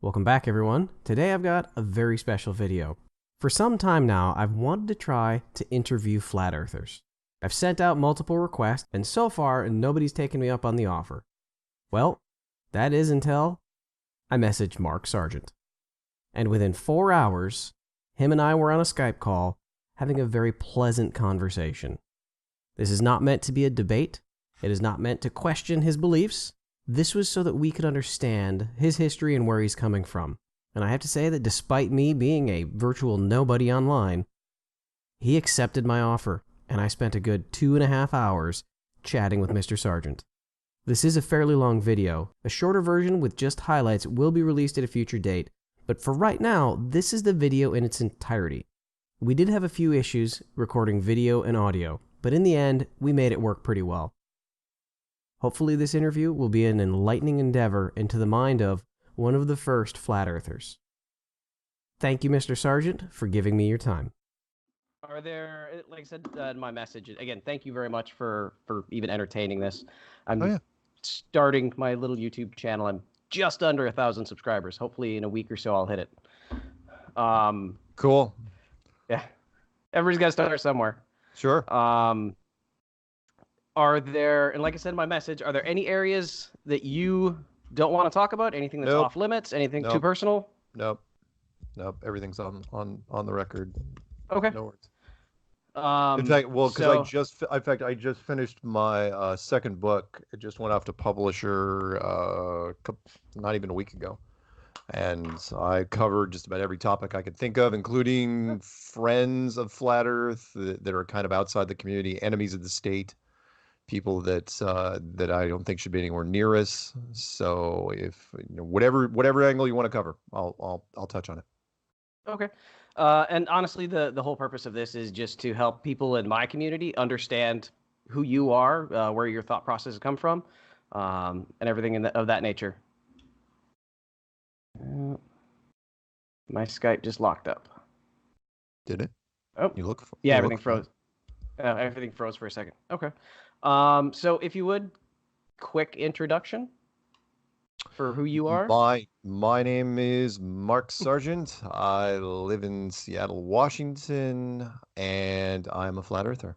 Welcome back, everyone. Today I've got a very special video. For some time now, I've wanted to try to interview flat earthers. I've sent out multiple requests, and so far, nobody's taken me up on the offer. Well, that is until I messaged MarkSargent. And within 4 hours, him and I were on a Skype call having a very pleasant conversation. This is not meant to be a debate. It is not meant to question his beliefs. This was so that we could understand his history and where he's coming from. And I have to say that despite me being a virtual nobody online, he accepted my offer, and I spent a good 2.5 hours chatting with Mr. Sargent. This is a fairly long video. A shorter version with just highlights will be released at a future date, but for right now, this is the video in its entirety. We did have a few issues recording video and audio, but in the end, we made it work pretty well. Hopefully this interview will be an enlightening endeavor into the mind of one of the first flat earthers. Thank you, Mr. Sargent, for giving me your time. Are there, like I said in my message, again, thank you very much for even entertaining this. I'm starting my little YouTube channel. I'm just under 1,000 subscribers. Hopefully in a week or so I'll hit it. Cool. Yeah. Everybody's got to start somewhere. Sure. Are there, and like I said in my message, are there any areas that you don't want to talk about? Anything that's off limits? Anything too personal? Nope. Everything's on the record. Okay. No worries. In fact, well, because I just finished my second book. It just went off to publisher not even a week ago, and I covered just about every topic I could think of, including friends of flat Earth that are kind of outside the community, enemies of the state, people that that I don't think should be anywhere near us. So if whatever angle you want to cover, I'll touch on it. Okay. And honestly, the whole purpose of this is just to help people in my community understand who you are, where your thought processes come from, and everything of that nature. My Skype just locked up. Did it? Oh, you look. Yeah, everything froze. Everything froze for a second. Okay. So if you would, quick introduction for who you are. My name is MarkSargent. I live in Seattle, Washington, and I'm a flat earther.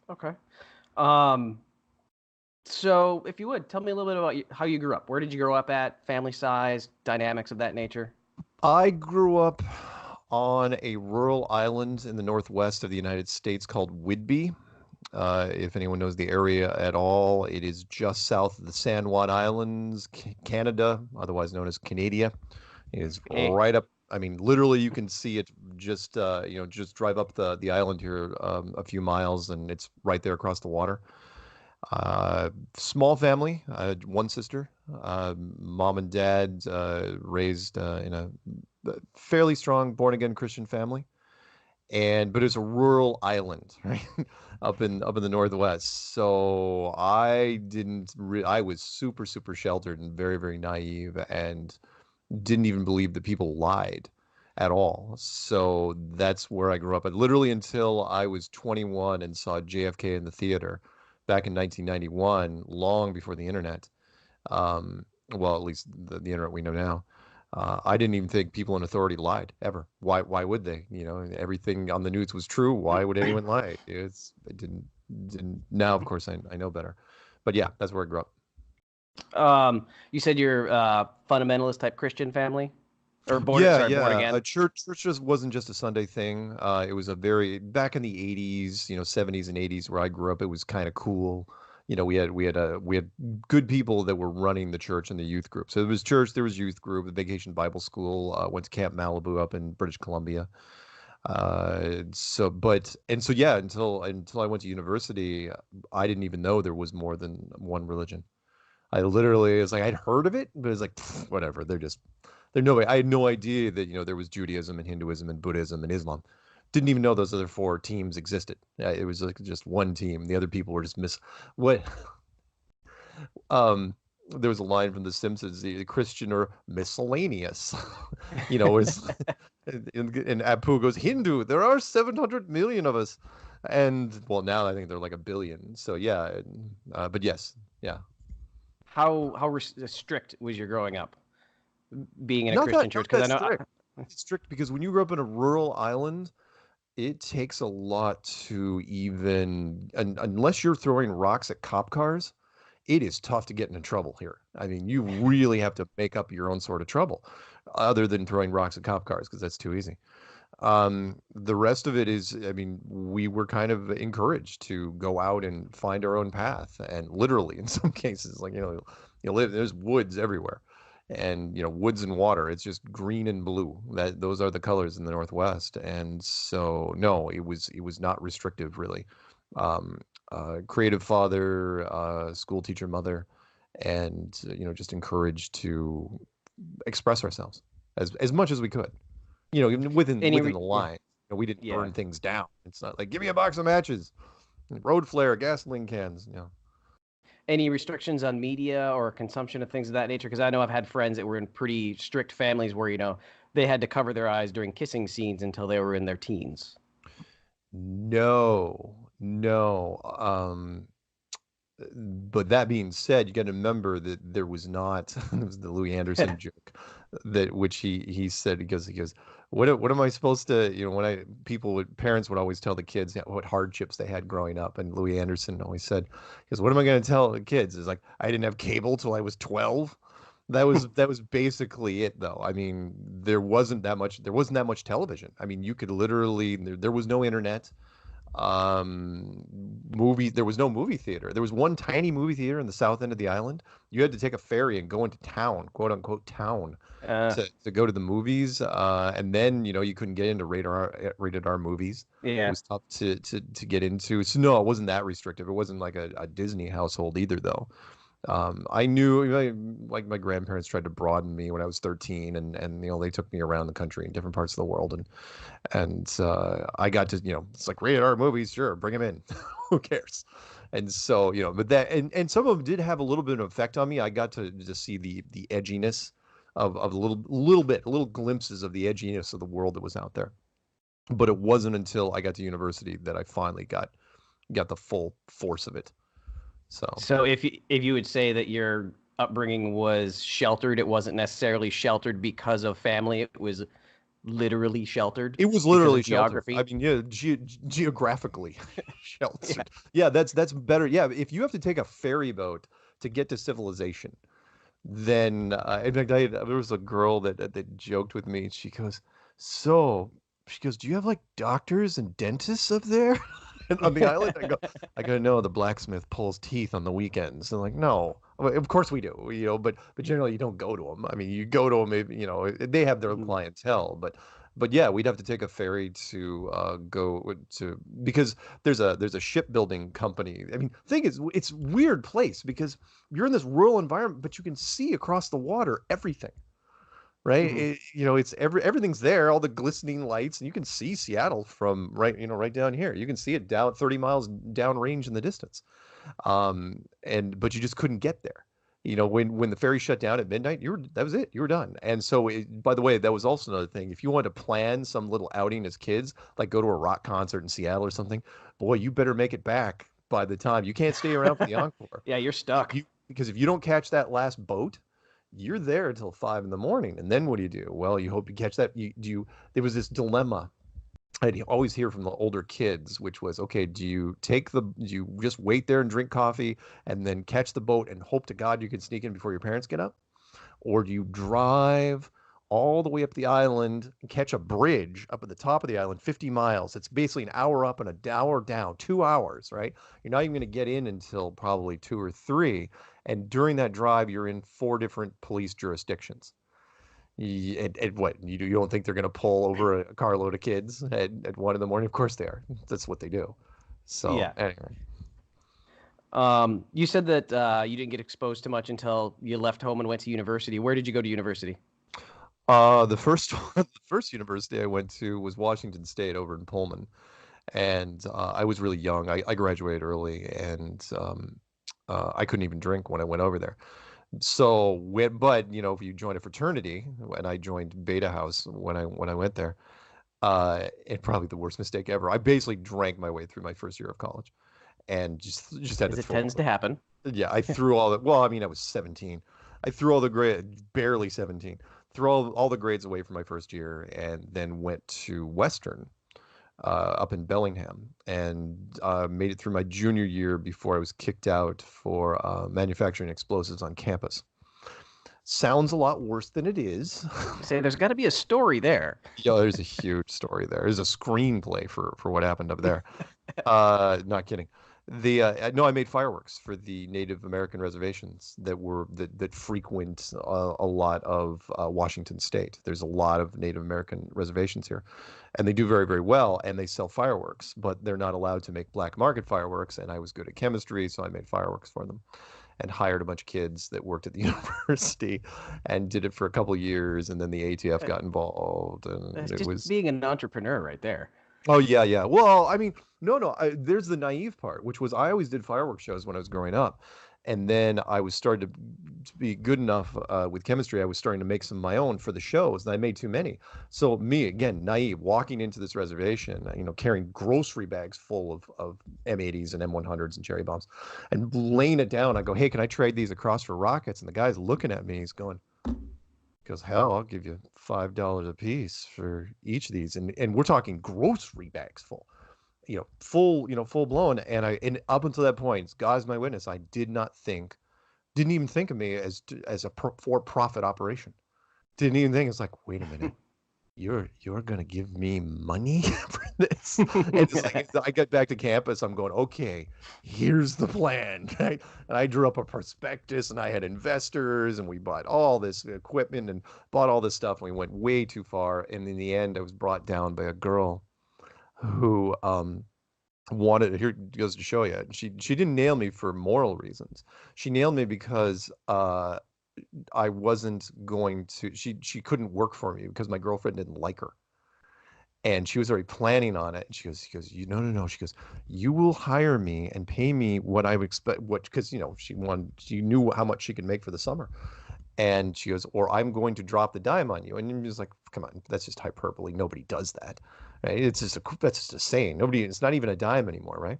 Okay. So if you would, tell me a little bit about how you grew up. Where did you grow up at? Family size, dynamics of that nature? I grew up on a rural island in the northwest of the United States called Whidbey. If anyone knows the area at all, it is just south of the San Juan Islands, Canada, otherwise known as Canada. It is right up. I mean, literally, you can see it just just drive up the island here a few miles, and it's right there across the water. Small family. I had one sister. Mom and dad raised in a fairly strong born-again Christian family. But it's a rural island, right, up in the northwest. So I was super sheltered and very, very naive, and didn't even believe that people lied at all. So that's where I grew up. But literally until I was 21 and saw JFK in the theater back in 1991, long before the internet. Well, at least the internet we know now. I didn't even think people in authority lied ever. Why would they? Everything on the news was true. Why would anyone lie? It didn't. Now, of course, I know better. But yeah, that's where I grew up. You said you're fundamentalist type Christian family, or born again. Church just wasn't just a Sunday thing. It was back in the 80s, 70s and 80s where I grew up. It was kind of cool. We had good people that were running the church and the youth group. So there was church, there was youth group, the Vacation Bible School, went to Camp Malibu up in British Columbia. Until I went to university, I didn't even know there was more than one religion. I literally was like, I'd heard of it, but it was like, whatever. I had no idea that, there was Judaism and Hinduism and Buddhism and Islam. Didn't even know those other 4 teams existed. It was like just one team. The other people were just there was a line from The Simpsons: the Christian or miscellaneous. And Apu goes, Hindu. There are 700 million of us, and well, now I think they're like 1 billion. So yeah, but yes, yeah. How strict was your growing up? being in a Christian church? Because I know strict. It's strict because when you grow up in a rural island, it takes a lot to even, unless you're throwing rocks at cop cars, it is tough to get into trouble here. I mean, you really have to make up your own sort of trouble other than throwing rocks at cop cars because that's too easy. The rest of it is, I mean, we were kind of encouraged to go out and find our own path. And literally, in some cases, like, there's woods everywhere. And, woods and water, it's just green and blue. Those are the colors in the Northwest. And so, no, it was not restrictive, really. Creative father, school teacher mother, and, just encouraged to express ourselves as much as we could. Within the line. We didn't burn things down. It's not like, give me a box of matches, road flare, gasoline cans. Any restrictions on media or consumption of things of that nature? Because I know I've had friends that were in pretty strict families where, they had to cover their eyes during kissing scenes until they were in their teens. No. But that being said, you got to remember that there was not, it was the Louis Anderson joke, which he said, he goes, what am I supposed to, parents would always tell the kids what hardships they had growing up. And Louis Anderson always said, what am I going to tell the kids? It's like, I didn't have cable till I was 12. That was basically it, though. I mean, there wasn't that much television. I mean, you could literally, there was no internet. There was no movie theater. There was one tiny movie theater in the south end of the island. You had to take a ferry and go into town, quote unquote town, to go to the movies. And then you couldn't get into rated R movies. Yeah, it was tough to get into. So no, it wasn't that restrictive. It wasn't like a Disney household either, though. I knew, like, my grandparents tried to broaden me when I was 13, and they took me around the country in different parts of the world, and I got to, it's like rated R movies, sure, bring them in, who cares? And so, but that, and some of them did have a little bit of effect on me. I got to just see the edginess of a little glimpses of the edginess of the world that was out there. But it wasn't until I got to university that I finally got the full force of it. So if you would say that your upbringing was sheltered, it wasn't necessarily sheltered because of family. It was literally sheltered. It was literally geography. I mean, yeah, geographically sheltered. Yeah, that's better. Yeah, if you have to take a ferry boat to get to civilization, then in fact, there was a girl that joked with me. She goes, do you have like doctors and dentists up there? On the island? I go, no, the blacksmith pulls teeth on the weekends. And like, no, of course we do, but generally you don't go to them. I mean, you go to them, maybe, they have their clientele, but yeah, we'd have to take a ferry to go to, because there's a shipbuilding company. I mean, the thing is, it's a weird place because you're in this rural environment, but you can see across the water everything. Right. Mm-hmm. It's everything's there, all the glistening lights, and you can see Seattle from right down here. You can see it down 30 miles downrange in the distance. But you just couldn't get there. When the ferry shut down at midnight, that was it. You were done. And so, by the way, that was also another thing. If you wanted to plan some little outing as kids, like go to a rock concert in Seattle or something, boy, you better make it back by the time. You can't stay around for the encore. Yeah, you're stuck. Because if you don't catch that last boat, you're there until 5 a.m. And then what do? Well, you hope to catch that. There was this dilemma I'd always hear from the older kids, which was, okay, do you just wait there and drink coffee and then catch the boat and hope to God you can sneak in before your parents get up? Or do you drive all the way up the island and catch a bridge up at the top of the island, 50 miles? It's basically an hour up and an hour down, 2 hours, right? You're not even going to get in until probably 2 or 3. And during that drive, you're in 4 different police jurisdictions. And what, you don't think they're going to pull over a carload of kids at 1 a.m? Of course they are. That's what they do. So yeah. Anyway. You said that you didn't get exposed to much until you left home and went to university. Where did you go to university? The first university I went to was Washington State over in Pullman. And I was really young. I graduated early, and I couldn't even drink when I went over there. So, but if you join a fraternity, and I joined Beta House when I went there, it probably the worst mistake ever. I basically drank my way through my first year of college, and just had to. It tends to happen. Yeah, I threw all the. Well, I mean, I was 17. I threw all the grade, barely 17. throw all the grades away for my first year, and then went to Western up in Bellingham, and made it through my junior year before I was kicked out for manufacturing explosives on campus. Sounds a lot worse than it is. Say, there's got to be a story there. Yeah, there's a huge story there. There's a screenplay for what happened up there. Not kidding. No, I made fireworks for the Native American reservations that frequent a lot of Washington State. There's a lot of Native American reservations here, and they do very, very well, and they sell fireworks, but they're not allowed to make black market fireworks. And I was good at chemistry, so I made fireworks for them, and hired a bunch of kids that worked at the university, and did it for a couple of years, and then the ATF got involved, and That's it just was being an entrepreneur right there. Oh yeah, yeah. Well, I mean, no. There's the naive part, which was I always did fireworks shows when I was growing up, and then I was starting to be good enough with chemistry. I was starting to make some of my own for the shows, and I made too many. So me again, naive, walking into this reservation, carrying grocery bags full of M80s and M100s and cherry bombs, and laying it down. I go, hey, can I trade these across for rockets? And the guy's looking at me. He's going. Goes, hell, I'll give you $5 a piece for each of these, and we're talking grocery bags full, full blown. And up until that point, God's my witness, I didn't even think of me as a for-profit operation. Didn't even think. It's like, wait a minute, you're gonna give me money for this? And it's like, I get back to campus, I'm going, okay, here's the plan, right? And I drew up a prospectus, and I had investors, and we bought all this equipment and bought all this stuff, and we went way too far. And in the end, I was brought down by a girl who wanted, here goes to show you, she didn't nail me for moral reasons. She nailed me because I wasn't going to, she couldn't work for me because my girlfriend didn't like her. And she was already planning on it. And she goes, no. She goes, you will hire me and pay me what I would expect, because, she knew how much she could make for the summer. And she goes, or I'm going to drop the dime on you. And he was like, come on, that's just hyperbole. Nobody does that. Right? That's just a saying. It's not even a dime anymore, right?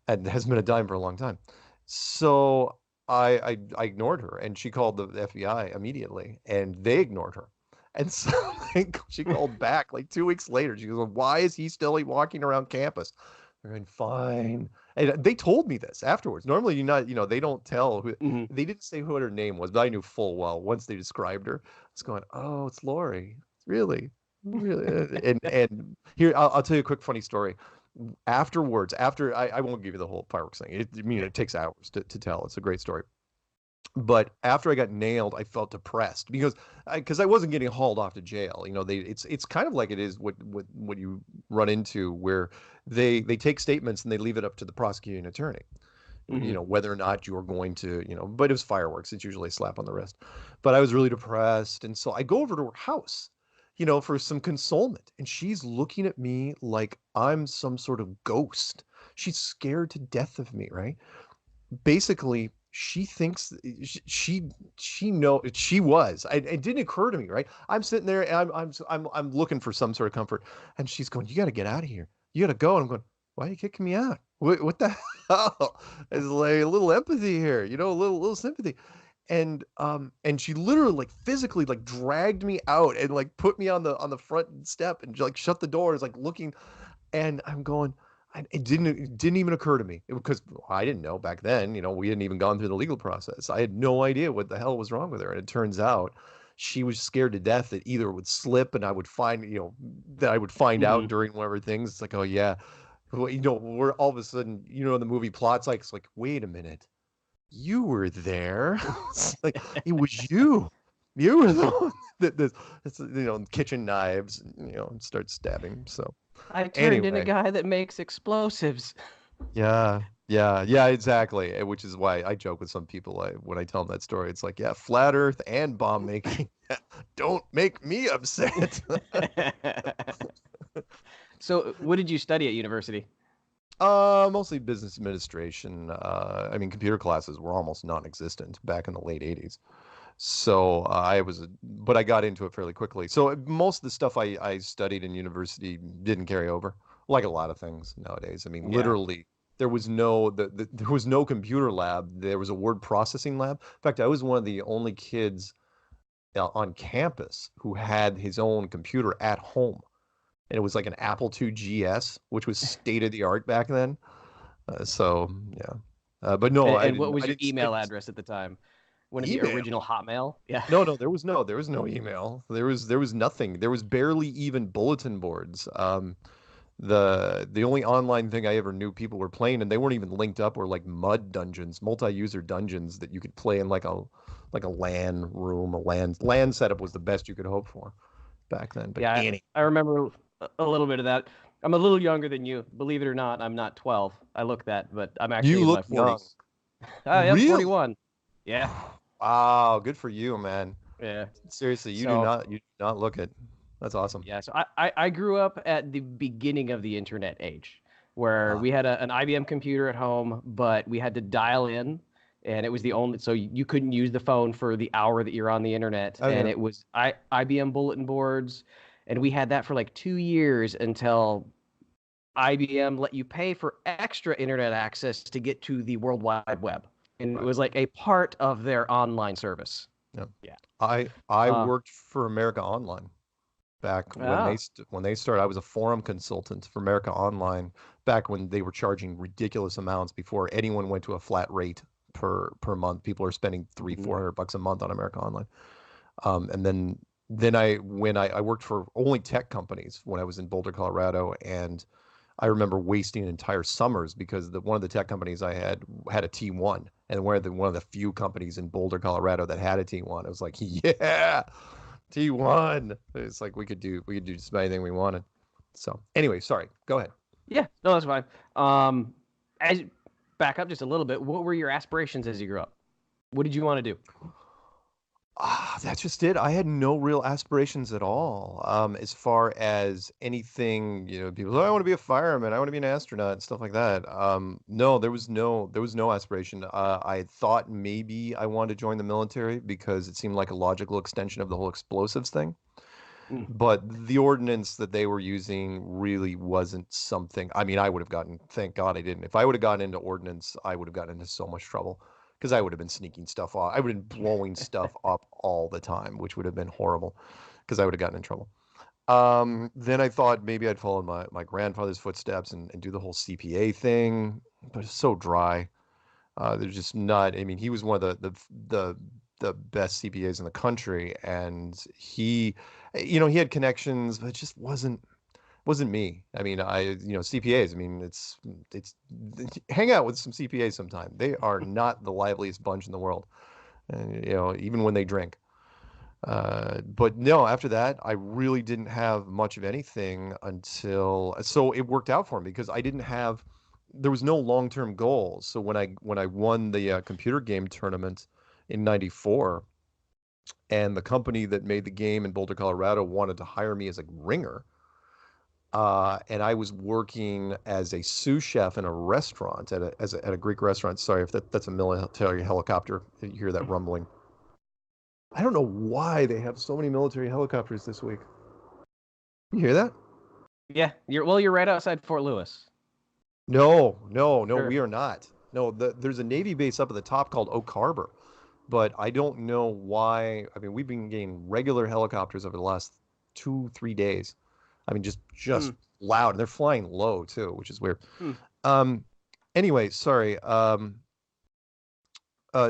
And it hasn't been a dime for a long time. So I ignored her, and she called the FBI immediately, and they ignored her. And so she called back like 2 weeks later. She goes, why is he still walking around campus? They're going, fine. And they told me this afterwards. Normally, they don't tell who. Mm-hmm. They didn't say who her name was, but I knew full well once they described her. I was going, oh, it's Lori. Really? And here, I'll tell you a quick funny story. Afterwards, I won't give you the whole fireworks thing. It takes hours to tell. It's a great story. But after I got nailed, I felt depressed because I wasn't getting hauled off to jail. It's kind of like it is what you run into, where they take statements and they leave it up to the prosecuting attorney. Mm-hmm. Whether or not you're going to, but it was fireworks. It's usually a slap on the wrist. But I was really depressed. And so I go over to her house, for some consolement. And she's looking at me like I'm some sort of ghost. She's scared to death of me, right? Basically, she thinks she was. It didn't occur to me, right? I'm sitting there and I'm looking for some sort of comfort. And she's going, you got to get out of here. You got to go. And I'm going, why are you kicking me out? What the hell? It's like a little empathy here, a little sympathy. And she literally physically dragged me out and put me on the front step and shut the door. It's looking, and I'm going, it didn't even occur to me, because I didn't know back then, we hadn't even gone through the legal process. I had no idea what the hell was wrong with her. And it turns out she was scared to death that either it would slip and I would find, that I would find Mm-hmm. out during one of her things. It's like, oh yeah. Well, we're all of a sudden, the movie plots, it's like, wait a minute, you were there. It's like, it was you. You were the one that kitchen knives, and start stabbing. So I turned in a guy that makes explosives. Yeah, exactly. Which is why I joke with some people when I tell them that story. It's like, yeah, flat Earth and bomb making. Don't make me upset. So, what did you study at university? Mostly business administration. Computer classes were almost non-existent back in the late 80s. So but I got into it fairly quickly. So most of the stuff I studied in university didn't carry over, like a lot of things nowadays. Literally, there was no there was no computer lab. There was a word processing lab. In fact, I was one of the only kids on campus who had his own computer at home, and it was like an Apple II GS, which was state of the art back then. So yeah, but no, I And what didn't. was I your didn't. I email didn't address at the time? One of the email. original Hotmail? Yeah. No, there was no email. There was nothing. There was barely even bulletin boards. The only online thing I ever knew people were playing, and they weren't even linked up, were like mud dungeons, multi-user dungeons that you could play in like a LAN room. A LAN setup was the best you could hope for back then. But Yeah, I remember a little bit of that. I'm a little younger than you. Believe it or not, I'm not 12. I look that, but I'm actually you in look my 40s. young. I am Really? 41. Yeah. Wow, good for you, man. Yeah. Seriously, you So, do not look it. That's awesome. yeah, so I grew up at the beginning of the internet age, where we had an IBM computer at home, but we had to dial in, and it was the only, so you couldn't use the phone for the hour that you're on the internet, Oh and yeah. it was IBM bulletin boards, and we had that for like 2 years until IBM let you pay for extra internet access to get to the World Wide Web, and it Right. was like a part of their online service. Yeah. Yeah. I worked for America Online back Ah. when they started. I was a forum consultant for America Online back when they were charging ridiculous amounts before anyone went to a flat rate per month. People are spending $300-400 a month on America Online. And then I worked for only tech companies when I was in Boulder, Colorado, and I remember wasting entire summers because one of the tech companies I had a T1, and one of the few companies in Boulder, Colorado that had a T1. I was like, yeah, T1. It's like we could do just about anything we wanted. So anyway, sorry. Go ahead. Yeah, no, that's fine. As back up just a little bit, what were your aspirations as you grew up? What did you want to do? That's just it. I had no real aspirations at all. As far as anything, people, "Oh, I want to be a fireman, I want to be an astronaut," and stuff like that. No, there was no aspiration. I had thought maybe I wanted to join the military because it seemed like a logical extension of the whole explosives thing. Mm. But the ordinance that they were using really wasn't something. I mean, I would have gotten, thank God I didn't. If I would have gotten into ordnance, I would have gotten into so much trouble because I would have been sneaking stuff off. I would have been blowing stuff up all the time, which would have been horrible because I would have gotten in trouble. Then I thought maybe I'd follow my grandfather's footsteps and do the whole CPA thing, but it's so dry. There's just not. I mean, he was one of the best CPAs in the country, and he had connections, but it just wasn't me. I mean, CPAs. I mean, it's hang out with some CPAs sometime. They are not the liveliest bunch in the world, and even when they drink. But no, after that, I really didn't have much of anything so it worked out for me because there was no long-term goals. So when I won the computer game tournament in '94, and the company that made the game in Boulder, Colorado wanted to hire me as a ringer, and I was working as a sous chef in a restaurant at a Greek restaurant. Sorry if that's a military helicopter. You hear that rumbling. I don't know why they have so many military helicopters this week. You hear that? Yeah, you're right outside Fort Lewis. No, Sure. we are not. No, there's a Navy base up at the top called Oak Harbor, but I don't know why. I mean, we've been getting regular helicopters over the last 2-3 days. I mean, just loud, and they're flying low too, which is weird. Um, anyway, sorry.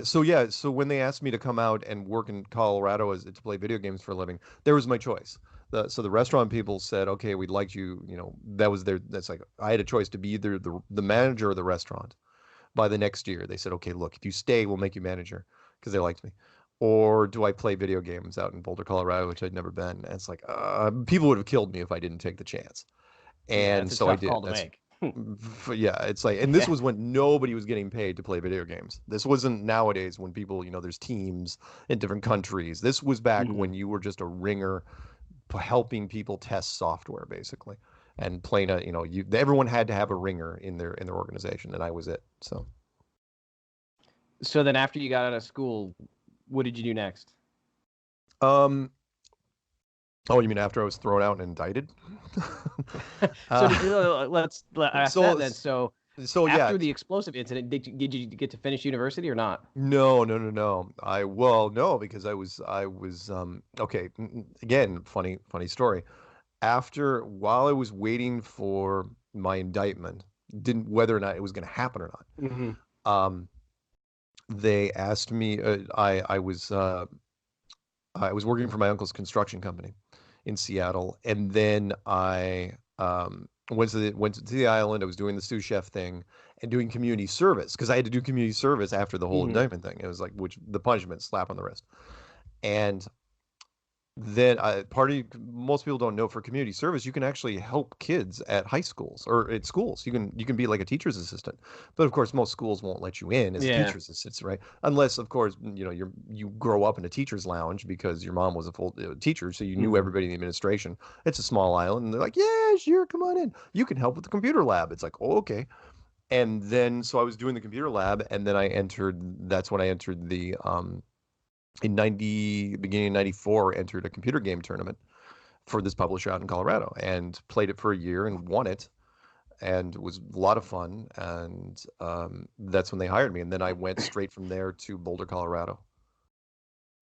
So when they asked me to come out and work in Colorado to play video games for a living, there was my choice. So the restaurant people said, "Okay, we'd like you." That's like I had a choice to be either the manager or the restaurant. By the next year, they said, "Okay, look, if you stay, we'll make you manager," because they liked me. Or do I play video games out in Boulder, Colorado, which I'd never been? And it's like people would have killed me if I didn't take the chance. Yeah, And it's a so I tough did. call to make. Yeah, it's like, and this Yeah. was when nobody was getting paid to play video games. This wasn't nowadays when people, there's teams in different countries. This was back when you were just a ringer helping people test software basically and playing everyone had to have a ringer in their organization, and I was it. So then after you got out of school, what did you do next? Oh, you mean after I was thrown out and indicted? So let's ask that then. So So yeah, After the explosive incident, did you get to finish university or not? no, no, no, no. No, because okay. Again, funny story. While I was waiting for my indictment, didn't whether or not it was going to happen or not. Mm-hmm. Um, they asked me. I was working for my uncle's construction company in Seattle, and then I went to the island. I was doing the sous chef thing and doing community service because I had to do community service after the whole Mm-hmm. indictment thing. It was like which the punishment, slap on the wrist, and then most people don't know for community service you can actually help kids at high schools or at schools. You can be like a teacher's assistant, but of course most schools won't let you in as a Yeah. teacher's assistant, right? Unless of course you grow up in a teacher's lounge because your mom was a full teacher, so you knew everybody in the administration. It's a small island, and they're like, yeah, sure, come on in. You can help with the computer lab. It's like, oh, okay. And then so I was doing the computer lab, and then that's when I entered the beginning of 94, entered a computer game tournament for this publisher out in Colorado and played it for a year and won it, and it was a lot of fun. And that's when they hired me. And then I went straight from there to Boulder, Colorado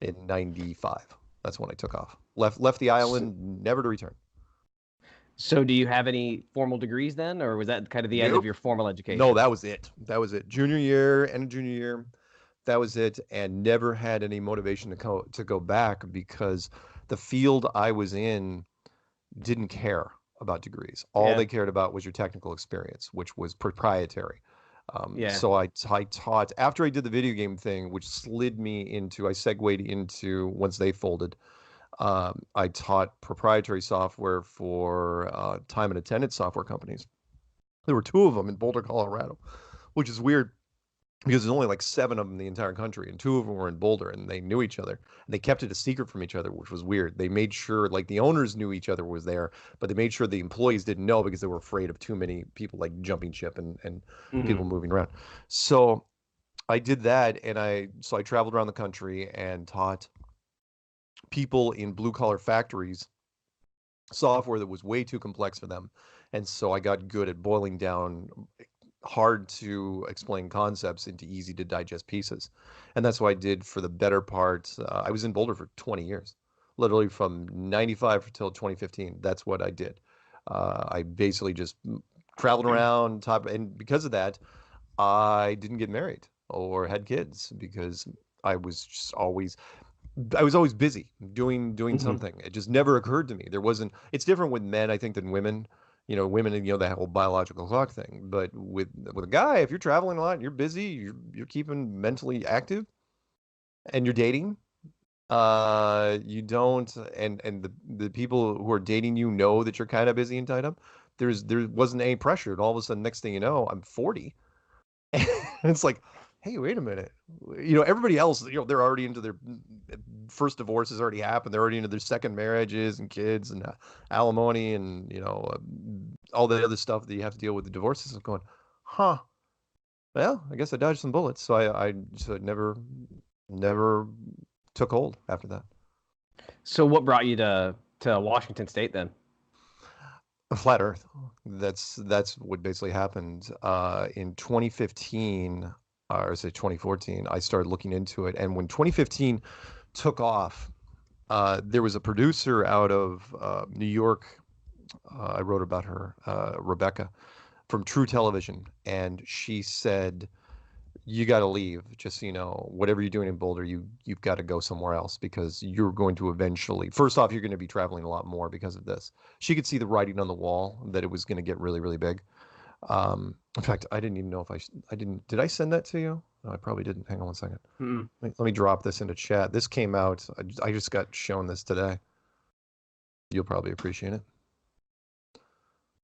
in 95. That's when I took off. Left the island, never to return. So do you have any formal degrees then, or was that kind of the end of Nope. your formal education? No, that was it. Junior year and junior year. That was it, and never had any motivation to go back because the field I was in didn't care about degrees. All they cared about was your technical experience, which was proprietary. So I taught after I did the video game thing, which I segued into once they folded. I taught proprietary software for time and attendance software companies. There were two of them in Boulder, Colorado, which is weird because there's only like 7 of them in the entire country, and 2 of them were in Boulder, and they knew each other. And they kept it a secret from each other, which was weird. They made sure, like, the owners knew each other was there, but they made sure the employees didn't know because they were afraid of too many people, like, jumping ship and people moving around. So I did that, and I traveled around the country and taught people in blue-collar factories software that was way too complex for them. And so I got good at boiling down hard to explain concepts into easy to digest pieces. And that's what I did for the better part. I was in Boulder for 20 years, literally from 95 until 2015. That's what I did. I basically just traveled around and because of that, I didn't get married or had kids because I was just always busy doing something. It just never occurred to me. It's different with men, I think, than women. Women, that whole biological clock thing. But with a guy, if you're traveling a lot and you're busy, you're keeping mentally active, and you're dating, you don't, and the people who are dating you know that you're kind of busy and tied up. There wasn't any pressure, and all of a sudden, next thing you know, I'm 40, and it's like, hey, wait a minute. Everybody else, they're already into their first divorce has already happened. They're already into their second marriages and kids and alimony and, all the other stuff that you have to deal with the divorces. I'm going, huh, well, I guess I dodged some bullets. So I never took hold after that. So what brought you to Washington State then? A flat Earth. That's what basically happened. In 2015, or say 2014, I started looking into it. And when 2015 took off, there was a producer out of New York. I wrote about her, Rebecca, from True Television. And she said, you got to leave. Just so you know, whatever you're doing in Boulder, you've got to go somewhere else because you're going to eventually. First off, you're going to be traveling a lot more because of this. She could see the writing on the wall that it was going to get really, really big. In fact, I didn't even know if I didn't. Did I send that to you? No, I probably didn't. Hang on one second. Let me drop this into chat. This came out. I just got shown this today. You'll probably appreciate it.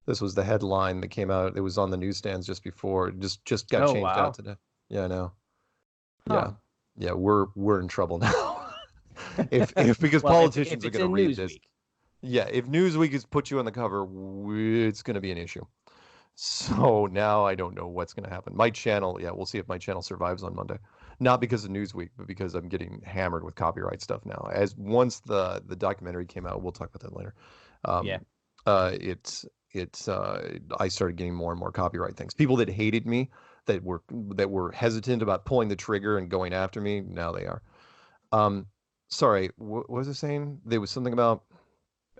This was the headline that came out. It was on the newsstands just before. Just got changed out today. Yeah, I know. Huh. Yeah, we're in trouble now. Because politicians are going to read this. Yeah, if Newsweek has put you on the cover, it's going to be an issue. So now I don't know what's going to happen. My channel, we'll see if my channel survives on Monday. Not because of Newsweek, but because I'm getting hammered with copyright stuff now. Once the documentary came out, we'll talk about that later. I started getting more and more copyright things. People that hated me, that were hesitant about pulling the trigger and going after me, now they are. Sorry, what was I saying? There was something about.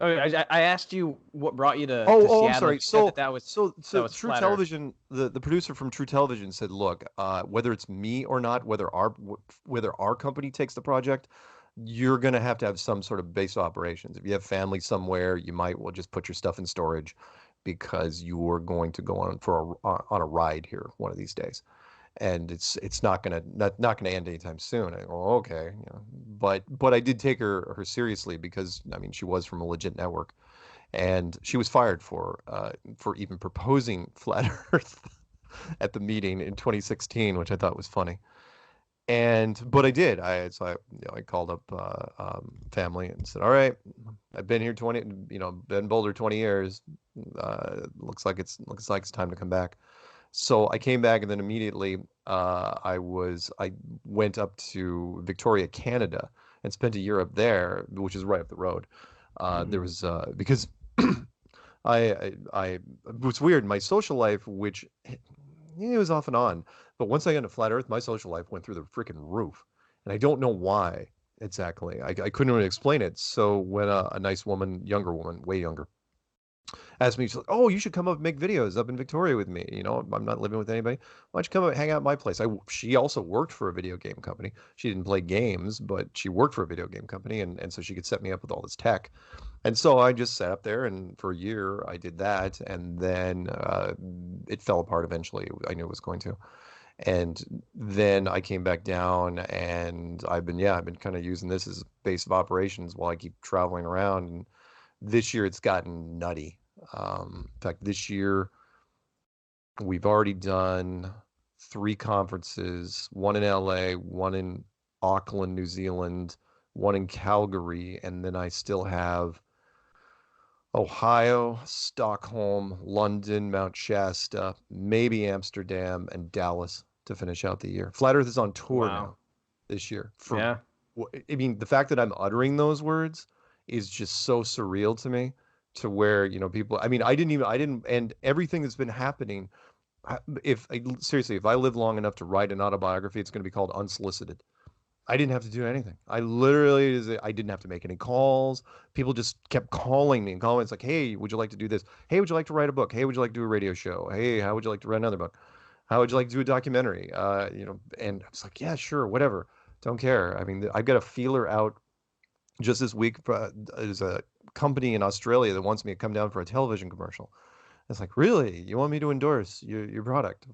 Oh, I asked you what brought you to I'm Seattle. sorry. You said that was True Flat Earth. Television, the producer from True Television said, look, whether it's me or not, whether our company takes the project, you're going to have some sort of base operations. If you have family somewhere, you might well just put your stuff in storage because you are going to go on a ride here one of these days. And it's not gonna end anytime soon. I go, okay, but I did take her seriously because I mean she was from a legit network, and she was fired for even proposing flat Earth at the meeting in 2016, which I thought was funny. But I did. I called up family and said, all right, I've been here been in Boulder 20 years. Looks like it's time to come back. So I came back, and then immediately I went up to Victoria, Canada, and spent a year up there, which is right up the road. There was because I was weird. My social life, which it was off and on, but once I got into flat Earth, my social life went through the freaking roof, and I don't know why exactly. I couldn't really explain it. So when a nice woman, younger woman, way younger, asked me, she's like, "Oh, you should come up and make videos up in Victoria with me. I'm not living with anybody. Why don't you come up and hang out at my place?" She also worked for a video game company. She didn't play games, but she worked for a video game company, and so she could set me up with all this tech. And so I just sat up there, and for a year I did that, and then it fell apart eventually. I knew it was going to. And then I came back down, and I've been kind of using this as a base of operations while I keep traveling around. And this year it's gotten nutty. In fact, this year we've already done 3 conferences, one in LA, one in Auckland, New Zealand, one in Calgary, and then I still have Ohio, Stockholm, London, Mount Shasta, maybe Amsterdam, and Dallas to finish out the year. Flat Earth is on tour now this year. I mean, the fact that I'm uttering those words is just so surreal to me, to where, people, I mean, I didn't, and everything that's been happening, seriously, if I live long enough to write an autobiography, it's going to be called Unsolicited. I didn't have to do anything. I didn't have to make any calls. People just kept calling me and calling. It's like, hey, would you like to do this? Hey, would you like to write a book? Hey, would you like to do a radio show? Hey, how would you like to write another book? How would you like to do a documentary? And I was like, yeah, sure, whatever. Don't care. I mean, I've got a feeler out just this week. There's a company in Australia that wants me to come down for a television commercial. It's like, really? You want me to endorse your product?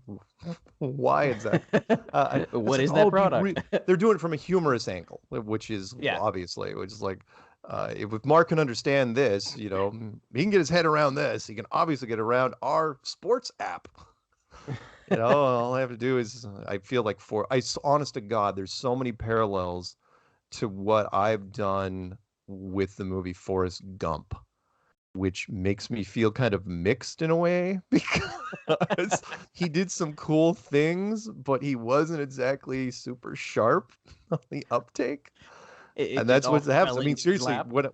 Why is that? What is that product? They're doing it from a humorous angle, which is obviously, which is like, if Mark can understand this, he can get his head around this. He can obviously get around our sports app. All I have to do is, I feel like honest to God, there's so many parallels to what I've done with the movie Forrest Gump, which makes me feel kind of mixed in a way, because he did some cool things, but he wasn't exactly super sharp on the uptake. And that's what happens. I mean, seriously, when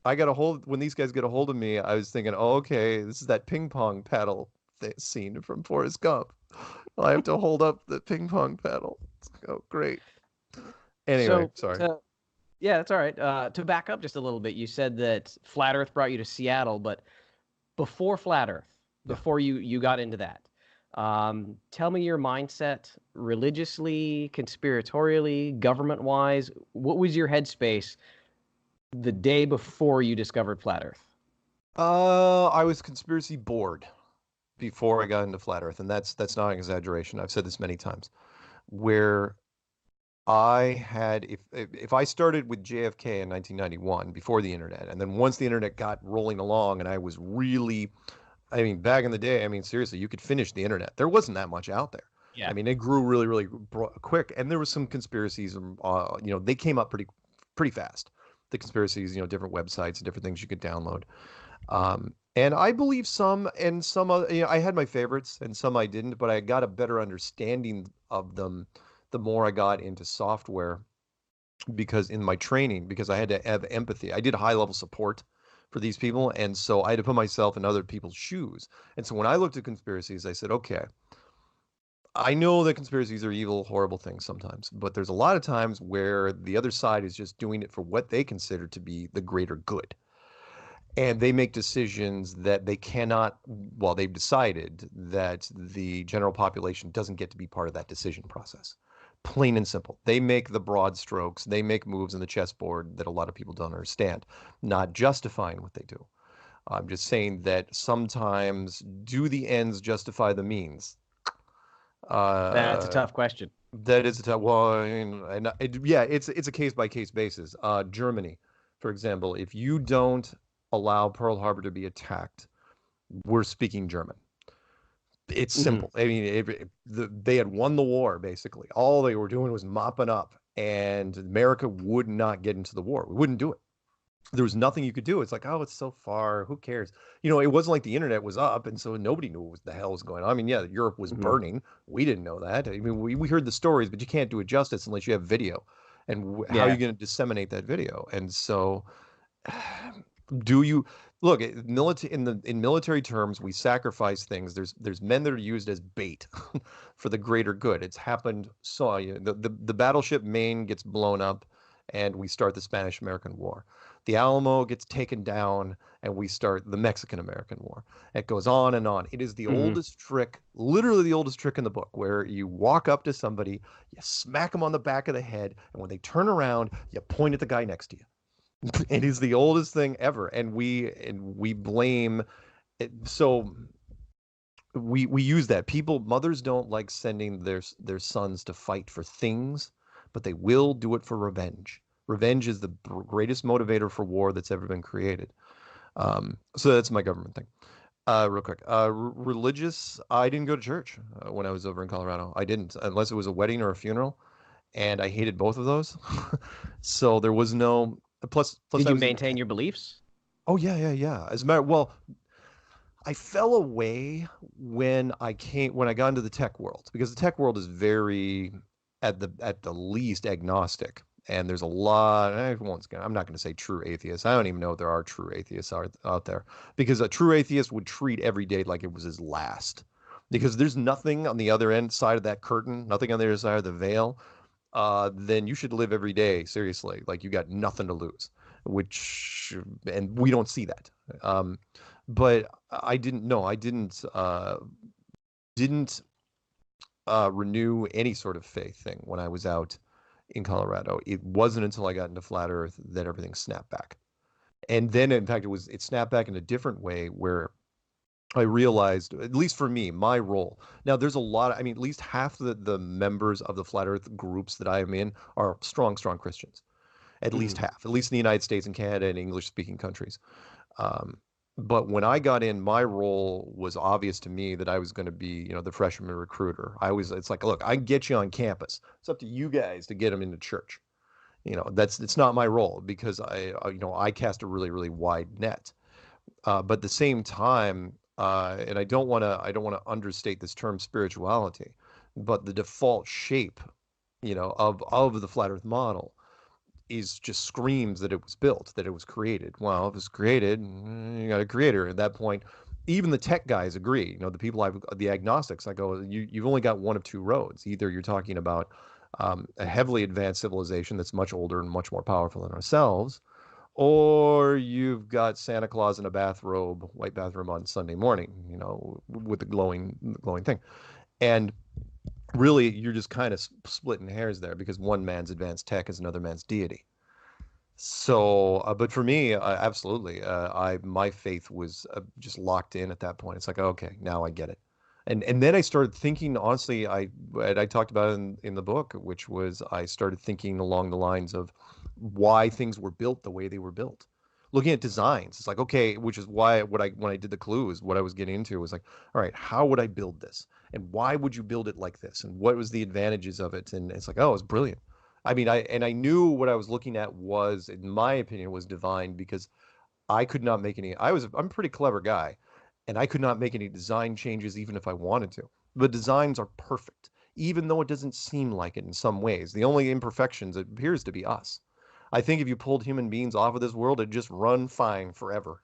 I got when these guys get a hold of me, I was thinking, oh, okay, this is that ping pong paddle scene from Forrest Gump. Well, I have to hold up the ping pong paddle. It's like, oh, great. Anyway, sorry. Yeah, that's all right. To back up just a little bit, you said that Flat Earth brought you to Seattle, but before Flat Earth, before you got into that, tell me your mindset religiously, conspiratorially, government-wise. What was your headspace the day before you discovered Flat Earth? I was conspiracy bored before I got into Flat Earth, and that's not an exaggeration. I've said this many times, where I had, if I started with JFK in 1991 before the internet, and then once the internet got rolling along, and I was really, I mean, back in the day, I mean, seriously, you could finish the internet. There wasn't that much out there. Yeah. I mean, it grew really, really quick, and there was some conspiracies. They came up pretty fast. The conspiracies, different websites and different things you could download. And I believe some, and some other, I had my favorites, and some I didn't, but I got a better understanding of them the more I got into software, because in my training, because I had to have empathy. I did high level support for these people. And so I had to put myself in other people's shoes. And so when I looked at conspiracies, I said, okay, I know that conspiracies are evil, horrible things sometimes, but there's a lot of times where the other side is just doing it for what they consider to be the greater good. And they make decisions that they cannot, well, they've decided that the general population doesn't get to be part of that decision process. Plain and simple. They make the broad strokes, they make moves in the chessboard that a lot of people don't understand, not justifying what they do. I'm just saying that sometimes do the ends justify the means? That's a tough question. That is a tough. Well, I mean, yeah, it's a case by case basis. Germany, for example, if you don't allow Pearl Harbor to be attacked, we're speaking German. It's simple. I mean, they had won the war basically. All they were doing was mopping up, and America would not get into the war. We wouldn't do it. There was nothing you could do. It's like, oh, it's so far. Who cares? You know, it wasn't like the internet was up, and so nobody knew what the hell was going on. I mean, yeah, Europe was burning. We didn't know that. I mean, we heard the stories, but you can't do it justice unless you have video. And how are you going to disseminate that video? And so, do you look in military terms? We sacrifice things. There's men that are used as bait for the greater good. It's happened. So the battleship Maine gets blown up, and we start the Spanish-American War. The Alamo gets taken down, and we start the Mexican-American War. It goes on and on. It is the oldest trick, literally the oldest trick in the book, where you walk up to somebody, you smack them on the back of the head, and when they turn around, you point at the guy next to you. It is the oldest thing ever, and we blame it. So we use that. Mothers don't like sending their sons to fight for things, but they will do it for revenge. Revenge is the greatest motivator for war that's ever been created. So that's my government thing. Real quick, religious. I didn't go to church when I was over in Colorado. I didn't, unless it was a wedding or a funeral, and I hated both of those. So there was no. Plus, did you maintain your beliefs? Oh yeah. As a matter, well, I fell away when I got into the tech world, because the tech world is very, at the least, agnostic. And there's a lot, I'm not going to say true atheists. I don't even know if there are true atheists out there, because a true atheist would treat every day like it was his last, because there's nothing on the other side of that curtain, nothing on the other side of the veil. Then you should live every day, seriously, like you got nothing to lose, and we don't see that. But I didn't renew any sort of faith thing when I was out in Colorado. It wasn't until I got into flat Earth that everything snapped back. And then, in fact, it snapped back in a different way, where I realized, at least for me, my role. Now, there's a lot, at least half the members of the flat Earth groups that I am in are strong Christians. At least half, at least in the United States and Canada and English-speaking countries. But when I got in, my role was obvious to me that I was going to be, the freshman recruiter. It's like, look, I can get you on campus. It's up to you guys to get them into church. It's not my role, because I cast a really, really wide net. But at the same time, and I don't want to understate this term spirituality, but the default shape, of the flat Earth model just screams that it was built, that it was created. Well, if it's created, you got a creator. At that point, even the tech guys agree. The agnostics, I go, you've only got one of two roads. Either you're talking about a heavily advanced civilization that's much older and much more powerful than ourselves, or you've got Santa Claus in a white bathrobe on Sunday morning, with the glowing thing. And really, you're just kind of splitting hairs there, because one man's advanced tech is another man's deity. So, but for me, absolutely, my faith was just locked in at that point. It's like, okay, now I get it. And then I started thinking, honestly, I talked about it in the book, which was I started thinking along the lines of why things were built the way they were built. Looking at designs, it's like, okay, which is why when I did the clues, what I was getting into was like, all right, how would I build this? And why would you build it like this? And what was the advantages of it? And it's like, oh, it's brilliant. I knew what I was looking at was, in my opinion, was divine, because I could not make any. I'm a pretty clever guy, and I could not make any design changes even if I wanted to. The designs are perfect, even though it doesn't seem like it in some ways. The only imperfections, it appears to be us. I think if you pulled human beings off of this world, it'd just run fine forever.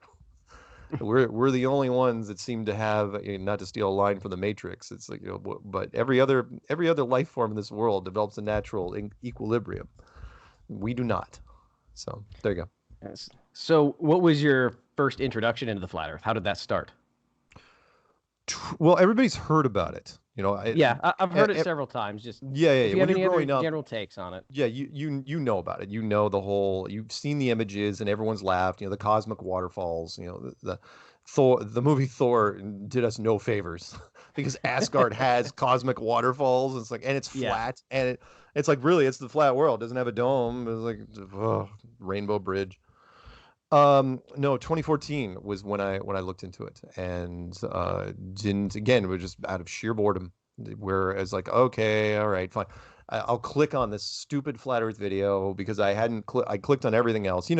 We're the only ones that seem to have, not to steal a line from the Matrix. It's like, but every other life form in this world develops a natural equilibrium. We do not. So there you go. Yes. So what was your first introduction into the flat Earth? How did that start? Well, everybody's heard about it. I've heard it several times. Just yeah. If you When have you're any growing other up, general takes on it. yeah, you know about it. You know the whole. You've seen the images, and everyone's laughed. The cosmic waterfalls. The Thor. The movie Thor did us no favors because Asgard has cosmic waterfalls. It's like, and it's flat, and it's like, really, it's the flat world. It doesn't have a dome. It's like Rainbow Bridge. No, 2014 was when I looked into it, and didn't, again, it was just out of sheer boredom, where it's like, okay, all right, fine. I'll click on this stupid flat Earth video because I clicked on everything else.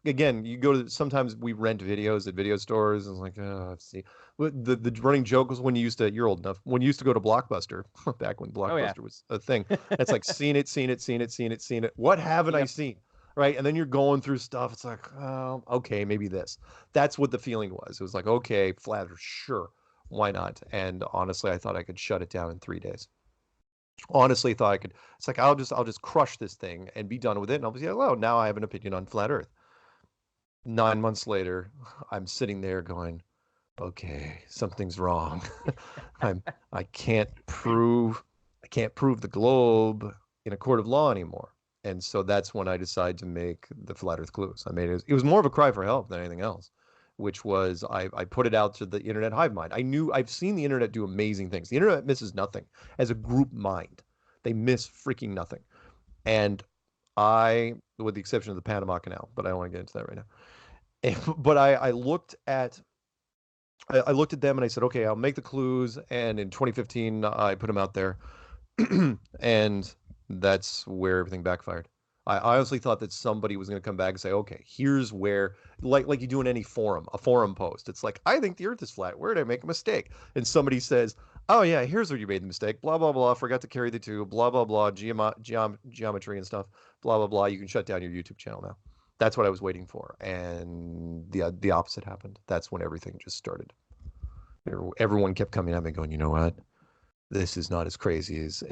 Again, you go to, sometimes we rent videos at video stores, and it's like, let's see. The running joke was when you're old enough, when you used to go to Blockbuster, back when Blockbuster was a thing. It's like, seen it. What haven't I seen? Right. And then you're going through stuff. It's like, oh, okay, maybe this. That's what the feeling was. It was like, okay, flat Earth, sure, why not? And honestly, I thought I could shut it down in 3 days. Honestly, thought I could. It's like, I'll just crush this thing and be done with it. And I'll be like, oh, now I have an opinion on flat Earth. 9 months later, I'm sitting there going, okay, something's wrong. I can't prove the globe in a court of law anymore. And so that's when I decided to make the Flat Earth Clues. I made it. It was more of a cry for help than anything else, which was I put it out to the internet hive mind. I've seen the internet do amazing things. The internet misses nothing. As a group mind, they miss freaking nothing. And with the exception of the Panama Canal, but I don't want to get into that right now. But I looked at them and I said, okay, I'll make the clues. And in 2015, I put them out there. And that's where everything backfired. I honestly thought that somebody was going to come back and say, okay, here's where, like you do in any forum, a forum post. It's like, I think the Earth is flat. Where did I make a mistake? And somebody says, oh yeah, here's where you made the mistake. Blah, blah, blah. Forgot to carry the tube. Blah, blah, blah. Geometry and stuff. Blah, blah, blah. You can shut down your YouTube channel now. That's what I was waiting for. And the opposite happened. That's when everything just started. Everyone kept coming at me going, you know what? This is not as crazy as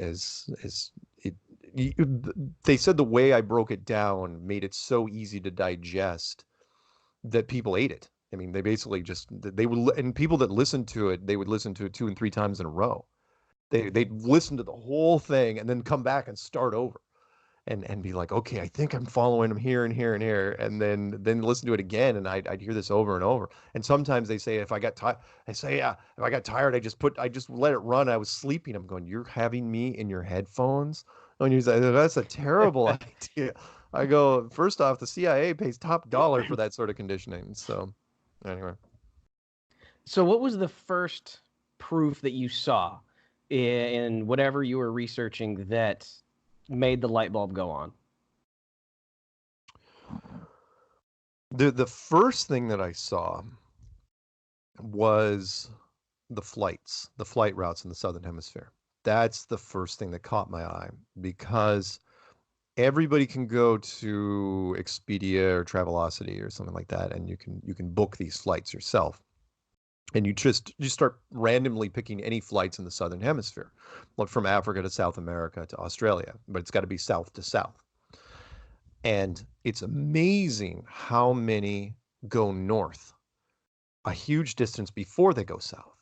it. They said the way I broke it down made it so easy to digest that people ate it. I mean, they basically and people that listened to it, they would listen to it 2 and 3 times in a row. They'd listen to the whole thing and then come back and start over and be like, okay, I think I'm following them here and here and here, and then listen to it again, and I'd hear this over and over. And sometimes they say, if I got tired, if I got tired, I just let it run. I was sleeping. I'm going, you're having me in your headphones? And you say, that's a terrible idea. I go, first off, the CIA pays top dollar for that sort of conditioning. So anyway. So what was the first proof that you saw in whatever you were researching that made the light bulb go on? The first thing that I saw was the flight routes in the Southern Hemisphere. That's the first thing that caught my eye, because everybody can go to Expedia or Travelocity or something like that, and you can book these flights yourself. And you start randomly picking any flights in the Southern Hemisphere, like from Africa to South America to Australia, but it's got to be south to south. And it's amazing how many go north a huge distance before they go south.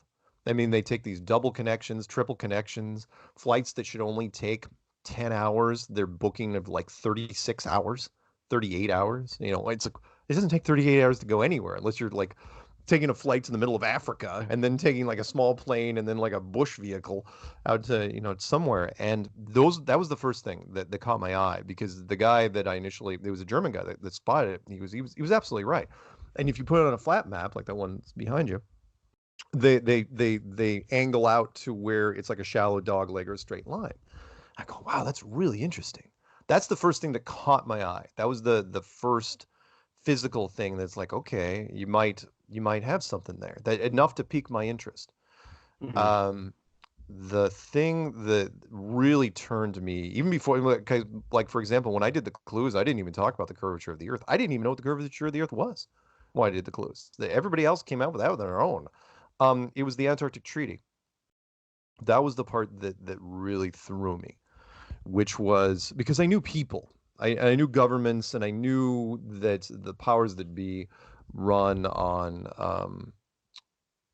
I mean, they take these double connections, triple connections, flights that should only take 10 hours. They're booking of like 36 hours, 38 hours. It's like, it doesn't take 38 hours to go anywhere unless you're like taking a flight to the middle of Africa and then taking like a small plane and then like a bush vehicle out to, somewhere. And that was the first thing that caught my eye, because the guy that there was a German guy that spotted it. He was absolutely right. And if you put it on a flat map, like that one behind you, they angle out to where it's like a shallow dog leg or a straight line. I go, wow, that's really interesting. That's the first thing that caught my eye. That was the first physical thing that's like, okay, you might have something there, that enough to pique my interest. Mm-hmm. The thing that really turned me, even before, like, for example, when I did the clues, I didn't even talk about the curvature of the Earth. I didn't even know what the curvature of the Earth was when I did the clues. Everybody else came out with that on their own. It was the Antarctic Treaty. That was the part that really threw me, which was because I knew people. I knew governments, and I knew that the powers that be run on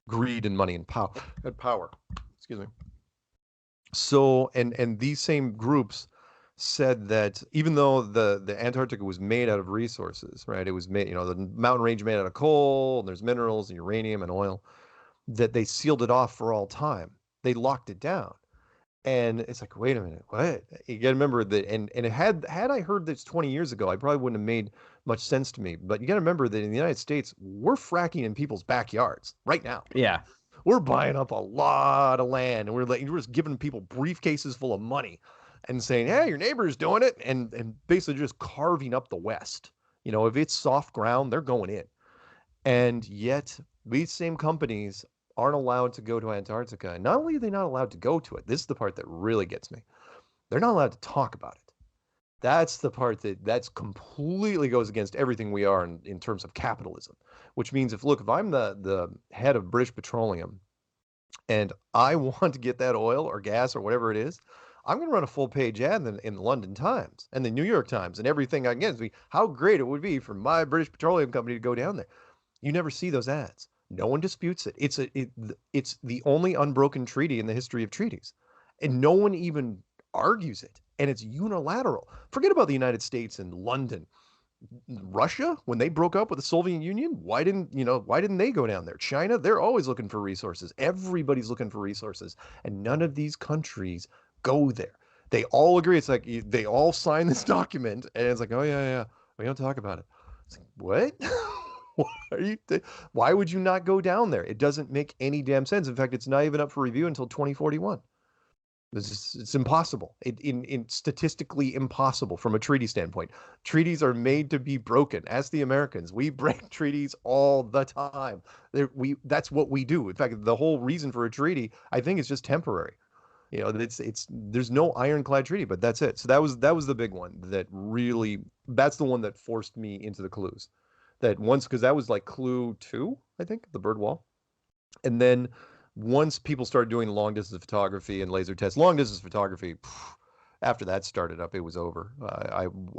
greed and money and power. Excuse me. So, and these same groups said that even though the Antarctica was made out of resources, right? It was made, the mountain range made out of coal, and there's minerals and uranium and oil, that they sealed it off for all time. They locked it down. And it's like, wait a minute, what? You got to remember that, and had I heard this 20 years ago, I probably wouldn't have made much sense to me. But you got to remember that in the United States, we're fracking in people's backyards right now. Yeah. We're buying up a lot of land, and we're just giving people briefcases full of money and saying, hey, your neighbor's doing it, and basically just carving up the West. If it's soft ground, they're going in. And yet, these same companies aren't allowed to go to Antarctica. And not only are they not allowed to go to it, this is the part that really gets me. They're not allowed to talk about it. That's the part that's completely goes against everything we are in terms of capitalism. Which means if I'm the head of British Petroleum and I want to get that oil or gas or whatever it is, I'm going to run a full-page ad in the London Times and the New York Times and everything I can get. How great it would be for my British Petroleum company to go down there. You never see those ads. No one disputes it. It's the only unbroken treaty in the history of treaties. And no one even argues it. And it's unilateral. Forget about the United States and London. Russia, when they broke up with the Soviet Union, why didn't they go down there? China, they're always looking for resources. Everybody's looking for resources. And none of these countries go there. They all agree. It's like they all sign this document and it's like, oh yeah, we don't talk about it. It's like, what? Why would you not go down there? It doesn't make any damn sense. In fact, it's not even up for review until 2041. It's impossible. It's statistically impossible from a treaty standpoint. Treaties are made to be broken. Ask the Americans. We break treaties all the time. That's what we do. In fact, the whole reason for a treaty, I think, is just temporary. There's no ironclad treaty, but that's it. So that was the big one that's the one that forced me into the clues. Because that was like clue 2, I think, the bird wall. And then once people started doing long distance photography and laser tests, long distance photography, after that started up, it was over.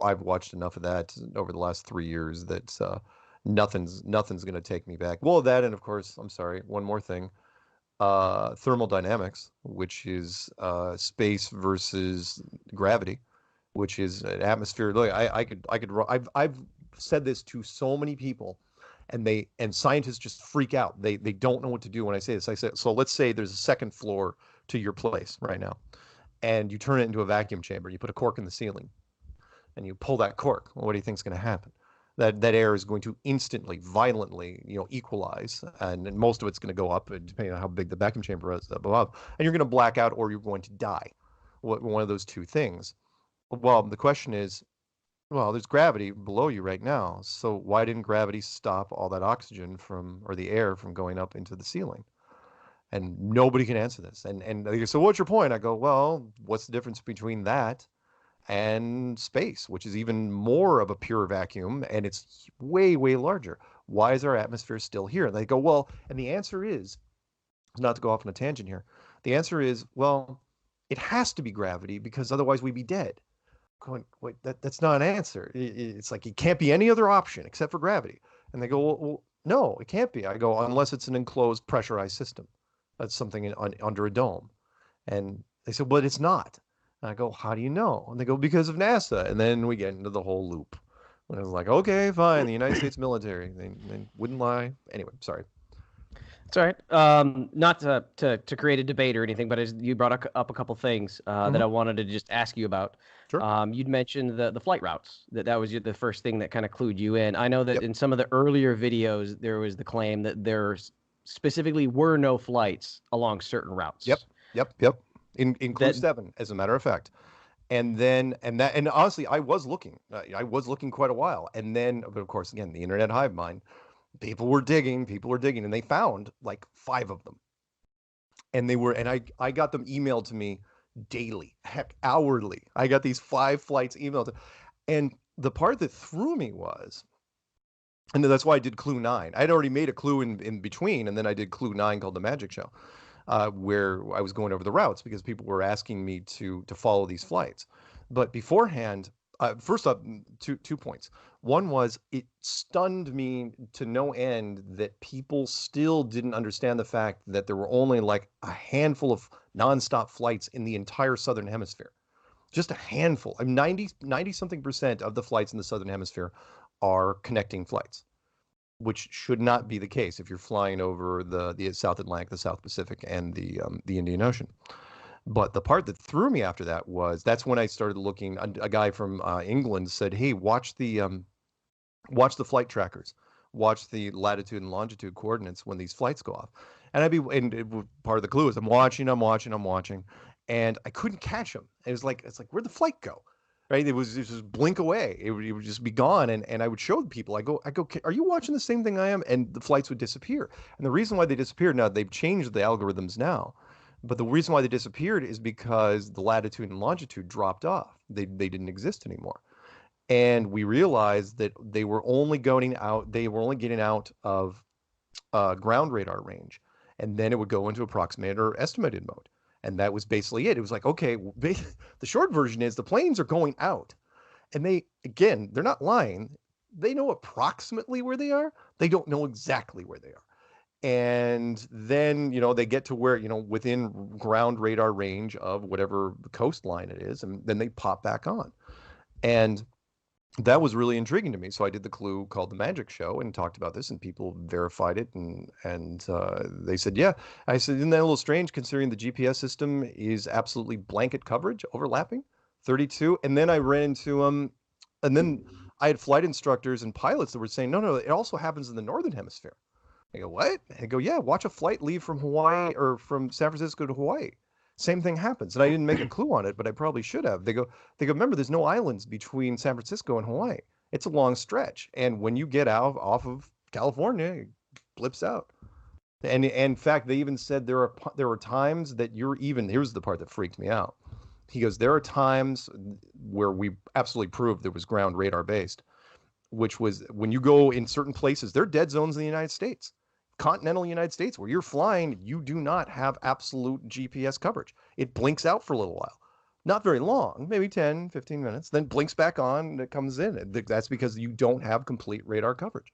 I've watched enough of that over the last 3 years that nothing's going to take me back. Well, that, and of course, I'm sorry, one more thing. Thermodynamics, which is space versus gravity, which is an atmosphere. Look, I've said this to so many people, and scientists just freak out. They don't know what to do when I say this. I said, so let's say there's a second floor to your place right now, and you turn it into a vacuum chamber. You put a cork in the ceiling, and you pull that cork. Well, what do you think is going to happen? That air is going to instantly, violently, equalize, and most of it's going to go up, depending on how big the vacuum chamber is above, and you're going to black out or you're going to die. One of those two things. Well, the question is, well, there's gravity below you right now, so why didn't gravity stop all that oxygen or the air from going up into the ceiling? And nobody can answer this. And they go, so what's your point? I go, well, what's the difference between that and space, which is even more of a pure vacuum, and it's way, way larger? Why is our atmosphere still here? And they go, well, and the answer is, not to go off on a tangent here, the answer is, well, it has to be gravity because otherwise we'd be dead. Going, wait, that's not an answer. It's like it can't be any other option except for gravity. And they go, well, no, it can't be. I go, unless it's an enclosed pressurized system. That's something under a dome. And they said, but it's not. And I go, how do you know? And they go, because of NASA. And then we get into the whole loop. And I was like, okay, fine. The United States military. They wouldn't lie. Anyway, sorry. It's all right. Not to create a debate or anything, but you brought up a couple things that I wanted to just ask you about. Sure. You'd mentioned the flight routes. That was the first thing that kind of clued you in. I know that in some of the earlier videos, there was the claim that there specifically were no flights along certain routes. Yep. In clue 7, as a matter of fact. And honestly, I was looking quite a while. And then, but of course, again, the internet hive mind. People were digging, and they found like 5 of them. And I got them emailed to me daily, heck, hourly. I got these 5 flights emailed. And the part that threw me was, and that's why I did Clue 9. I'd already made a clue in between, and then I did Clue 9 called The Magic Show, where I was going over the routes because people were asking me to follow these flights. But beforehand, first up, two points. One was it stunned me to no end that people still didn't understand the fact that there were only like a handful of nonstop flights in the entire Southern Hemisphere. Just a handful. I mean, 90 something percent of the flights in the Southern Hemisphere are connecting flights, which should not be the case if you're flying over the South Atlantic, the South Pacific, and the Indian Ocean. But the part that threw me after that was that's when I started looking. A guy from England said, "Hey, watch the flight trackers, watch the latitude and longitude coordinates when these flights go off." And part of the clue is I'm watching, and I couldn't catch them. It's like where'd the flight go? Right? It was just blink away. It would just be gone. And I would show people. I go, are you watching the same thing I am? And the flights would disappear. And the reason why they disappeared, now they've changed the algorithms now, but the reason why they disappeared is because the latitude and longitude dropped off. They didn't exist anymore. And we realized that they were only getting out of ground radar range. And then it would go into approximated or estimated mode. And that was basically it. It was like, okay, the short version is the planes are going out. And they're not lying. They know approximately where they are. They don't know exactly where they are. And then, they get to where, within ground radar range of whatever coastline it is. And then they pop back on. And that was really intriguing to me. So I did the clue called The Magic Show and talked about this, and people verified it. And they said, yeah. I said, isn't that a little strange considering the GPS system is absolutely blanket coverage, overlapping, 32. And then I ran into and then I had flight instructors and pilots that were saying, no, it also happens in the Northern Hemisphere. I go, what? I go, yeah, watch a flight leave from Hawaii or from San Francisco to Hawaii. Same thing happens. And I didn't make a clue on it, but I probably should have. They go, remember, there's no islands between San Francisco and Hawaii. It's a long stretch. And when you get off of California, it blips out. And in fact, they even said there are times that here's the part that freaked me out. He goes, there are times where we absolutely proved there was ground radar based, which was when you go in certain places, they're dead zones in the United States. Continental United States, where you're flying, you do not have absolute GPS coverage. It blinks out for a little while. Not very long, maybe 10, 15 minutes, then blinks back on and it comes in. That's because you don't have complete radar coverage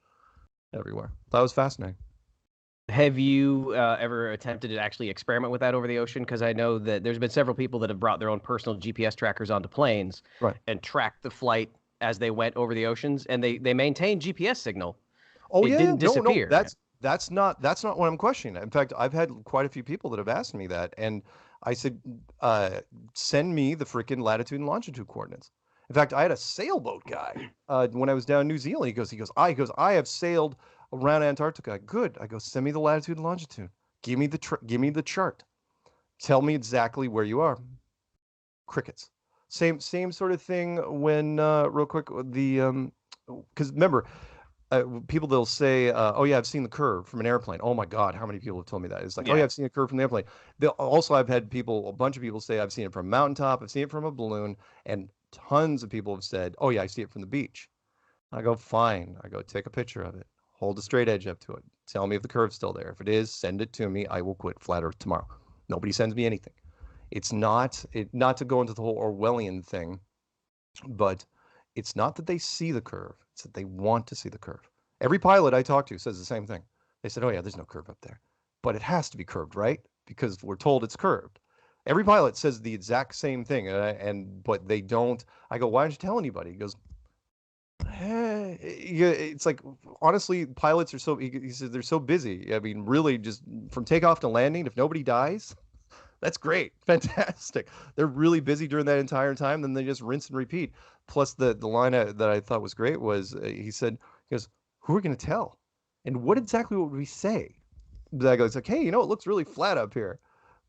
everywhere. That was fascinating. Have you ever attempted to actually experiment with that over the ocean? Because I know that there's been several people that have brought their own personal GPS trackers onto planes, right, and tracked the flight as they went over the oceans, and they maintained GPS signal. Oh, it yeah, didn't disappear. No, that's not what I'm questioning. In fact, I've had quite a few people that have asked me that, and I said, send me the freaking latitude and longitude coordinates. In fact, I had a sailboat guy when I was down in New Zealand. He goes, I have sailed around Antarctica. Good. I go, send me the latitude and longitude. Give me the chart. Tell me exactly where you are. Crickets. Same sort of thing when real quick because remember. People, they'll say, oh yeah, I've seen the curve from an airplane. Oh my God, how many people have told me that? It's like, oh yeah, I've seen a curve from the airplane. I've had a bunch of people say, I've seen it from a mountaintop, I've seen it from a balloon, and tons of people have said, oh yeah, I see it from the beach. I go, fine. I go, take a picture of it. Hold a straight edge up to it. Tell me if the curve's still there. If it is, send it to me. I will quit Flat Earth tomorrow. Nobody sends me anything. It's not to go into the whole Orwellian thing, but it's not that they see the curve. It's that they want to see the curve. Every pilot I talk to says the same thing. They said, oh yeah, there's no curve up there. But it has to be curved, right? Because we're told it's curved. Every pilot says the exact same thing, but they don't. I go, why don't you tell anybody? He goes, it's like, honestly, pilots are he says they're so busy. I mean, really, just from takeoff to landing, if nobody dies, that's great. Fantastic. They're really busy during that entire time. Then they just rinse and repeat. Plus the line that I thought was great was, he goes, who are we going to tell? And what exactly would we say? I go, it's like, hey, it looks really flat up here.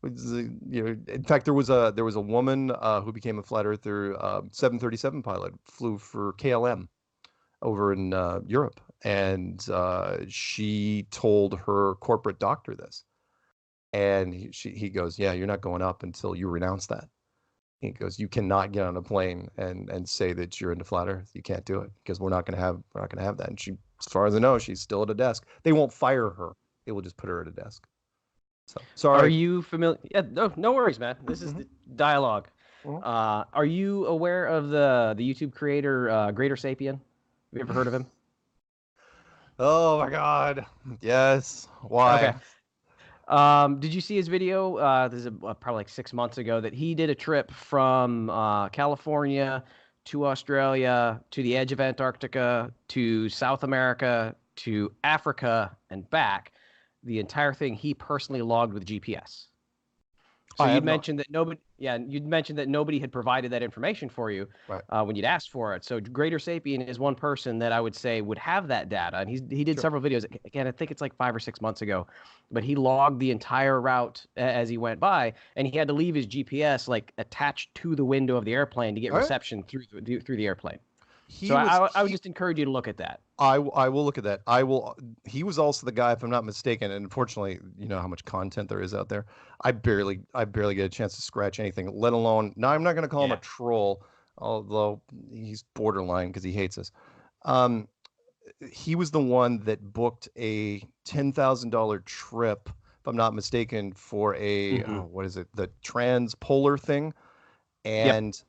In fact, there was a woman who became a flat earther, 737 pilot, flew for KLM over in Europe. And she told her corporate doctor this. And he goes, yeah, you're not going up until you renounce that. He goes, you cannot get on a plane and say that you're into flat Earth. You can't do it because we're not going to have that. And she, as far as I know, she's still at a desk. They won't fire her. They will just put her at a desk. So sorry. Are you familiar? Yeah, no worries, man. This is the dialogue. Are you aware of the YouTube creator Greater Sapien? Have you ever heard of him? Oh my God. Yes. Why? Okay. Did you see his video? This is probably like 6 months ago that he did a trip from California to Australia, to the edge of Antarctica, to South America, to Africa, and back. The entire thing he personally logged with GPS. So you'd mentioned that nobody had provided that information for you when you'd asked for it. So Greater Sapien is one person that I would say would have that data, and he did several videos. Again, I think it's like 5 or 6 months ago, but he logged the entire route as he went by, and he had to leave his GPS like attached to the window of the airplane to get reception through the airplane. I would just encourage you to look at that. I will look at that. He was also the guy, if I'm not mistaken, and unfortunately, you know how much content there is out there. I barely get a chance to scratch anything, let alone, now I'm not going to call him a troll, although he's borderline because he hates us. He was the one that booked a $10,000 trip, if I'm not mistaken, for a, what is it? The transpolar thing. And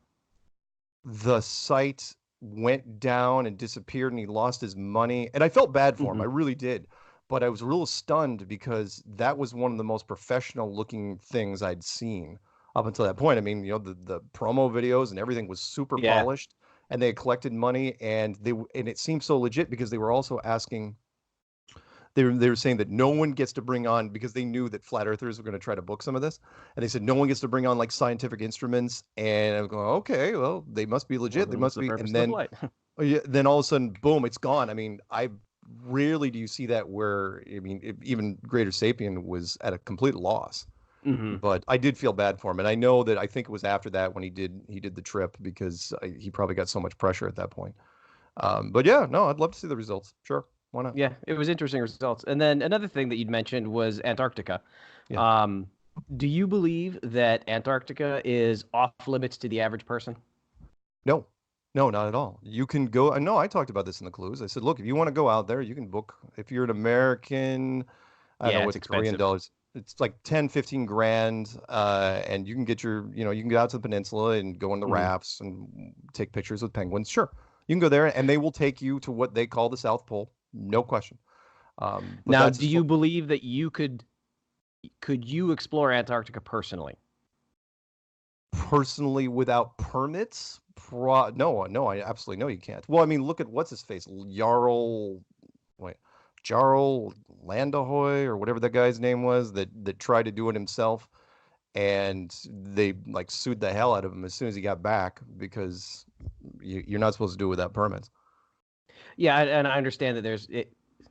the site went down and disappeared, and he lost his money, and I felt bad for him. I really did, but I was real stunned because that was one of the most professional looking things I'd seen up until that point. I mean, you know, the promo videos and everything was super polished, and they had collected money, and it seemed so legit because they were also asking. They were saying that no one gets to bring on, because they knew that flat earthers were going to try to book some of this. And they said, no one gets to bring on like scientific instruments. And I'm going, okay, well, they must be legit. They must be. And then all of a sudden, boom, it's gone. I mean, rarely do you see that where, I mean, even Greater Sapien was at a complete loss. But I did feel bad for him. And I know that, I think it was after that when he did the trip, because he probably got so much pressure at that point. But yeah, no, I'd love to see the results. Sure. Why not? Yeah, it was interesting results. And then another thing that you'd mentioned was Antarctica. Yeah. Do you believe that Antarctica is off limits to the average person? No, not at all. You can go. I know I talked about this in the clues. I said, look, if you want to go out there, you can book. If you're an American, I don't know what the Korean dollars. It's like 10, 15 grand, and you can get you can go out to the peninsula and go on the rafts and take pictures with penguins. Sure, you can go there, and they will take you to what they call the South Pole. No question. Now, do you believe that you could you explore Antarctica personally? Personally, without permits? No, I absolutely know you can't. Well, I mean, look at what's his face, Jarl Landahoy, or whatever that guy's name was, that tried to do it himself, and they like sued the hell out of him as soon as he got back, because you're not supposed to do it without permits. Yeah, and I understand that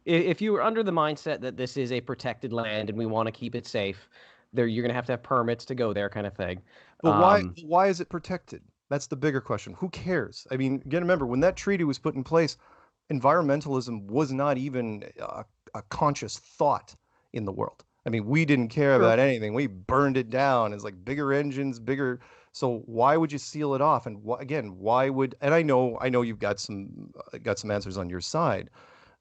if you were under the mindset that this is a protected land and we want to keep it safe, you're going to have permits to go there, kind of thing. But why is it protected? That's the bigger question. Who cares? I mean, again, remember, when that treaty was put in place, environmentalism was not even a conscious thought in the world. I mean, we didn't care about anything. We burned it down. It's like bigger engines, bigger. So why would you seal it off? And why would? And I know you've got some answers on your side,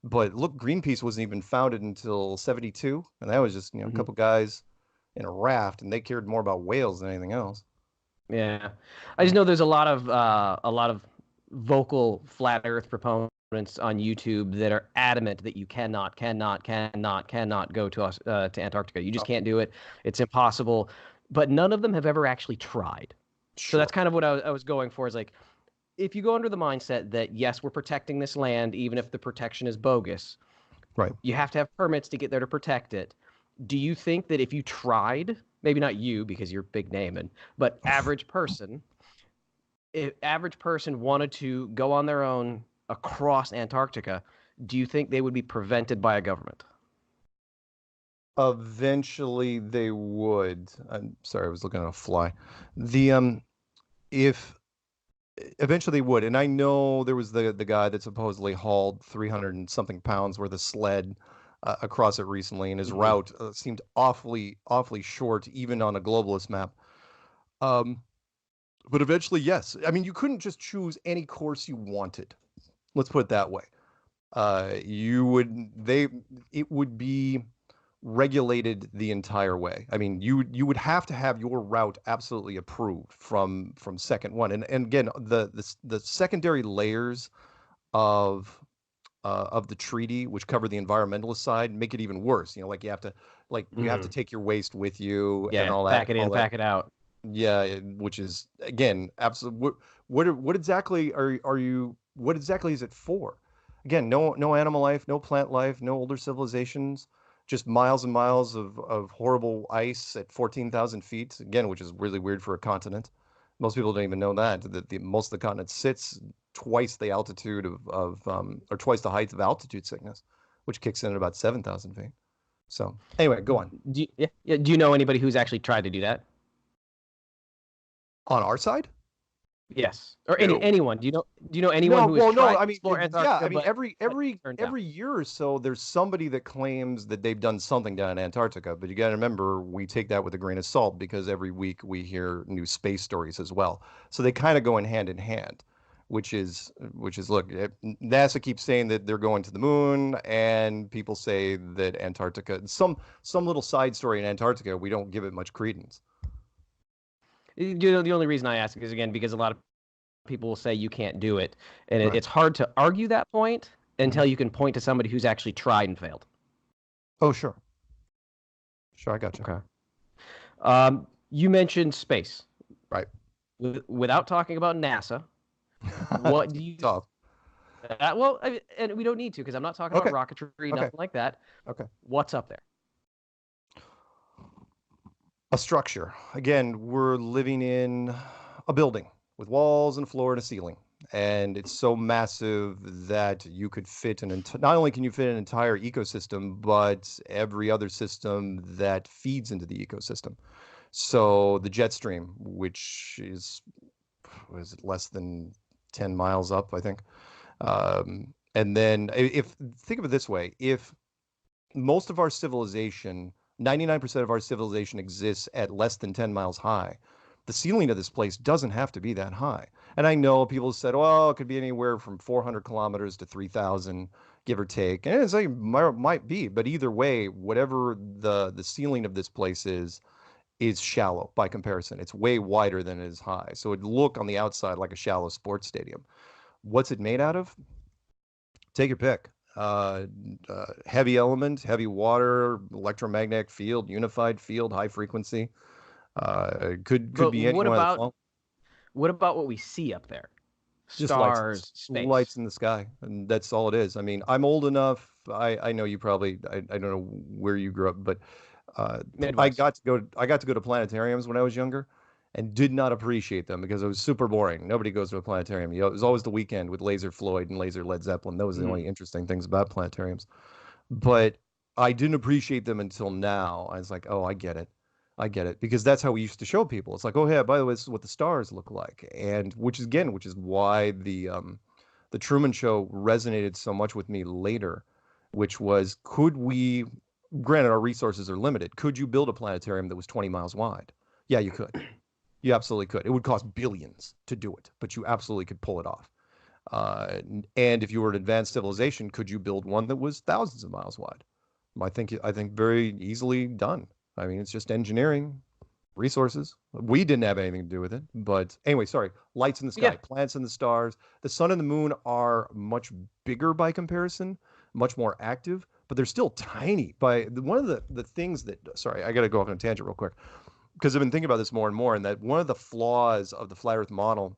but look, Greenpeace wasn't even founded until '72, and that was just a couple guys in a raft, and they cared more about whales than anything else. Yeah, I just know there's a lot of vocal flat Earth proponents on YouTube that are adamant that you cannot go to Antarctica. You just can't do it. It's impossible. But none of them have ever actually tried. Sure. So that's kind of what I was going for, is like, if you go under the mindset that, yes, we're protecting this land, even if the protection is bogus, right? You have to have permits to get there to protect it. Do you think that if you tried, maybe not you because you're big name, but average person, if average person wanted to go on their own across Antarctica, do you think they would be prevented by a government? Eventually they would. I'm sorry, I was looking at a fly. If eventually they would, and I know there was the guy that supposedly hauled 300 and something pounds worth of sled across it recently, and his route seemed awfully short, even on a globalist map. But eventually, yes. I mean, you couldn't just choose any course you wanted. Let's put it that way. It would be regulated the entire way. I mean, you would have to have your route absolutely approved from second one. And again, the secondary layers of the treaty, which cover the environmentalist side, make it even worse. You know, like you have to take your waste with you and all that. Pack it in, pack it out. Yeah, which is again absolutely what exactly are you? What exactly is it for? Again, no animal life, no plant life, no older civilizations, just miles and miles of horrible ice at 14,000 feet. Again, which is really weird for a continent. Most people don't even know that most of the continent sits twice the altitude or twice the height of altitude sickness, which kicks in at about 7,000 feet. So anyway, go on. Do you know anybody who's actually tried to do that? On our side? Yes, or anyone? Do you know anyone who has tried to explore Antarctica? Yeah, I mean every year or so, there's somebody that claims that they've done something down in Antarctica. But you got to remember, we take that with a grain of salt because every week we hear new space stories as well. So they kind of go in hand, which is look, NASA keeps saying that they're going to the moon, and people say that Antarctica, some little side story in Antarctica, we don't give it much credence. You know, the only reason I ask is again because a lot of people will say you can't do it, and it's hard to argue that point until you can point to somebody who's actually tried and failed. Oh, sure, I got you. Okay. You mentioned space, right? Without talking about NASA, what do you? Tough. Well, and we don't need to because I'm not talking about rocketry, nothing like that. Okay. What's up there? A structure. Again, we're living in a building with walls and floor and a ceiling. And it's so massive that you could fit not only can you fit an entire ecosystem, but every other system that feeds into the ecosystem. So the jet stream, which is less than 10 miles up, I think. And then think of it this way, if most of our civilization, 99% of our civilization exists at less than 10 miles high, the ceiling of this place doesn't have to be that high. And I know people said, well, it could be anywhere from 400 kilometers to 3,000, give or take. And it's like, might be, but either way, whatever the ceiling of this place is shallow by comparison. It's way wider than it is high. So it'd look on the outside like a shallow sports stadium. What's it made out of? Take your pick. Heavy element, heavy water, electromagnetic field, unified field, high frequency. Could be any one of the. What about what we see up there? Just stars, space. Lights in the sky, and that's all it is. I mean, I'm old enough. I know you probably. I don't know where you grew up, but I got to go to planetariums when I was younger, and did not appreciate them because it was super boring. Nobody goes to a planetarium. You know, it was always the weekend with Laser Floyd and Laser Led Zeppelin. Those were the only interesting things about planetariums. But I didn't appreciate them until now. I was like, oh, I get it. Because that's how we used to show people. It's like, oh yeah, by the way, this is what the stars look like. And which is why the Truman Show resonated so much with me later, which was, granted our resources are limited, could you build a planetarium that was 20 miles wide? Yeah, you could. You absolutely could. It would cost billions to do it, but you absolutely could pull it off. And if you were an advanced civilization, could you build one that was thousands of miles wide? I think very easily done. I mean, it's just engineering, resources. We didn't have anything to do with it. But anyway, sorry. Lights in the sky, planets and the stars. The sun and the moon are much bigger by comparison, much more active, but they're still tiny. One of the things that, sorry, I got to go off on a tangent real quick, because I've been thinking about this more and more, and that one of the flaws of the flat Earth model,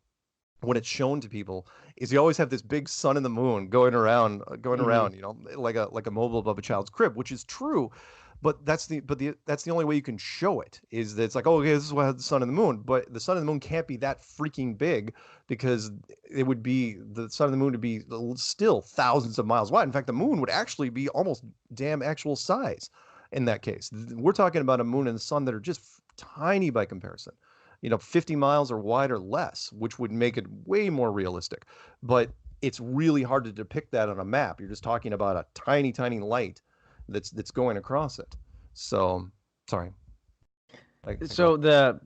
when it's shown to people, is you always have this big sun and the moon going around, you know, like a mobile above a child's crib, which is true. But that's the only way you can show it, is that it's like, oh, okay, this is what has the sun and the moon, but the sun and the moon can't be that freaking big, because the sun and the moon would be still thousands of miles wide. In fact, the moon would actually be almost damn actual size in that case. We're talking about a moon and the sun that are just tiny by comparison, you know, 50 miles or wide or less, which would make it way more realistic. But it's really hard to depict that on a map. You're just talking about a tiny, tiny light that's going across it. So sorry. To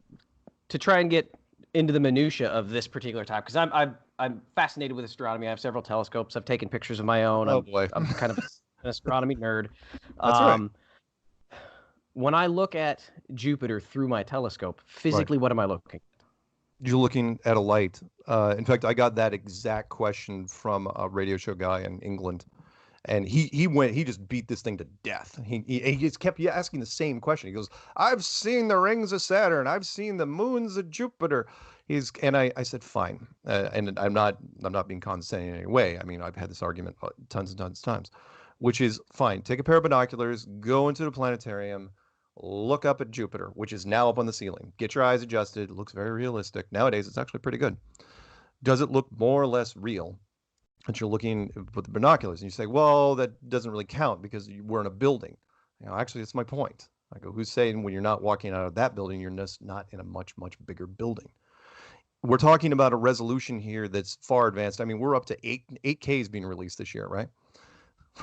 try and get into the minutia of this particular type, because I'm fascinated with astronomy. I have several telescopes. I've taken pictures of my own. Oh boy, I'm kind of an astronomy nerd. That's right. When I look at Jupiter through my telescope, physically, what am I looking at? You're looking at a light. In fact, I got that exact question from a radio show guy in England, and he just beat this thing to death. He just kept asking the same question. He goes, "I've seen the rings of Saturn. I've seen the moons of Jupiter." I said, "Fine," and I'm not being condescending in any way. I mean, I've had this argument tons and tons of times, which is fine. Take a pair of binoculars, go into the planetarium, look up at Jupiter, which is now up on the ceiling. Get your eyes adjusted. It looks very realistic. Nowadays, it's actually pretty good. Does it look more or less real that you're looking with the binoculars? And you say, well, that doesn't really count because we're in a building. Actually, that's my point. I go, who's saying when you're not walking out of that building, you're just not in a much, much bigger building? We're talking about a resolution here that's far advanced. I mean, we're up to 8K is being released this year, right?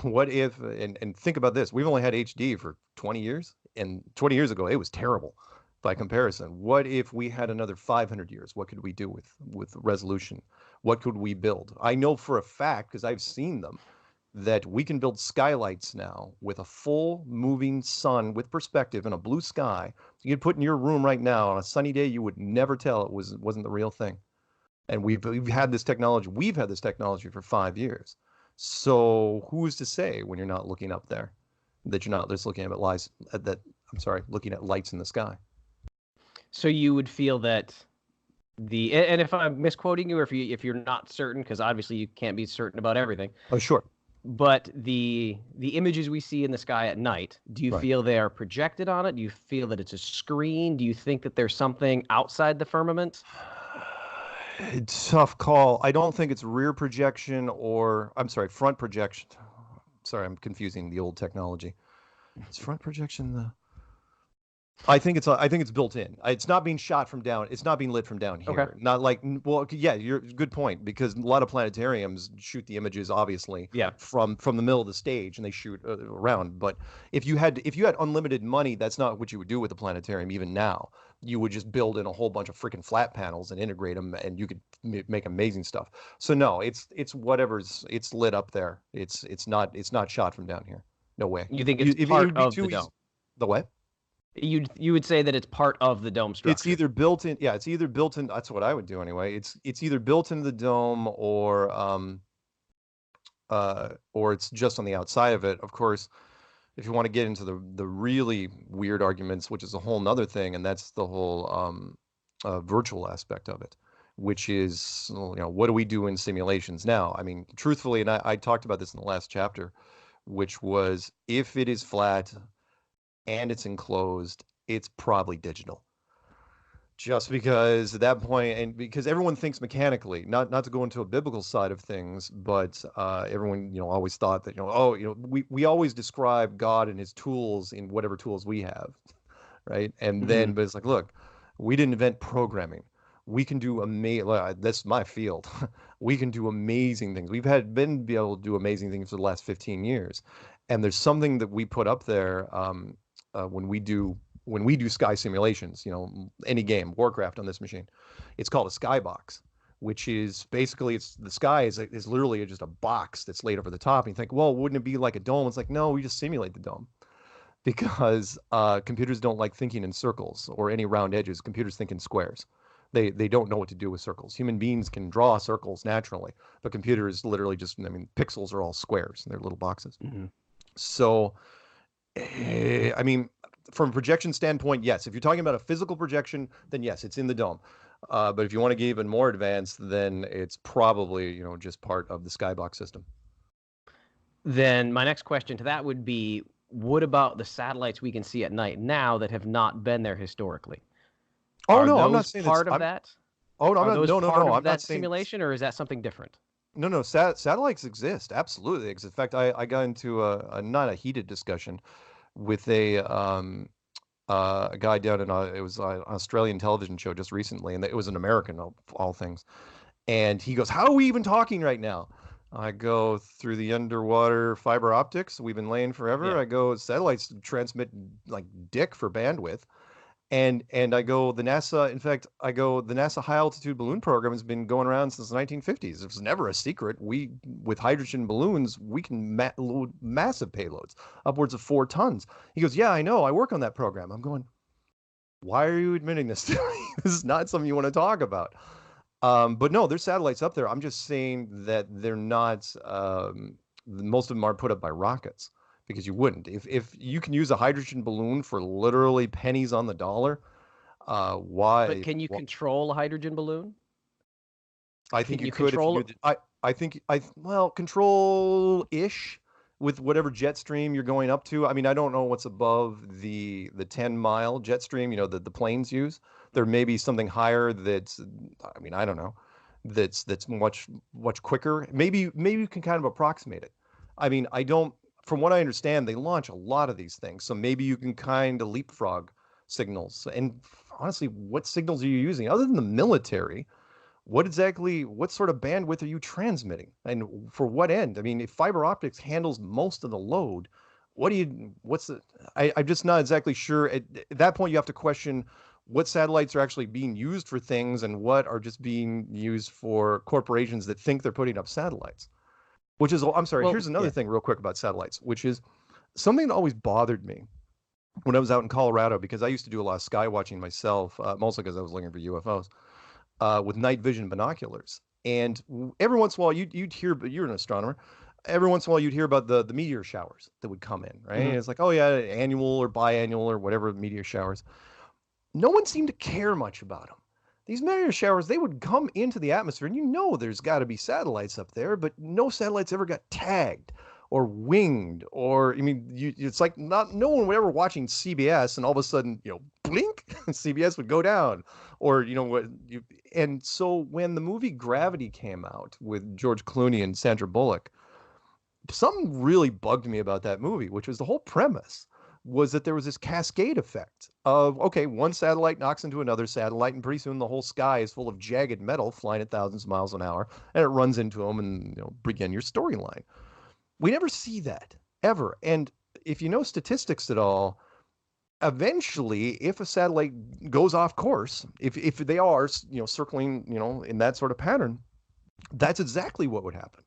What if, and think about this, we've only had HD for 20 years, and 20 years ago, it was terrible by comparison. What if we had another 500 years? What could we do with resolution? What could we build? I know for a fact, because I've seen them, that we can build skylights now with a full moving sun with perspective and a blue sky. You could put in your room right now on a sunny day, you would never tell it wasn't the real thing. And we've had this technology. We've had this technology for 5 years. So who's to say when you're not looking up there that you're not just looking at looking at lights in the sky? So you would feel that and if I'm misquoting you, or if you're not certain, because obviously you can't be certain about everything. Oh, sure. But the images we see in the sky at night, do you feel they are projected on it? Do you feel that it's a screen? Do you think that there's something outside the firmament? It's a tough call. I don't think it's rear projection front projection. Sorry, I'm confusing the old technology. Is front projection I think it's built in. It's not being shot from down. It's not being lit from down here. Okay. Not like, well, yeah, you're good point, because a lot of planetariums shoot the images obviously from the middle of the stage, and they shoot around. But if you had unlimited money, that's not what you would do with a planetarium. Even now, you would just build in a whole bunch of freaking flat panels and integrate them, and you could make amazing stuff. So no, it's it's lit up there. It's not shot from down here. No way. You think it's part of the dome? The what? You would say that it's part of the dome structure. It's either built in. Yeah, it's either built in. That's what I would do anyway. It's either built into the dome or it's just on the outside of it. Of course, if you want to get into the really weird arguments, which is a whole nother thing, and that's the whole virtual aspect of it, which is, what do we do in simulations now? I mean, truthfully, and I talked about this in the last chapter, which was, if it is flat and it's enclosed, it's probably digital. Just because at that point, and because everyone thinks mechanically, not to go into a biblical side of things, but everyone, always thought that, we always describe God and his tools in whatever tools we have, right? And then, but it's like, look, we didn't invent programming. We can do that's my field. We can do amazing things. We've been able to do amazing things for the last 15 years. And there's something that we put up there when we do sky simulations, any game, Warcraft on this machine. It's called a skybox, which is basically, the sky is literally just a box that's laid over the top. And you think, well, wouldn't it be like a dome? It's like, no, we just simulate the dome, because computers don't like thinking in circles or any round edges. Computers think in squares. They don't know what to do with circles. Human beings can draw circles naturally, but computers literally just, pixels are all squares. They're little boxes. So, I mean, from a projection standpoint, yes. If you're talking about a physical projection, then yes, it's in the dome. But if you want to get even more advanced, then it's probably, just part of the skybox system. Then my next question to that would be, what about the satellites we can see at night now that have not been there historically? Oh, no, I'm not saying part of that. Oh, no, I'm not saying simulation, or is that something different? No, satellites exist. Absolutely. In fact, I got into not a heated discussion with a guy down in it was an Australian television show just recently, and it was an American of all things. And he goes, "How are we even talking right now?" I go, "Through the underwater fiber optics we've been laying forever." I go, "Satellites transmit like dick for bandwidth." And I go, the NASA, in fact, I go, the NASA high altitude balloon program has been going around since the 1950s. It was never a secret. With hydrogen balloons, we can load massive payloads, upwards of 4 tons. He goes, yeah, I know. I work on that program. I'm going, why are you admitting this to me? This is not something you want to talk about. But no, there's satellites up there. I'm just saying that they're not, most of them are put up by rockets. Because you wouldn't. If you can use a hydrogen balloon for literally pennies on the dollar, why? But can you control a hydrogen balloon? I think you could if you knew I think well, control-ish with whatever jet stream you're going up to. I mean, I don't know what's above the 10-mile jet stream, the planes use. There may be something higher that's, I mean, I don't know, that's much quicker. Maybe you can kind of approximate it. I mean, from what I understand, they launch a lot of these things. So maybe you can kind of leapfrog signals. And honestly, what signals are you using? Other than the military, what sort of bandwidth are you transmitting? And for what end? I mean, if fiber optics handles most of the load, I'm just not exactly sure. At that point, you have to question what satellites are actually being used for things and what are just being used for corporations that think they're putting up satellites. I'm sorry, Well, here's another thing real quick about satellites, which is something that always bothered me when I was out in Colorado, because I used to do a lot of sky watching myself, mostly because I was looking for UFOs, with night vision binoculars. And every once in a while, you'd hear, but you're an astronomer, every once in a while you'd hear about the meteor showers that would come in, right? Mm-hmm. It's like, oh yeah, annual or biannual or whatever meteor showers. No one seemed to care much about them. These meteor showers, they would come into the atmosphere, and there's got to be satellites up there, but no satellites ever got tagged or winged, or, I mean, it's like no one would ever watching CBS, and all of a sudden, blink, CBS would go down, or, and so when the movie Gravity came out with George Clooney and Sandra Bullock, something really bugged me about that movie, which was the whole premise was that there was this cascade effect of, okay, one satellite knocks into another satellite, and pretty soon the whole sky is full of jagged metal flying at thousands of miles an hour, and it runs into them and begin your storyline. We never see that, ever. And if you know statistics at all, eventually, if a satellite goes off course, if they are, circling, in that sort of pattern, that's exactly what would happen.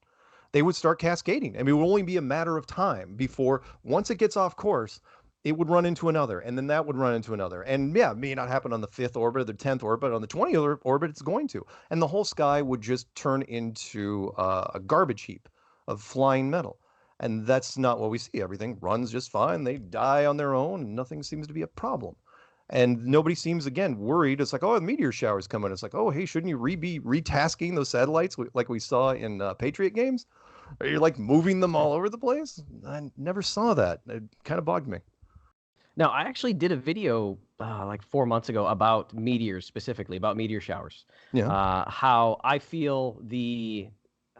They would start cascading. I mean, it would only be a matter of time before, once it gets off course, it would run into another, and then that would run into another. And yeah, it may not happen on the 5th orbit or the 10th orbit, on the 20th orbit, it's going to. And the whole sky would just turn into a garbage heap of flying metal. And that's not what we see. Everything runs just fine. They die on their own, and nothing seems to be a problem. And nobody seems, again, worried. It's like, oh, a meteor shower's coming. It's like, oh, hey, shouldn't you be retasking those satellites like we saw in Patriot games? Are you like moving them all over the place? I never saw that. It kind of bugged me. Now, I actually did a video like 4 months ago about meteors, specifically about meteor showers. Yeah. How I feel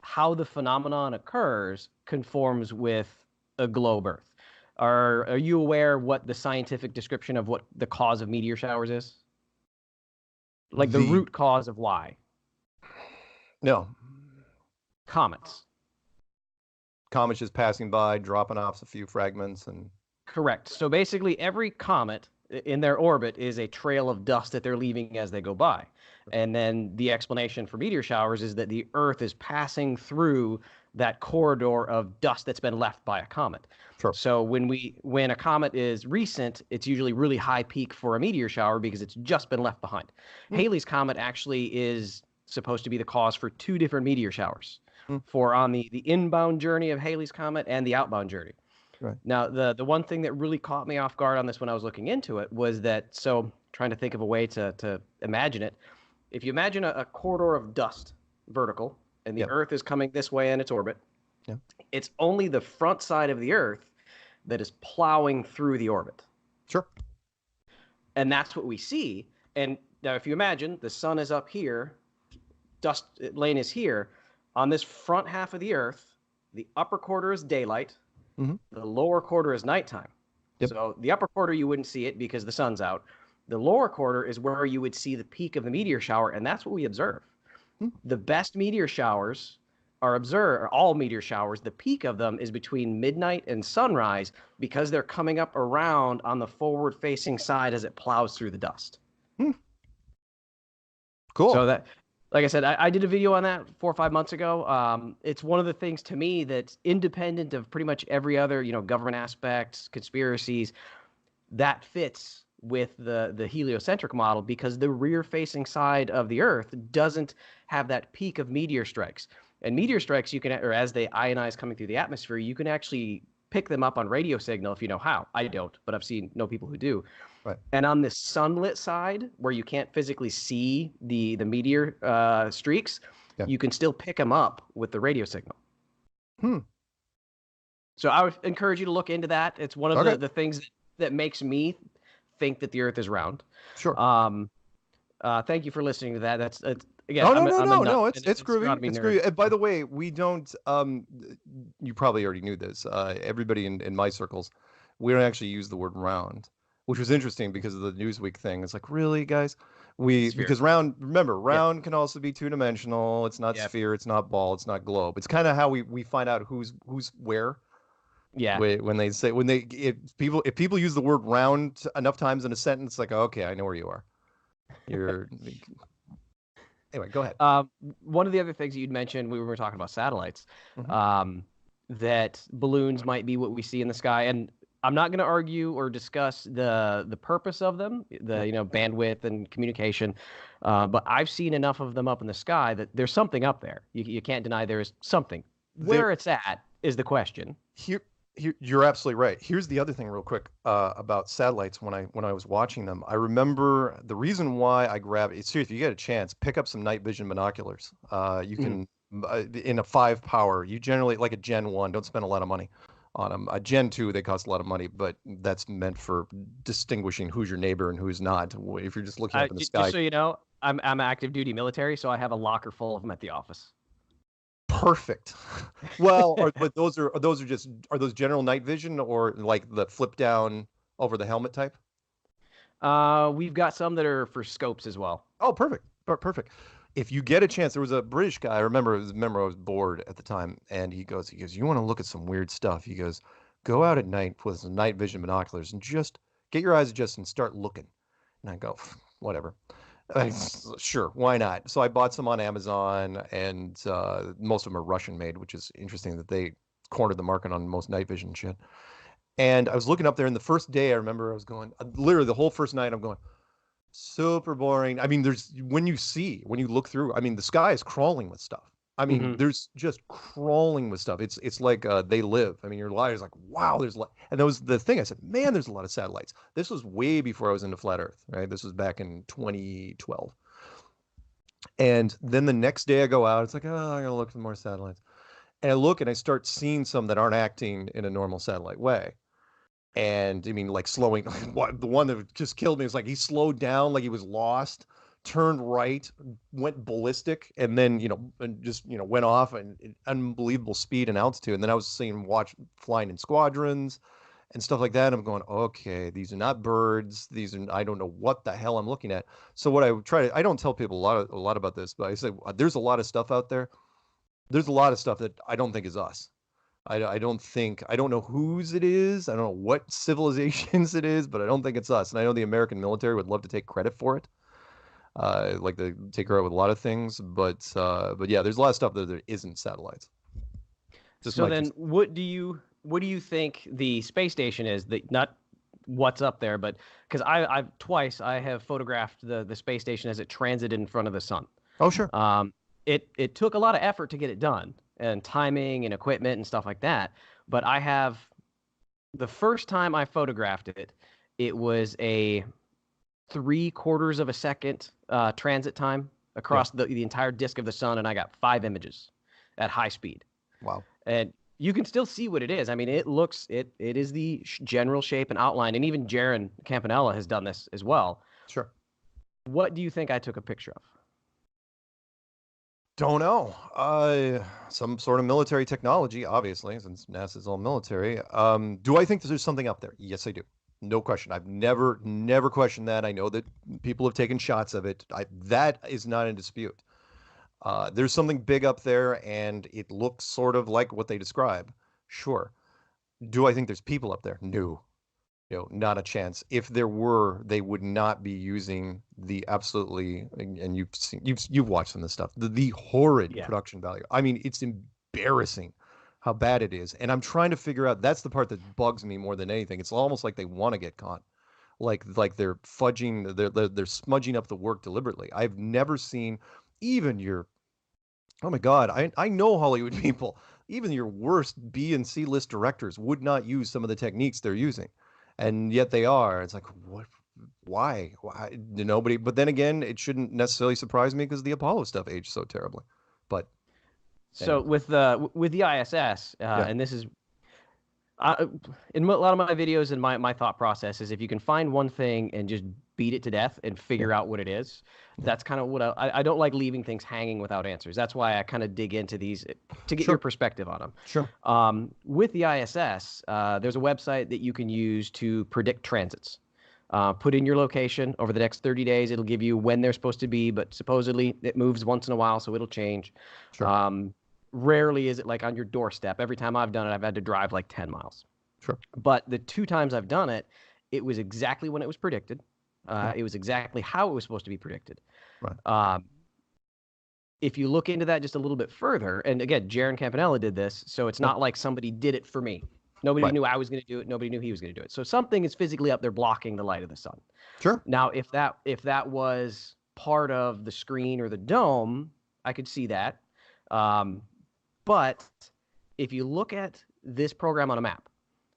how the phenomenon occurs conforms with a globe Earth. Are you aware what the scientific description of what the cause of meteor showers is? Like the root cause of why? No. Comets. Comets just passing by, dropping off a few fragments, and Correct. So basically, every comet in their orbit is a trail of dust that they're leaving as they go by. And then the explanation for meteor showers is that the Earth is passing through that corridor of dust that's been left by a comet. Sure. So when a comet is recent, it's usually really high peak for a meteor shower because it's just been left behind. Halley's Comet actually is supposed to be the cause for 2 different meteor showers, for on the inbound journey of Halley's Comet and the outbound journey. Right. Now, the one thing that really caught me off guard on this when I was looking into it was that, so trying to think of a way to imagine it, if you imagine a corridor of dust, vertical, and the Earth is coming this way in its orbit, it's only the front side of the Earth that is plowing through the orbit. Sure. And that's what we see. And now if you imagine the sun is up here, dust lane is here, on this front half of the Earth, the upper quarter is daylight, the lower quarter is nighttime. Yep. So the upper quarter, you wouldn't see it because the sun's out. The lower quarter is where you would see the peak of the meteor shower, and that's what we observe. The best meteor showers are observed, all meteor showers, the peak of them is between midnight and sunrise because they're coming up around on the forward-facing side as it plows through the dust. Cool. So that, like I said, I did a video on that 4 or 5 months ago. It's one of the things to me that's independent of pretty much every other, government aspects, conspiracies, that fits with the heliocentric model because the rear-facing side of the Earth doesn't have that peak of meteor strikes. And meteor strikes, or as they ionize coming through the atmosphere, you can actually pick them up on radio signal if you know how. I don't, but I've know people who do. Right. And on this sunlit side, where you can't physically see the meteor streaks, you can still pick them up with the radio signal. So I would encourage you to look into that. It's one of the things that makes me think that the Earth is round. Sure. Thank you for listening to that. That's again. No. It's groovy. It's groovy. And by the way, we don't. You probably already knew this. Everybody in my circles, we don't actually use the word round, which was interesting because of the Newsweek thing. It's like, really, guys? Because round. Remember, round can also be two-dimensional. It's not sphere. It's not ball. It's not globe. It's kind of how we find out who's where. Yeah. If people use the word round enough times in a sentence, like, okay, I know where you are. Anyway, go ahead. One of the other things you'd mentioned, we were talking about satellites, that balloons might be what we see in the sky, and I'm not going to argue or discuss the purpose of them, bandwidth and communication, but I've seen enough of them up in the sky that there's something up there. You can't deny there is something. Where it's at is the question. Here, you're absolutely right. Here's the other thing real quick about satellites. When I was watching them, I remember the reason why I grabbed it. Seriously, if you get a chance, pick up some night vision binoculars. You can, in a 5 power, you generally, like a Gen 1, don't spend a lot of money on them. A Gen 2, they cost a lot of money, but that's meant for distinguishing who's your neighbor and who's not. If you're just looking up in the sky. Just so you know, I'm active duty military, so I have a locker full of them at the office. Perfect. Well, but those general night vision or like the flip down over the helmet type? We've got some that are for scopes as well. Oh, perfect. Perfect. If you get a chance, there was a British guy. I remember I was bored at the time, and he goes, you want to look at some weird stuff? He goes, go out at night with some night vision binoculars and just get your eyes adjusted and start looking. And I go, whatever. Sure, why not? So I bought some on Amazon, and most of them are Russian made, which is interesting that they cornered the market on most night vision shit. And I was looking up there, and the first day I remember I was going, literally the whole first night I'm going, super boring. I mean, when you look through, I mean, the sky is crawling with stuff. I mean, there's just crawling with stuff. It's like They Live. I mean, your life is like, wow, and that was the thing. I said, man, there's a lot of satellites. This was way before I was into flat Earth, right? This was back in 2012. And then the next day I go out, it's like, oh, I'm gonna look for more satellites. And I look and I start seeing some that aren't acting in a normal satellite way. And I mean, like slowing, the one that just killed me was like he slowed down, like he was lost, turned right, went ballistic, and then went off at unbelievable speed and altitude. And then I was seeing flying in squadrons and stuff like that. I'm going, okay, these are not birds. I don't know what the hell I'm looking at. So what I don't tell people a lot about this, but I say there's a lot of stuff out there. There's a lot of stuff that I don't think is us. I don't know whose it is. I don't know what civilizations it is, but I don't think it's us. And I know the American military would love to take credit for it. Like they take credit with a lot of things, but yeah, there's a lot of stuff that there isn't satellites. What do you think the space station is? Not what's up there, but because I've twice I have photographed the space station as it transited in front of the sun. Oh, sure. It took a lot of effort to get it done, and timing and equipment and stuff like that. But the first time I photographed it, it was a 3/4 of a second transit time across the entire disk of the sun, and I got 5 images at high speed. Wow. And you can still see what it is. I mean, it is the general shape and outline, and even Jaron Campanella has done this as well. Sure. What do you think I took a picture of? Don't know. Some sort of military technology, obviously, since NASA's all military. Do I think that there's something up there? Yes, I do. No question. I've never questioned that. I know that people have taken shots of it. That is not in dispute. There's something big up there, and it looks sort of like what they describe. Sure. Do I think there's people up there? No. Not a chance. If there were, they would not be using the absolutely, and you've watched some of this stuff, the horrid production value. I mean, it's embarrassing how bad it is. And I'm trying to figure out, that's the part that bugs me more than anything. It's almost like they want to get caught. Like they're fudging, they're smudging up the work deliberately. I've never seen even your, oh my God, I know Hollywood people, even your worst B and C list directors would not use some of the techniques they're using. And yet they are. It's like, what? Why? Nobody. But then again, it shouldn't necessarily surprise me because the Apollo stuff aged so terribly. But so anyway. with the ISS, and this is in a lot of my videos and my thought process is, if you can find one thing and just beat it to death and figure out what it is, that's kind of what I don't like leaving things hanging without answers. That's why I kind of dig into these to get your perspective on them. Sure. With the ISS, there's a website that you can use to predict transits. Put in your location over the next 30 days. It'll give you when they're supposed to be, but supposedly it moves once in a while, so it'll change. Sure. Rarely is it like on your doorstep. Every time I've done it, I've had to drive like 10 miles. Sure. But the 2 times I've done it, it was exactly when it was predicted. It was exactly how it was supposed to be predicted. Right. If you look into that just a little bit further, and again, Jaron Campanella did this, so it's not like somebody did it for me. Nobody knew I was going to do it. Nobody knew he was going to do it. So something is physically up there blocking the light of the sun. Sure. Now, if that was part of the screen or the dome, I could see that. But if you look at this program on a map,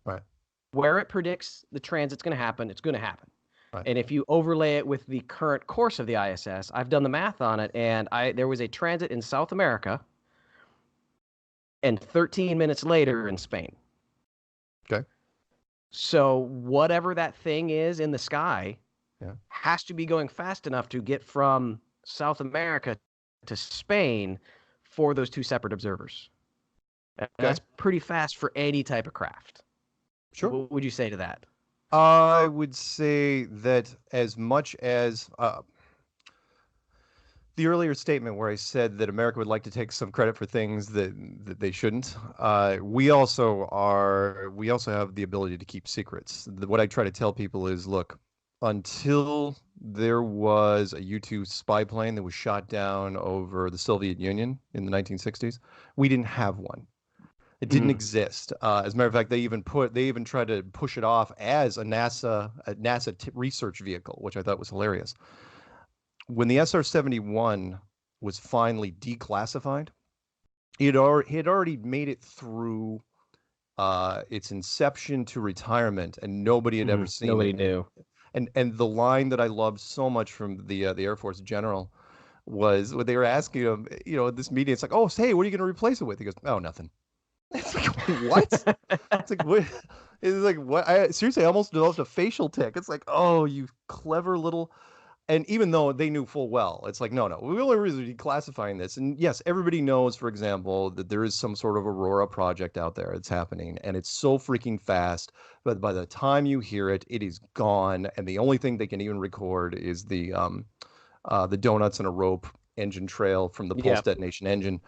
right, where it predicts the transit's going to happen, it's going to happen. Right. And if you overlay it with the current course of the ISS, I've done the math on it, and there was a transit in South America, and 13 minutes later in Spain. Okay. So whatever that thing is in the sky has to be going fast enough to get from South America to Spain for those 2 separate observers. That's pretty fast for any type of craft. Sure. What would you say to that? I would say that as much as the earlier statement where I said that America would like to take some credit for things that they shouldn't, we also have the ability to keep secrets. What I try to tell people is, look, until there was a U-2 spy plane that was shot down over the Soviet Union in the 1960s, we didn't have one. It didn't exist. As a matter of fact, they even tried to push it off as a NASA research vehicle, which I thought was hilarious. When the SR-71 was finally declassified, it had already made it through its inception to retirement, and nobody had ever seen it. Nobody knew. And the line that I loved so much from the Air Force general was when they were asking him, at this meeting, it's like, oh, hey, what are you going to replace it with? He goes, oh, nothing. It's like, what? It's like, what? It's like, what? Seriously, I almost developed a facial tic. It's like, oh, you clever little. And even though they knew full well, it's like, no, the only reason we're declassifying this. And yes, everybody knows, for example, that there is some sort of Aurora project out there that's happening, and it's so freaking fast. But by the time you hear it, it is gone. And the only thing they can even record is the donuts and a rope engine trail from the pulse detonation engine.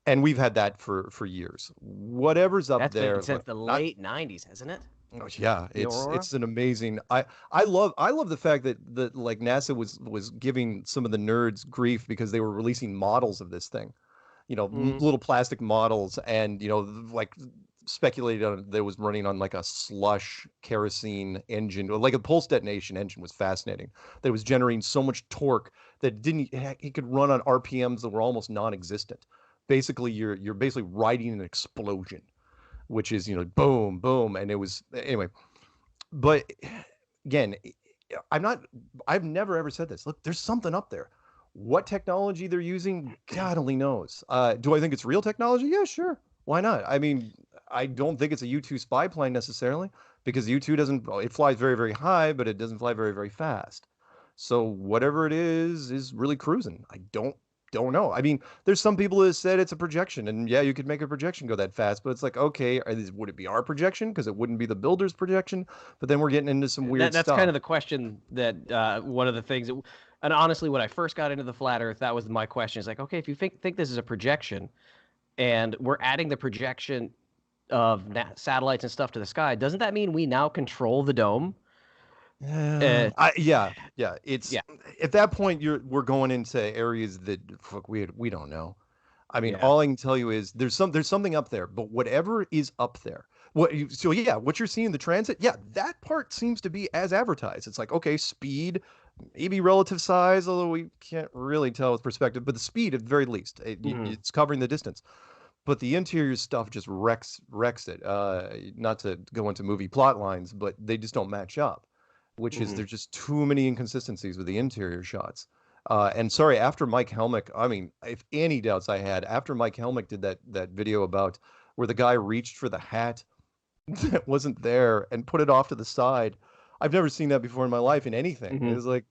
And we've had that for years. Whatever's up That's there been since the late 90s, hasn't it? Oh, yeah, it's an amazing. I love the fact that like NASA was giving some of the nerds grief because they were releasing models of this thing, little plastic models, and like speculated on that it was running on like a slush kerosene engine, or like a pulse detonation engine. Was fascinating. That it was generating so much torque that it could run on RPMs that were almost non-existent. Basically, you're basically riding an explosion, which is, boom, boom. And it was, anyway, but again, I've never ever said this. Look, there's something up there. What technology they're using, God only knows. Do I think it's real technology? Yeah, sure. Why not? I mean, I don't think it's a U-2 spy plane necessarily, because U-2 it flies very, very high, but it doesn't fly very, very fast. So whatever it is really cruising. I don't know. I mean, there's some people that said it's a projection, and yeah, you could make a projection go that fast, but it's like, okay, would it be our projection? Because it wouldn't be the builder's projection. But then we're getting into some weird That's stuff. kind of the question that one of the things that And honestly, when I first got into the flat Earth, that was my question. It's like, okay, if you think this is a projection, and we're adding the projection of satellites and stuff to the sky, doesn't that mean we now control the dome? Yeah, It's Yeah, at that point we're going into areas that fuck, we don't know. I mean, yeah. all I can tell you is there's something up there, but whatever is up there, so yeah, what you're seeing the transit, yeah, that part seems to be as advertised. It's like, okay, speed, maybe relative size, although we can't really tell with perspective, but the speed at the very least, Hmm. it's covering the distance. But the interior stuff just wrecks it. Not to go into movie plot lines, but they just don't match up, which is Hmm. there's just too many inconsistencies with the interior shots. And sorry, after Mike Helmick, I mean, if any doubts I had, after Mike Helmick did that video about where the guy reached for the hat that wasn't there and put it off to the side, I've never seen that before in my life in anything. It Hmm. was like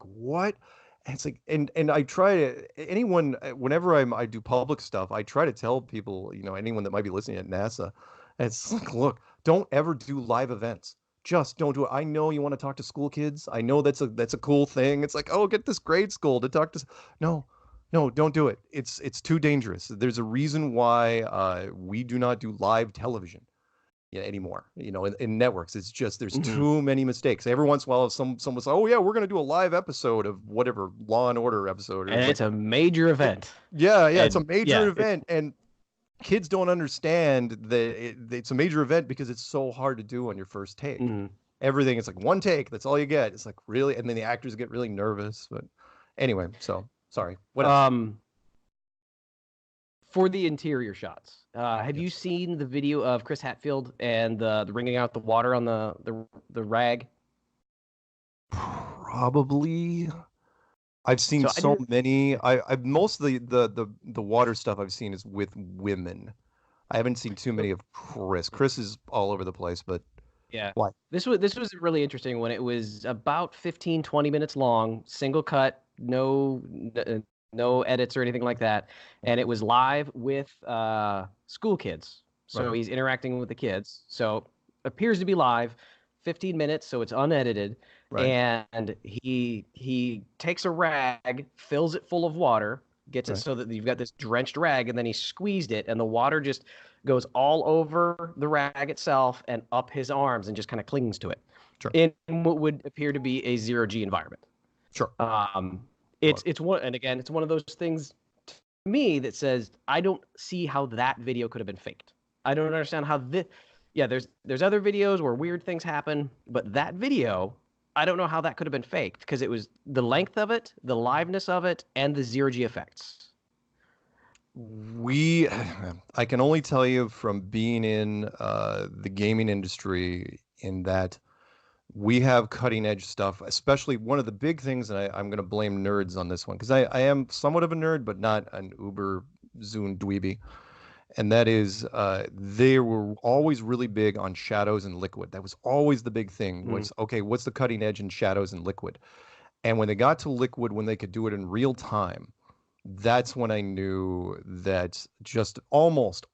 what? And it's like, and I try to anyone whenever I do public stuff, I try to tell people, anyone that might be listening at NASA, it's like, look, don't ever do live events. Just don't do it. I know you want to talk to school kids. I know that's a cool thing. It's like, oh, get this grade school to talk to. No, no, don't do it. It's too dangerous. There's a reason why we do not do live television, anymore. In networks, it's just there's Hmm. too many mistakes. Every once in a while, someone's like, oh yeah, we're gonna do a live episode of whatever Law and Order episode, or And it's like, it's a major event. yeah, it's a And major yeah, it's event, and kids don't understand that it's a major event because it's so hard to do on your first take. mhm. Everything, it's like one take, that's all you get. It's like, really, and then the actors get really nervous. But anyway, so sorry. What else? um for the interior shots. Have you Yes. seen the video of Chris Hatfield and the wringing out the water on the rag? Probably. I've seen So I so didn't. many. I've most of the water stuff I've seen is with women. I haven't seen too many of Chris. Chris is all over the place, but Yeah. why? This was really interesting when it was about 15, 20 minutes long, single cut, no edits or anything like that. And it was live with school kids. Right, So he's interacting with the kids. So appears to be live, 15 minutes, so it's unedited. right, And he takes a rag, fills it full of water, gets it right. so that you've got this drenched rag, and then he squeezed it, and the water just goes all over the rag itself and up his arms and just kind of clings to it Sure, in what would appear to be a zero G environment. sure. Um, Sure. it's one, and again, it's one of those things to me that says I don't see how that video could have been faked. I don't understand how this. Yeah, there's other videos where weird things happen, but that video, I don't know how that could have been faked because it was the length of it, the liveness of it, and the zero G effects. We, I can only tell you from being in the gaming industry, in that we have cutting edge stuff. Especially one of the big things, and I'm going to blame nerds on this one because I am somewhat of a nerd, but not an uber Zune dweeby. And that is, they were always really big on shadows and liquid. That was always the big thing. Mm. Was okay, what's the cutting edge in shadows and liquid? And when they got to liquid, when they could do it in real time, that's when I knew that just almost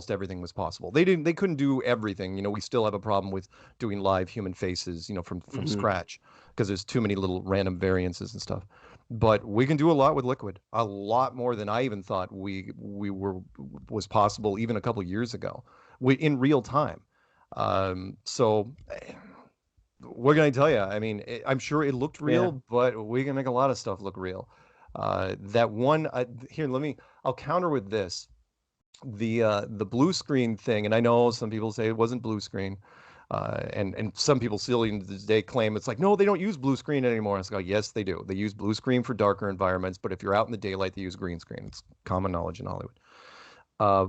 everything was possible. They couldn't do everything. We still have a problem with doing live human faces, from Hmm. scratch, because there's too many little random variances and stuff. But we can do a lot with liquid, a lot more than I even thought was possible even a couple years ago. In real time. So what can I tell you? I mean, I'm sure it looked Yeah. real, but we can make a lot of stuff look real. That one here, I'll counter with this. The blue screen thing, and I know some people say it wasn't blue screen, and some people still even to this day claim it's like, no, they don't use blue screen anymore. It's like, yes, they do. They use blue screen for darker environments, but if you're out in the daylight, they use green screen. It's common knowledge in Hollywood.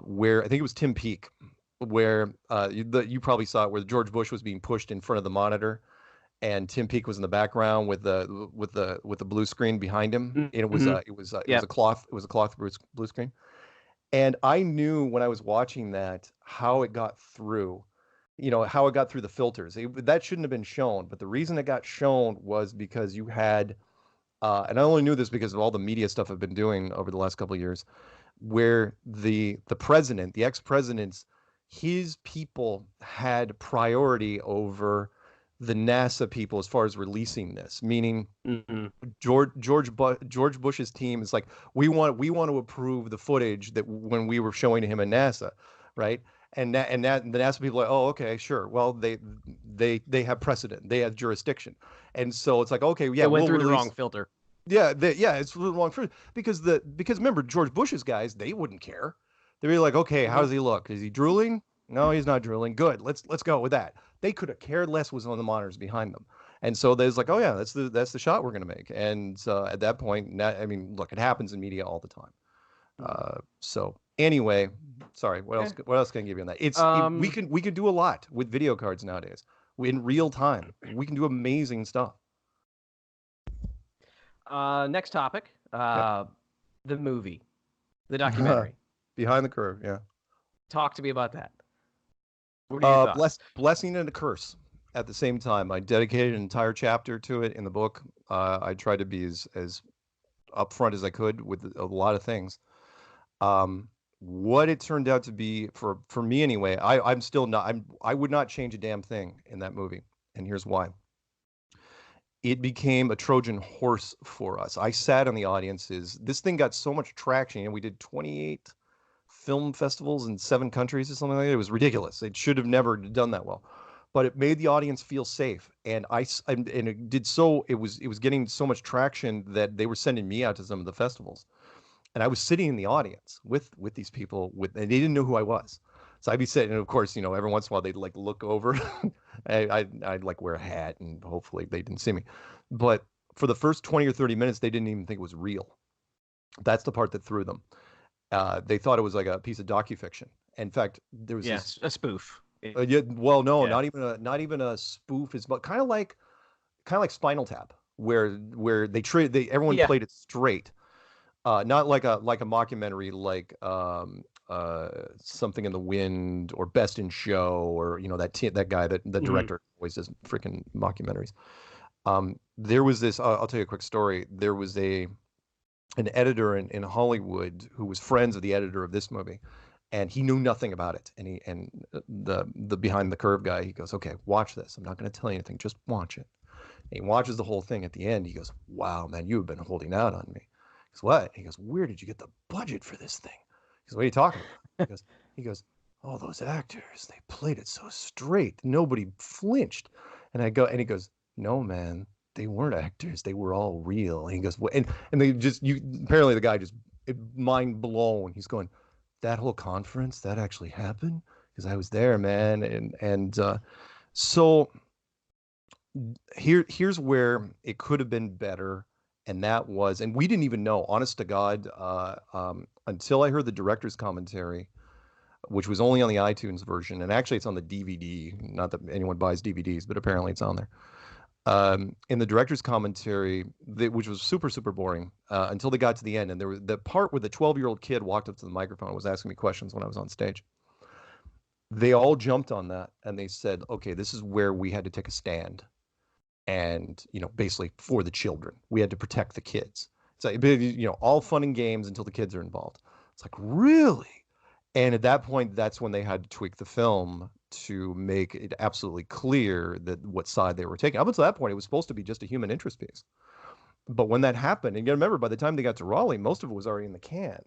Where I think it was Tim Peake, where you probably saw it, where George Bush was being pushed in front of the monitor, and Tim Peake was in the background with the blue screen behind him. And Hmm. it was Yeah. a cloth blue screen. And I knew when I was watching that how it got through, how it got through the filters. That shouldn't have been shown, but the reason it got shown was because you had, and I only knew this because of all the media stuff I've been doing over the last couple of years, where the president, the ex-president's, his people had priority over the NASA people as far as releasing this, meaning Mm-hmm. George Bush's team is like, we want to approve the footage that when we were showing to him in NASA, right? And the NASA people are like, oh, okay, sure. Well, they have precedent, they have jurisdiction, and so it's like, okay, yeah, It went we'll through the release. wrong filter. Yeah, it's really wrong for because remember George Bush's guys, they wouldn't care. They'd be like, okay, how does he look? Is he drooling? No, he's not drooling. Good, let's go with that. They could have cared less was on the monitors behind them, and so there's like, oh yeah, that's the shot we're gonna make. And at that point, I mean, look, it happens in media all the time. So anyway, sorry, what else can I give you on that? We can do a lot with video cards nowadays. In real time, we can do amazing stuff. Next topic, the movie, the documentary. Behind the Curve, yeah. Talk to me about that. What are your thoughts? Blessing and a curse at the same time. I dedicated an entire chapter to it in the book. I tried to be as upfront as I could with a lot of things. What it turned out to be for me anyway, I would not change a damn thing in that movie, and here's why. It became a Trojan horse for us. I sat on the audiences. This thing got so much traction, and we did 28 film festivals in 7 countries or something like that. It was ridiculous. It should have never done that well, but it made the audience feel safe. And it did so. It was getting so much traction that they were sending me out to some of the festivals, and I was sitting in the audience with these people and they didn't know who I was. So I'd be sitting, and of course, every once in a while they'd like look over. I'd like wear a hat, and hopefully they didn't see me. But for the first 20 or 30 minutes, they didn't even think it was real. That's the part that threw them. They thought it was like a piece of docufiction. In fact, there was a spoof. Well, no, not even a spoof. Is but kind of like Spinal Tap, where everyone played it straight. Not like a mockumentary like Something in the Wind or Best in Show, or that guy that the director always does freaking mockumentaries. There was this. I'll tell you a quick story. There was an editor in Hollywood who was friends of the editor of this movie, and he knew nothing about it. And the Behind the Curve guy, he goes, okay, watch this. I'm not going to tell you anything. Just watch it. And he watches the whole thing. At the end, he goes, wow, man, you've been holding out on me. He goes, what? He goes, where did you get the budget for this thing? He goes, what are you talking about? He goes, oh, those actors, they played it so straight. Nobody flinched. And he goes, no, man, they weren't actors. They were all real. And he goes, well, and they apparently the guy just mind blown. He's going, that whole conference, that actually happened? Because I was there, man. So here's where it could have been better. And that was, and we didn't even know, honest to God, until I heard the director's commentary, which was only on the iTunes version. And actually it's on the DVD, not that anyone buys DVDs, but apparently it's on there. In the director's commentary, which was super, super boring, until they got to the end. And there was the part where the 12-year-old kid walked up to the microphone and was asking me questions when I was on stage. They all jumped on that and they said, okay, this is where we had to take a stand. And, basically for the children, we had to protect the kids. It's like, all fun and games until the kids are involved. It's like, really? And at that point, that's when they had to tweak the film to make it absolutely clear that what side they were taking. Up until that point, it was supposed to be just a human interest piece. But when that happened, and you remember, by the time they got to Raleigh, most of it was already in the can.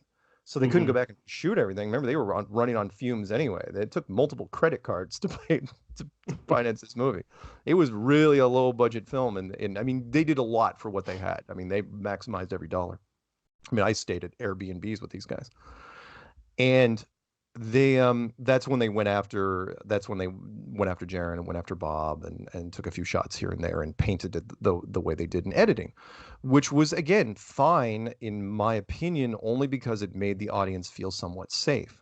So they couldn't go back and shoot everything. Remember, they were running on fumes anyway. They took multiple credit cards to finance this movie. It was really a low-budget film, and I mean, they did a lot for what they had. I mean, they maximized every dollar. I mean, I stayed at Airbnbs with these guys, and they that's when they went after Jaron and went after Bob and took a few shots here and there and painted it the way they did in editing, which was again fine in my opinion, only because it made the audience feel somewhat safe.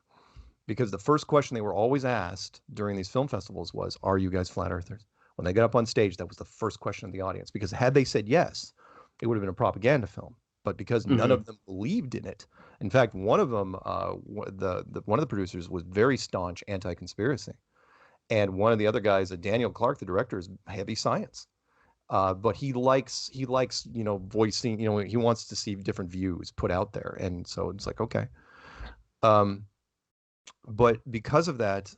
Because the first question they were always asked during these film festivals was, are you guys flat earthers? When they got up on stage, that was the first question of the audience, because had they said yes, it would have been a propaganda film. But because none of them believed in it, in fact, one of them, one of the producers was very staunch anti-conspiracy, and one of the other guys, Daniel Clark, the director, is heavy science, but he likes voicing, he wants to see different views put out there, and so it's like, okay, but because of that,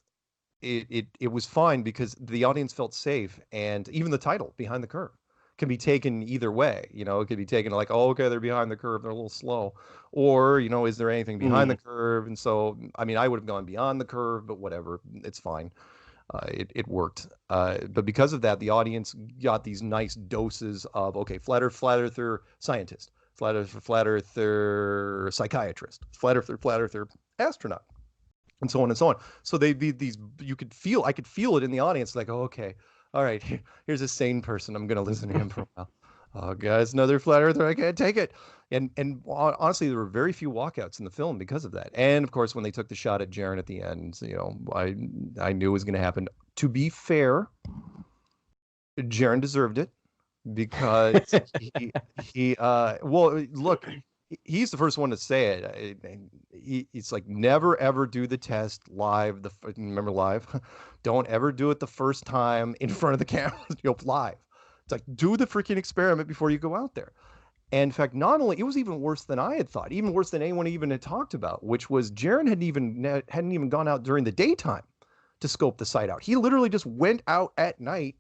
it was fine because the audience felt safe, and even the title "Behind the Curve" can be taken either way. You know, it could be taken like, oh, okay, they're behind the curve, they're a little slow, or you know, is there anything behind the curve? And so, I mean, I would have gone beyond the curve, but whatever, it's fine. It worked. But because of that, the audience got these nice doses of, okay, flat earther scientist, flat earther psychiatrist, flat earther astronaut, and so on and so on. So they'd be these, I could feel it in the audience, like, oh, okay, all right, here's a sane person. I'm going to listen to him for a while. Oh, guys, another flat earther. I can't take it. And honestly, there were very few walkouts in the film because of that. And of course, when they took the shot at Jaren at the end, you know, I knew it was going to happen. To be fair, Jaren deserved it because well, look, he's the first one to say it. It's like, never ever do the test live. Remember live? Don't ever do it the first time in front of the camera. Live. It's like, do the freaking experiment before you go out there. And in fact, not only, it was even worse than I had thought, even worse than anyone even had talked about, which was Jaren hadn't even gone out during the daytime to scope the site out. He literally just went out at night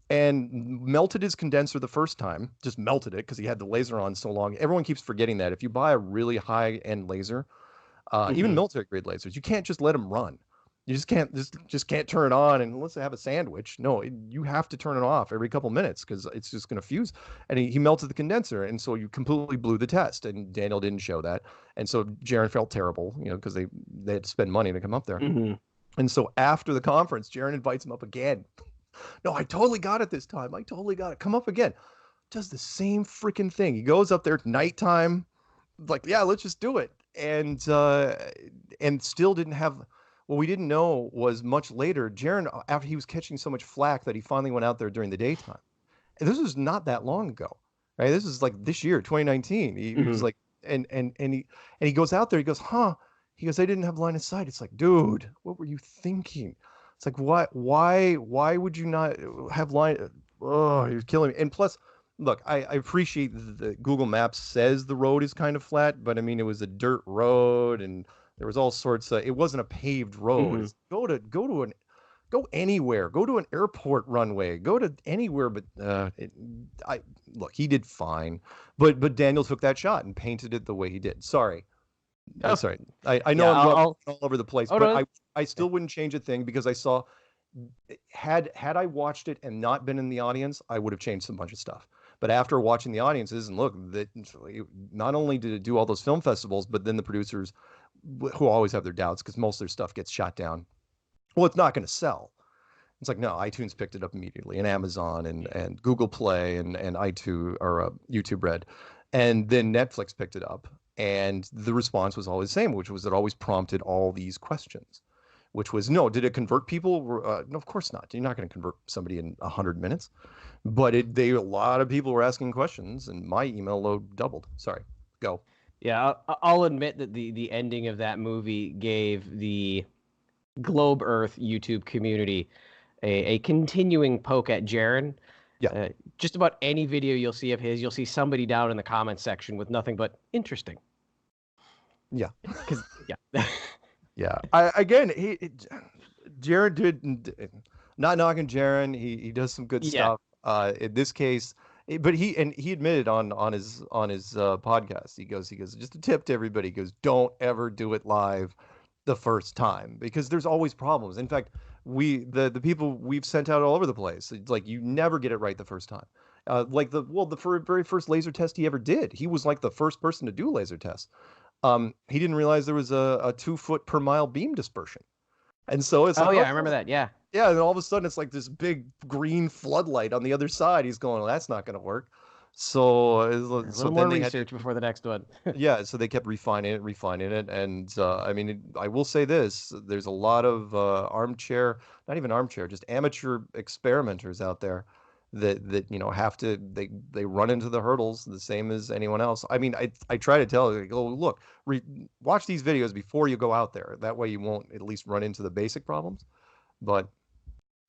and melted his condenser the first time, just melted it because he had the laser on so long. Everyone keeps forgetting that if you buy a really high-end laser, even military-grade lasers, you can't just let them run. You just can't turn it on and let's have a sandwich. No, you have to turn it off every couple minutes because it's just going to fuse. And he melted the condenser, and so you completely blew the test. And Daniel didn't show that, and so Jaren felt terrible, you know, because they had to spend money to come up there. And so after the conference, Jaren invites him up again. No, I totally got it this time. I totally got it. Come up again. Does the same freaking thing. He goes up there at nighttime, like, yeah, let's just do it. And still didn't have. What we didn't know was much later, Jaren, after he was catching so much flack that he finally went out there during the daytime. And this was not that long ago, right? This is like this year, 2019. He was like, and he goes out there. He goes, huh? He goes, I didn't have line of sight. It's like, dude, what were you thinking? It's like, why would you not have line? Oh, you're killing me. And plus, look, I appreciate that Google Maps says the road is kind of flat, but I mean, it was a dirt road and there was all sorts of, it wasn't a paved road. Go anywhere, go to an airport runway, go to anywhere. But look, he did fine, but Daniel took that shot and painted it the way he did. Sorry. Sorry. I know I'm all over the place, but no. I still wouldn't change a thing because I saw, had I watched it and not been in the audience, I would have changed a bunch of stuff. But after watching the audiences and look, that not only did it do all those film festivals, but then the producers, who always have their doubts because most of their stuff gets shot down. Well, it's not going to sell. It's like, no, iTunes picked it up immediately, and Amazon and Google Play and iTunes or YouTube Red, and then Netflix picked it up, and the response was always the same, which was it always prompted all these questions, which was, no, did it convert people? No, of course not. You're not going to convert somebody in 100 minutes, but a lot of people were asking questions, and my email load doubled. Sorry, go. Yeah, I'll admit that the ending of that movie gave the Globe Earth YouTube community a continuing poke at Jaren. Yeah. Just about any video you'll see of his, you'll see somebody down in the comments section with nothing but interesting. Yeah. Yeah. Yeah. Jaren did, not knocking Jaren. He does some good stuff. In this case, but he admitted on his podcast, he goes, just a tip to everybody, he goes, don't ever do it live the first time because there's always problems. In fact, the people we've sent out all over the place, it's like you never get it right the first time. Like the very first laser test he ever did, he was like the first person to do laser tests. He didn't realize there was a 2 foot per mile beam dispersion. And so it's I remember that. Yeah. Yeah, and all of a sudden it's like this big green floodlight on the other side. He's going, well, that's not going to work. So a little more research before the next one. Yeah, so they kept refining it, and I mean, I will say this: there's a lot of not even armchair, just amateur experimenters out there that you know have to they run into the hurdles the same as anyone else. I mean, I try to tell you, oh look, watch these videos before you go out there. That way you won't at least run into the basic problems. But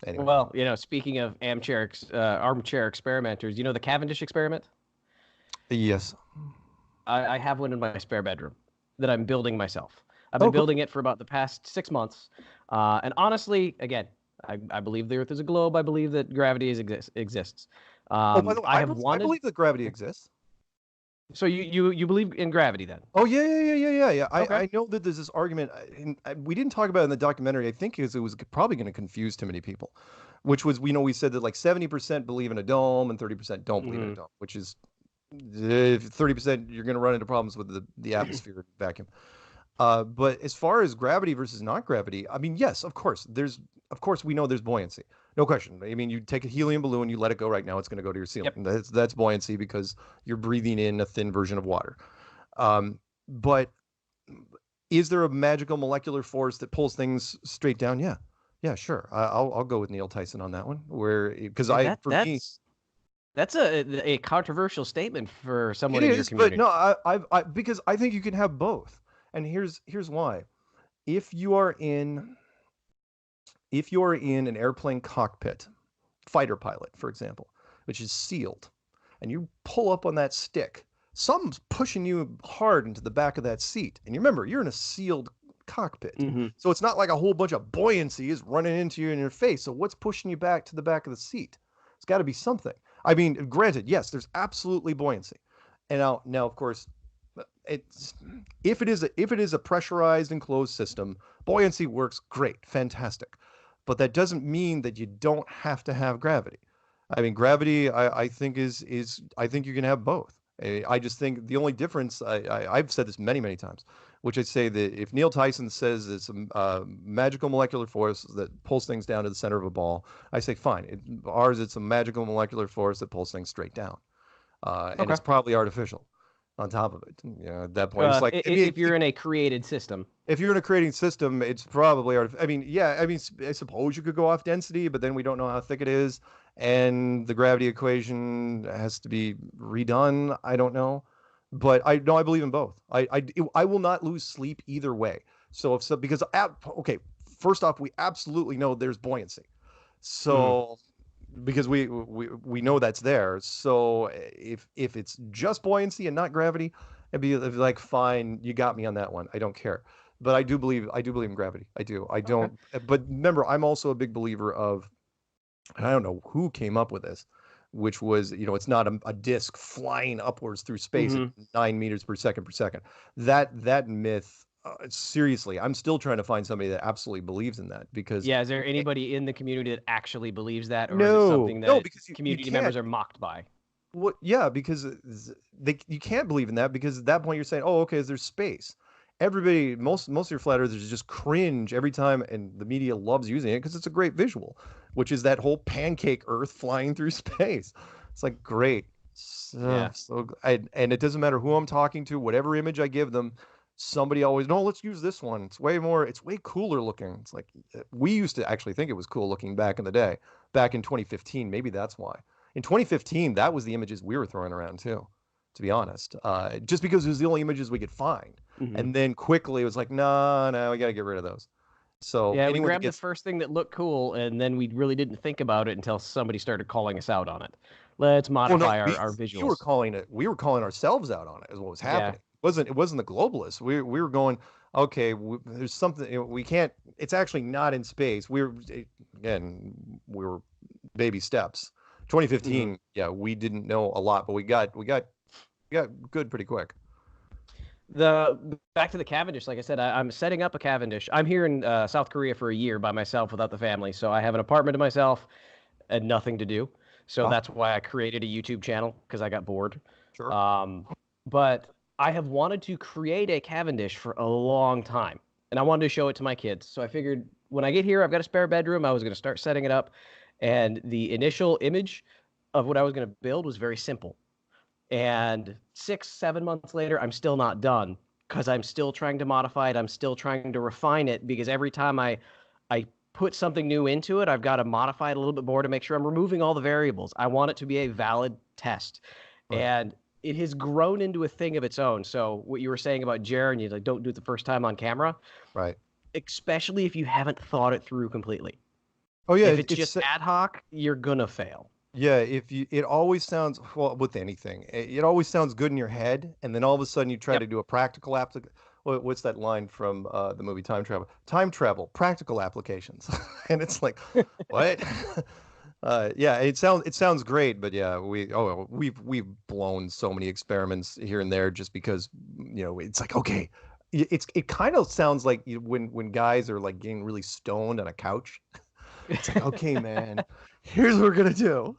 anyway. Well, you know, speaking of armchair experimenters, you know the Cavendish Experiment? Yes. I have one in my spare bedroom that I'm building myself. I've been building it for about the past 6 months. And honestly, again, I believe the Earth is a globe. I believe that gravity exists. Oh, by the way, I I believe that gravity exists. So you believe in gravity then? Oh yeah. Okay. I know that there's this argument, and we didn't talk about it in the documentary. I think because it was probably going to confuse too many people, which was we said that like 70% believe in a dome and 30% don't believe in a dome, which is 30% you're going to run into problems with the atmosphere vacuum. But as far as gravity versus not gravity, I mean, yes, of course we know there's buoyancy. No question. I mean, you take a helium balloon, you let it go right now, it's going to go to your ceiling. Yep. That's buoyancy because you're breathing in a thin version of water. But is there a magical molecular force that pulls things straight down? Yeah, sure. I'll go with Neil Tyson on that one. That's a controversial statement for someone in your community. But no, because I think you can have both, and here's why. If you are in an airplane cockpit, fighter pilot, for example, which is sealed, and you pull up on that stick, something's pushing you hard into the back of that seat. And you remember, you're in a sealed cockpit. So it's not like a whole bunch of buoyancy is running into you in your face. So what's pushing you back to the back of the seat? It's got to be something. I mean, granted, yes, there's absolutely buoyancy. And now of course, if it is a pressurized enclosed system, buoyancy works great, fantastic. But that doesn't mean that you don't have to have gravity. I mean, gravity, I think I think you can have both. I just think the only difference, I've said this many, many times, which I say that if Neil Tyson says it's a magical molecular force that pulls things down to the center of a ball, I say, fine. It's a magical molecular force that pulls things straight down. And it's probably artificial on top of it. At that point, it's like if you're in a created system. If you're in a creating system, it's probably artificial. I suppose you could go off density, but then we don't know how thick it is, and the gravity equation has to be redone. I don't know, but I believe in both. I will not lose sleep either way. First off, we absolutely know there's buoyancy, so. Because we know that's there. So if it's just buoyancy and not gravity, it'd be like, fine, you got me on that one. I don't care. But I do believe in gravity. I do. I don't. But remember, I'm also a big believer of, and I don't know who came up with this, which was, it's not a disc flying upwards through space at 9 meters per second. That myth. Seriously, I'm still trying to find somebody that absolutely believes in that, because is there anybody in the community that actually believes that, or is it something that because community members are mocked by? Well, yeah, because you can't believe in that, because at that point you're saying, oh, okay, there's space. Everybody, most of your flat earthers just cringe every time, and the media loves using it because it's a great visual, which is that whole pancake Earth flying through space. It's like, great. And it doesn't matter who I'm talking to, whatever image I give them. Somebody always, no, let's use this one. It's way cooler looking. It's like, we used to actually think it was cool looking back in the day, back in 2015. Maybe that's why. In 2015, that was the images we were throwing around too, to be honest, just because it was the only images we could find. And then quickly it was like, no, we got to get rid of those. So we grabbed the first thing that looked cool, and then we really didn't think about it until somebody started calling us out on it. Let's modify our visuals. We were calling ourselves out on it, is what was happening. Yeah. It wasn't the globalists. We were going, okay, there's something we can't. It's actually not in space. We were baby steps. 2015, we didn't know a lot, but we got good pretty quick. Back to the Cavendish, like I said, I'm setting up a Cavendish. I'm here in South Korea for a year by myself without the family, so I have an apartment to myself and nothing to do. So that's why I created a YouTube channel, because I got bored. Sure. But I have wanted to create a Cavendish for a long time, and I wanted to show it to my kids. So I figured, when I get here, I've got a spare bedroom. I was going to start setting it up, and the initial image of what I was going to build was very simple. And 6-7 months later, I'm still not done, because I'm still trying to modify it. I'm still trying to refine it, because every time I put something new into it, I've got to modify it a little bit more to make sure I'm removing all the variables. I want it to be a valid test. Right. And it has grown into a thing of its own. So what you were saying about Jared, you don't do it the first time on camera. Right. Especially if you haven't thought it through completely. Oh yeah. If it's just ad hoc, you're going to fail. Yeah. It always sounds, well, with anything, it always sounds good in your head. And then all of a sudden you try to do a practical application. what's that line from the movie Time Travel? Time travel, practical applications. And it's like, what? Yeah, it sounds great, but yeah, we've blown so many experiments here and there just because it's like, okay, it kind of sounds like when guys are like getting really stoned on a couch. It's like, okay, man, here's what we're gonna do.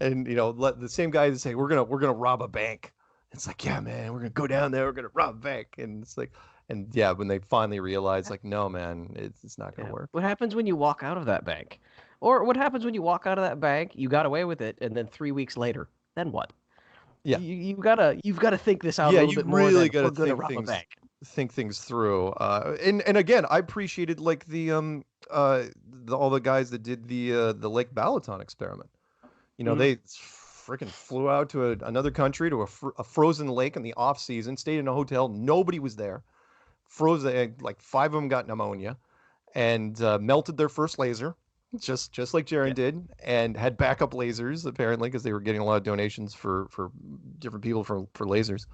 And let the same guys say we're gonna rob a bank. It's like, yeah, man, we're gonna go down there, we're gonna rob a bank. And it's like, and yeah, when they finally realize, like, no, man, it's not gonna Yeah. work. What happens when you walk out of that bank? Or what happens when you walk out of that bank, you got away with it, and then 3 weeks later, then what? Yeah. You've gotta think this out a Yeah, little you bit more really than got we're to gonna rob a bank. think things through. And again, I appreciated like all the guys that did the Lake Balaton experiment. Mhm. They freaking flew out to another country to a frozen lake in the off season, stayed in a hotel, nobody was there. Froze like 5 of them got pneumonia and melted their first laser, just like Jaren Yeah. did, and had backup lasers apparently because they were getting a lot of donations for different people for lasers.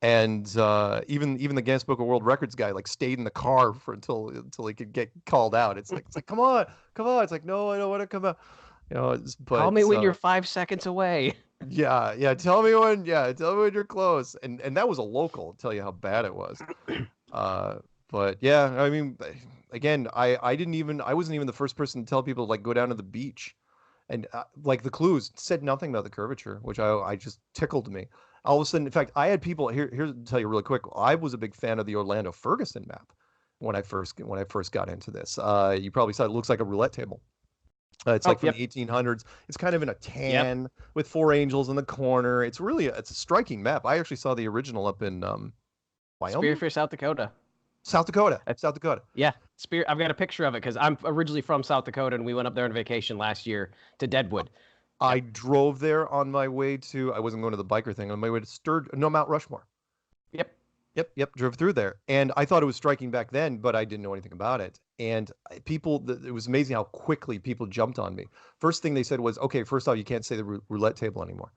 And even the Guinness Book of World Records guy like stayed in the car until he could get called out. It's like come on, come on. It's like, no, I don't want to come out. Call But me when you're 5 seconds away. yeah, tell me when you're close. And that was a local. Tell you how bad it was. Uh, but yeah, I mean, again, I wasn't even the first person to tell people to like go down to the beach. And like the clues said nothing about the curvature, which I just tickled me. All of a sudden, in fact, I had people here's to tell you really quick. I was a big fan of the Orlando Ferguson map when I first got into this. You probably saw it looks like a roulette table. It's Oh, like from yep. the 1800s. It's kind of in a Yep. tan with 4 angels in the corner. It's a striking map. I actually saw the original up in Wyoming, Spearfish, South Dakota. South Dakota, Uh, South Dakota. Yeah, I've got a picture of it because I'm originally from South Dakota, and we went up there on vacation last year to Deadwood. I Yep. drove there on my way to. I wasn't going to the biker thing. On my way to Mount Rushmore. Yep. Yep. Drove through there, and I thought it was striking back then, but I didn't know anything about it. And it was amazing how quickly people jumped on me. First thing they said was, "Okay, first off, you can't say the roulette table anymore."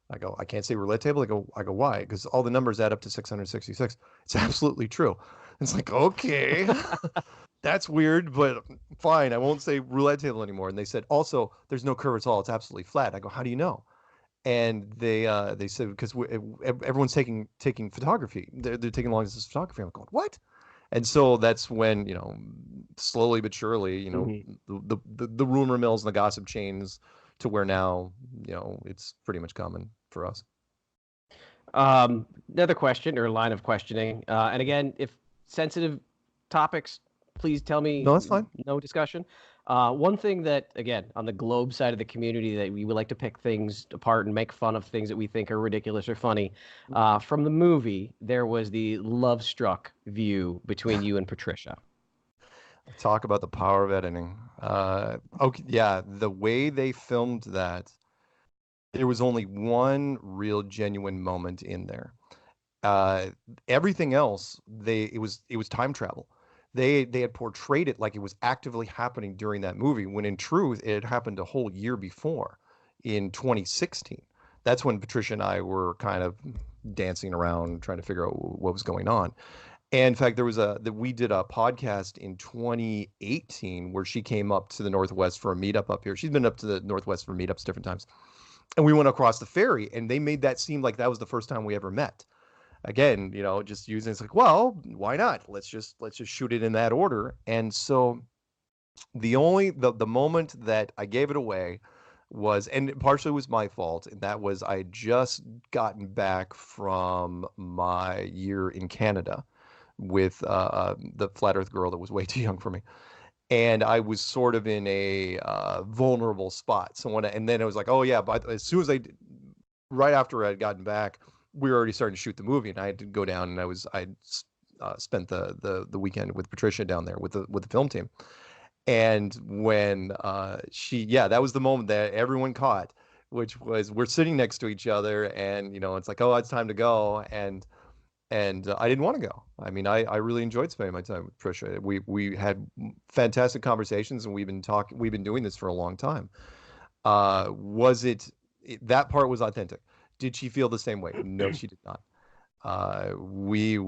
I go, "I can't say roulette table." I go, why? Because all the numbers add up to 666. It's absolutely true. It's like, okay, that's weird, but fine. I won't say roulette table anymore. And they said, also, there's no curve at all. It's absolutely flat. I go, how do you know? And they said because everyone's taking photography. They're taking long distance photography. I'm going, what? And so that's when slowly but surely, Mhm. the rumor mills and the gossip chains to where now it's pretty much common for us. Another question or line of questioning, and again, if sensitive topics, please tell me No, that's fine. no discussion. One thing that, again, on the globe side of the community, that we would like to pick things apart and make fun of things that we think are ridiculous or funny. From the movie, there was the love struck view between you and Patricia. Talk about the power of editing. Okay, yeah, the way they filmed that, there was only one real genuine moment in there. Uh, Everything else, it was time travel. They had portrayed it like it was actively happening during that movie, when in truth it had happened a whole year before, in 2016. That's when Patricia and I were kind of dancing around trying to figure out what was going on. And in fact, that we did a podcast in 2018 where she came up to the Northwest for a meetup up here. She's been up to the Northwest for meetups different times. And we went across the ferry, and they made that seem like that was the first time we ever met. Again, just using it's like, well, why not? Let's just shoot it in that order. And so the moment that I gave it away was, and partially was my fault, and that was I had just gotten back from my year in Canada with the flat Earth girl that was way too young for me, and I was sort of in a vulnerable spot. So and then it was like, oh yeah, but as soon as right after I had gotten back, we were already starting to shoot the movie, and I had to go down, and I spent the weekend with Patricia down there with the film team. And when that was the moment that everyone caught, which was we're sitting next to each other, and it's like, oh, it's time to go, and I didn't want to go. I mean, I really enjoyed spending my time with Patricia. We had fantastic conversations, and we've been doing this for a long time. Was that part was authentic? Did she feel the same way? No, she did not. We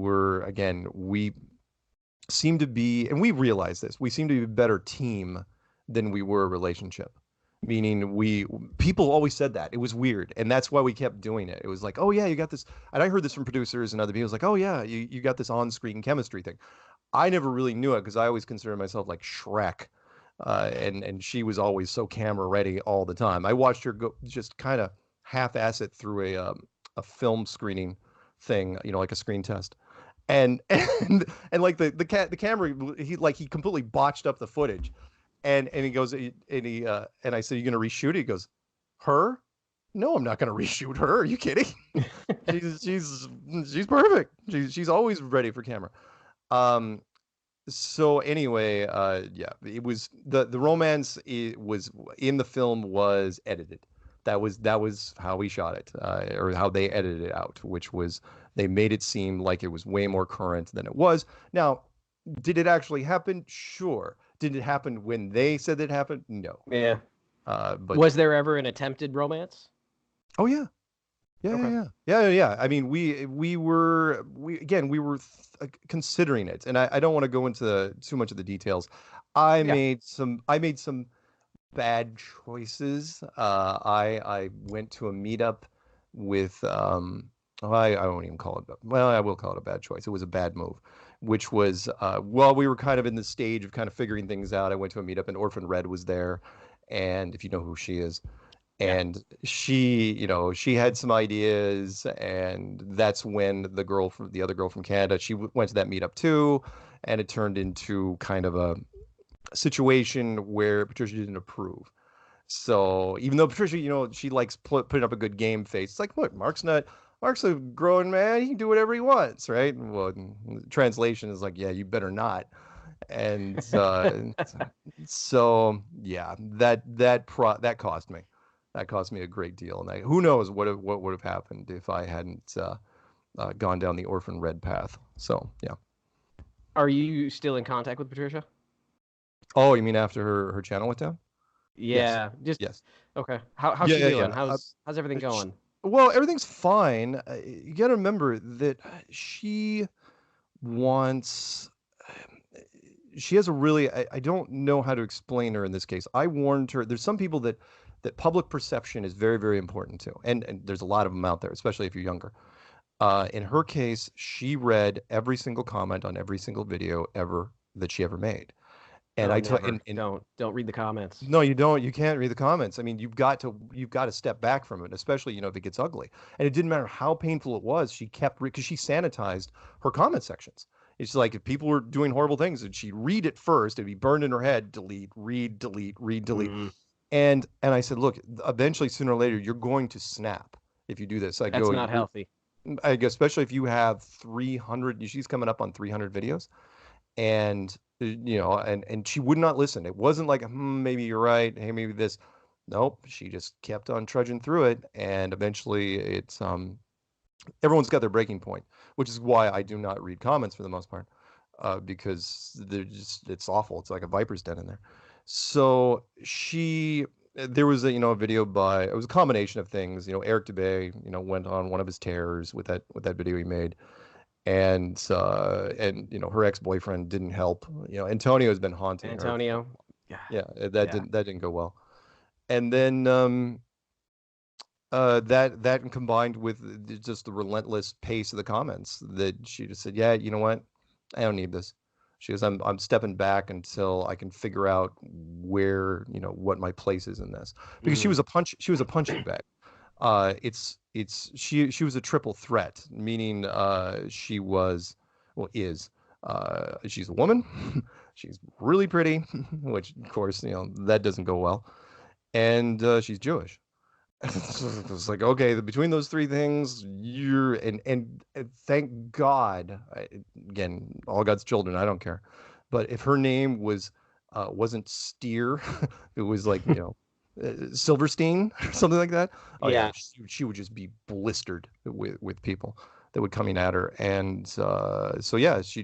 seem to be, and we realize this, we seem to be a better team than we were a relationship. Meaning people always said that. It was weird. And that's why we kept doing it. It was like, oh yeah, you got this. And I heard this from producers and other people. It was like, oh yeah, you got this on-screen chemistry thing. I never really knew it because I always considered myself like Shrek. And she was always so camera ready all the time. I watched her go just kind of half-ass it through a film screening thing, like a screen test. And like the camera, he completely botched up the footage. And he goes, and I said, "You gonna reshoot it?" He goes, "Her? No, I'm not gonna reshoot her. Are you kidding? she's perfect. She's always ready for camera." So anyway, yeah, it was the romance. It was in the film was edited. That was how we shot it, or how they edited it out, which was they made it seem like it was way more current than it was. Now, did it actually happen? Sure. Did it happen when they said it happened? No. Yeah. But was there ever an attempted romance? Oh yeah. Yeah, Okay. yeah. I mean, we were considering it, and I don't want to go into too much of the details. I made some bad choices. I went to a meetup with I won't even call it, well, I will call it a bad choice. It was a bad move, which was while we were kind of in the stage of kind of figuring things out. I went to a meetup and Orphan Red was there, and if you know who she is. And she had some ideas, and that's when the other girl from Canada, she went to that meetup too, and it turned into kind of a situation where Patricia didn't approve. So even though Patricia, she likes putting up a good game face, it's like, look, Mark's a grown man. He can do whatever he wants, right? Well, translation is like, yeah, you better not. And so yeah, that cost me. That cost me a great deal, and who knows what would have happened if I hadn't gone down the Orphan Red path. So yeah. Are you still in contact with Patricia? Oh, you mean after her channel went down? Yeah. Yes. Just okay. How's she doing? How's everything going? Well, everything's fine. You got to remember that she wants. She has a really. I don't know how to explain her in this case. I warned her. There's some people that public perception is very, very important to, and there's a lot of them out there, especially if you're younger. In her case, she read every single comment on every single video that she ever made. And don't read the comments. No, you don't. You can't read the comments. I mean, you've got to step back from it, especially if it gets ugly. And it didn't matter how painful it was. She kept because she sanitized her comment sections. It's like if people were doing horrible things, and she'd read it first, it'd be burned in her head. Delete, read, delete, read, delete. Mm-hmm. And I said, look, eventually, sooner or later, you're going to snap if you do this. That's not healthy. I guess, especially if you have 300. She's coming up on 300 videos, and and she would not listen. It wasn't like, maybe you're right. Hey, maybe this. Nope. She just kept on trudging through it, and eventually, it's everyone's got their breaking point, which is why I do not read comments for the most part, because it's awful. It's like a viper's den in there. So there was a video by, it was a combination of things. Eric DeBay, went on one of his tears with that video he made, and her ex-boyfriend didn't help. Antonio has been haunting her. Yeah, that didn't go well. And then that combined with just the relentless pace of the comments, that she just said, yeah, you know what, I don't need this. She goes, I'm stepping back until I can figure out where, what my place is in this. Because she was a punching bag. She was a triple threat, meaning she's a woman, she's really pretty, which of course, that doesn't go well. And she's Jewish. It's like, okay, between those three things, you're and thank God, again, all God's children, I don't care. But if her name wasn't Steer, it was like, Silverstein or something like that. Oh yeah, she would just be blistered with people that would coming at her. And so yeah, she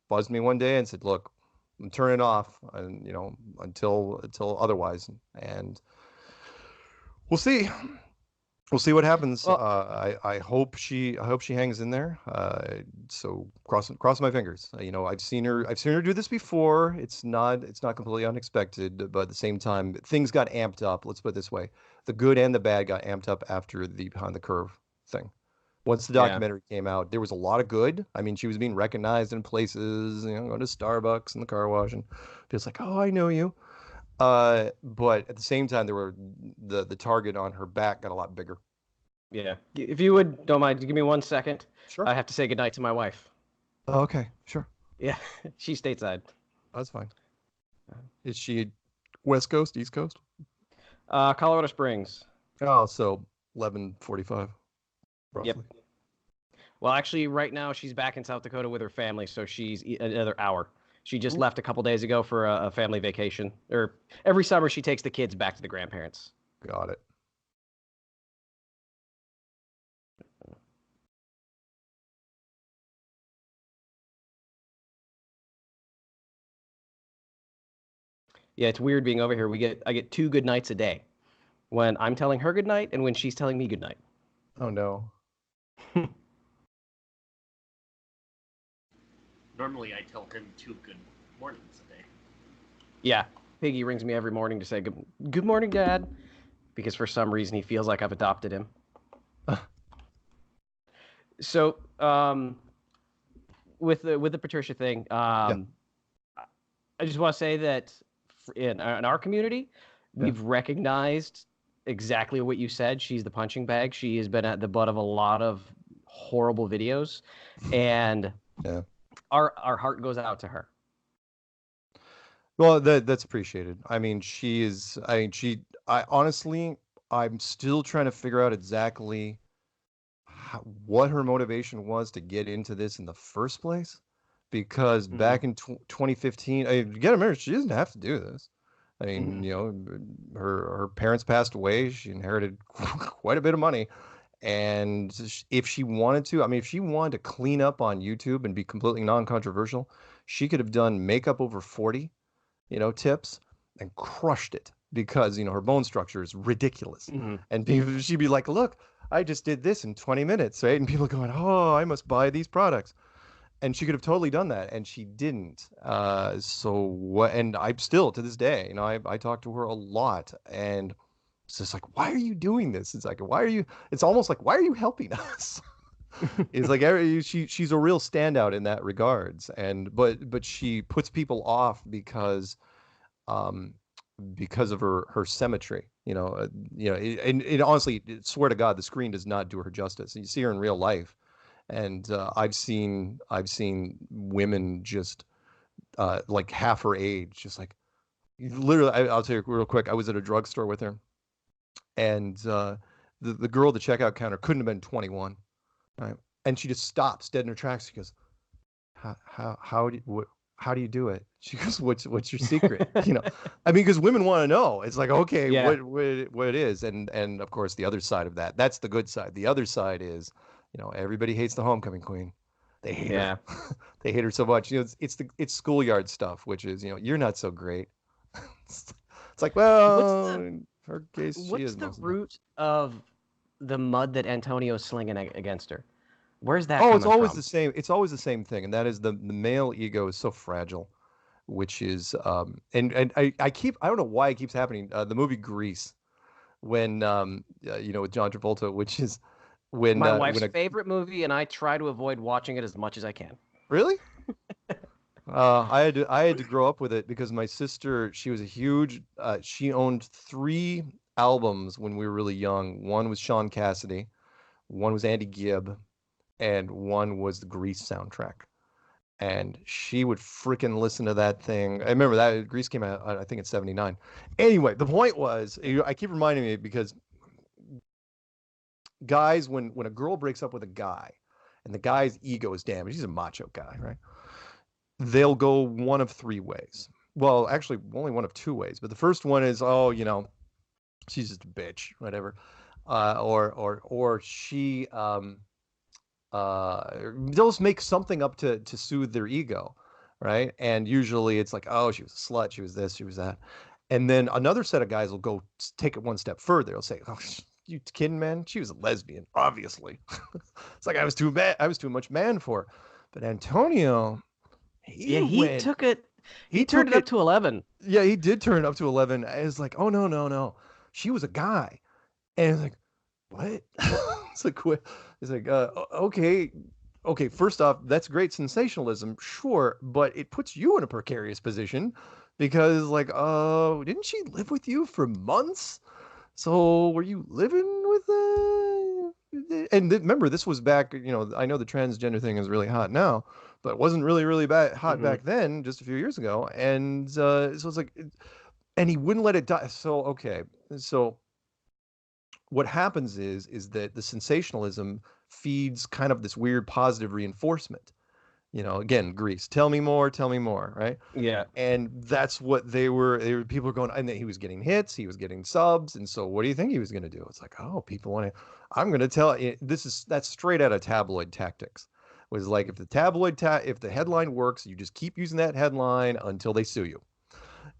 buzzed me one day and said, look, I'm turning off, and until otherwise. And we'll see. We'll see what happens. Well, I hope she hangs in there. So cross my fingers. You know, I've seen her do this before. It's not completely unexpected, but at the same time, things got amped up. Let's put it this way: the good and the bad got amped up after the Behind the Curve thing. Once the yeah. documentary came out, there was a lot of good. I mean, she was being recognized in places, you know, going to Starbucks and the car wash, and just like, oh, I know you. But at the same time, there were the target on her back got a lot bigger. Yeah. If you don't mind, give me 1 second. Sure. I have to say goodnight to my wife. Oh, okay, sure. Yeah, she's stateside. That's fine. Is she West Coast, East Coast? Colorado Springs. Oh, so 11:45, roughly. Yep. Well, actually, right now she's back in South Dakota with her family, so she's another hour. She just left a couple days ago for a family vacation. Or every summer she takes the kids back to the grandparents. Got it. Yeah, it's weird being over here. I get 2 good nights a day. When I'm telling her good night and when she's telling me good night. Oh no. Normally I tell him 2 good mornings a day. Yeah, Piggy rings me every morning to say good morning, Dad, because for some reason he feels like I've adopted him. So, with the Patricia thing, I just want to say that in our community, we've recognized exactly what you said. She's the punching bag. She has been at the butt of a lot of horrible videos, and our heart goes out to her. Well, that's appreciated. I mean, honestly, I'm still trying to figure out exactly what her motivation was to get into this in the first place. Because back in 2015, you gotta remember, she doesn't have to do this. I mean, you know, her parents passed away. She inherited quite a bit of money. And if she wanted to, I mean, if she wanted to clean up on YouTube and be completely non-controversial, she could have done makeup over 40, you know, tips and crushed it because, you know, her bone structure is ridiculous. And she'd be like, look, I just did this in 20 minutes, right? And people going, oh, I must buy these products. And she could have totally done that, and she didn't. And I'm still, to this day, you know, I talk to her a lot, and it's just like, why are you doing this? It's like, it's almost like, why are you helping us? It's like, she's a real standout in that regards. But she puts people off because of her symmetry, and honestly, swear to God, the screen does not do her justice. And you see her in real life. And I've seen women just like half her age, just like literally. I'll tell you real quick. I was at a drugstore with her, and the girl at the checkout counter couldn't have been 21, right? And she just stops dead in her tracks. She goes, "How do you do it?" She goes, "What's your secret?" You know, I mean, because women want to know. It's like, okay, what it is, and of course the other side of that. That's the good side. The other side is, you know, everybody hates the homecoming queen. They hate her. They hate her so much. You know, it's schoolyard stuff, which is, you know, you're not so great. It's like, well, in her case, she is. What's the root of the mud that Antonio's slinging against her? Where's that? Oh, it's always the same. It's always the same thing, and that is the male ego is so fragile, which is and I don't know why it keeps happening. The movie Grease, when you know, with John Travolta, which is when my wife's favorite movie, and I try to avoid watching it as much as I can. Really? I had to grow up with it because my sister, she was a huge. She owned 3 albums when we were really young. One was Sean Cassidy, one was Andy Gibb, and one was the Grease soundtrack. And she would freaking listen to that thing. I remember that Grease came out, I think, in '79. Anyway, the point was, I keep reminding me because guys, when a girl breaks up with a guy and the guy's ego is damaged, he's a macho guy, right? They'll go one of 3 ways. Well, actually, only one of 2 ways. But the first one is, oh, you know, she's just a bitch, whatever, or she they'll just make something up to soothe their ego, right? And usually it's like, oh, she was a slut, she was this, she was that. And then another set of guys will go take it one step further. They'll say, oh, you kidding, man? She was a lesbian, obviously. It's like I was too much man for her. But Antonio, he took it. He turned it up to 11. Yeah, he did turn it up to 11. It's like, oh no. She was a guy. And it's like, what? It's like, okay. Okay, first off, that's great sensationalism, sure, but it puts you in a precarious position because, like, didn't she live with you for months? So were you living with and remember, this was back, I know the transgender thing is really hot now, but it wasn't really hot back then, just a few years ago. And so it's like, and he wouldn't let it die. So, okay. So what happens is that the sensationalism feeds kind of this weird positive reinforcement. Again, Greece, tell me more, right? Yeah. And that's what people were going, and he was getting hits, he was getting subs, and so what do you think he was going to do? It's like, oh, people want to, I'm going to tell you, that's straight out of tabloid tactics. Was like, if the headline works, you just keep using that headline until they sue you.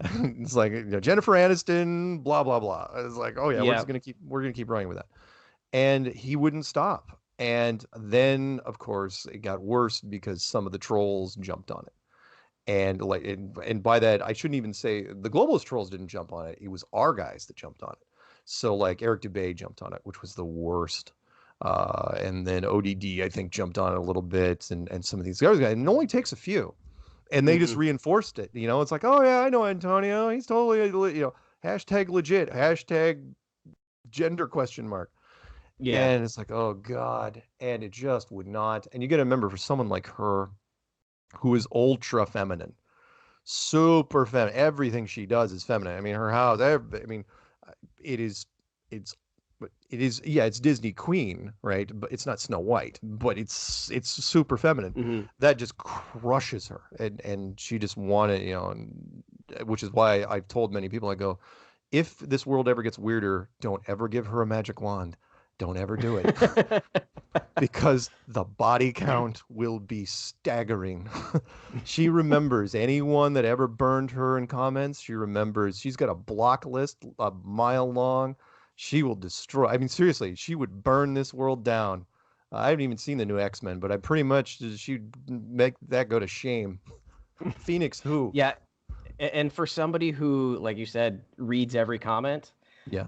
It's like, Jennifer Aniston, blah blah blah. It's like, oh yeah, we're gonna keep running with that. And he wouldn't stop. And then, of course, it got worse because some of the trolls jumped on it. And by that, I shouldn't even say the globalist trolls didn't jump on it. It was our guys that jumped on it. So like Eric Dubay jumped on it, which was the worst. And then ODD, I think, jumped on it a little bit, and some of these other guys. And it only takes a few. And they just reinforced it. It's like, oh yeah, I know Antonio. He's totally, hashtag legit, hashtag gender question mark. Yeah. And it's like, oh God. And it just would not. And you got to remember, for someone like her, who is ultra feminine, super feminine, everything she does is feminine. I mean, her house, it's Disney Queen, right? But it's not Snow White, but it's super feminine. That just crushes her. And she just wanted, which is why I've told many people, I go, if this world ever gets weirder, don't ever give her a magic wand. Don't ever do it. Because the body count will be staggering. She remembers anyone that ever burned her in comments. She remembers, she's got a block list a mile long. She will destroy. I mean, seriously, she would burn this world down. I haven't even seen the new X-Men, but I pretty much, she'd make that go to shame. Phoenix who? Yeah. And for somebody who, like you said, reads every comment, yeah,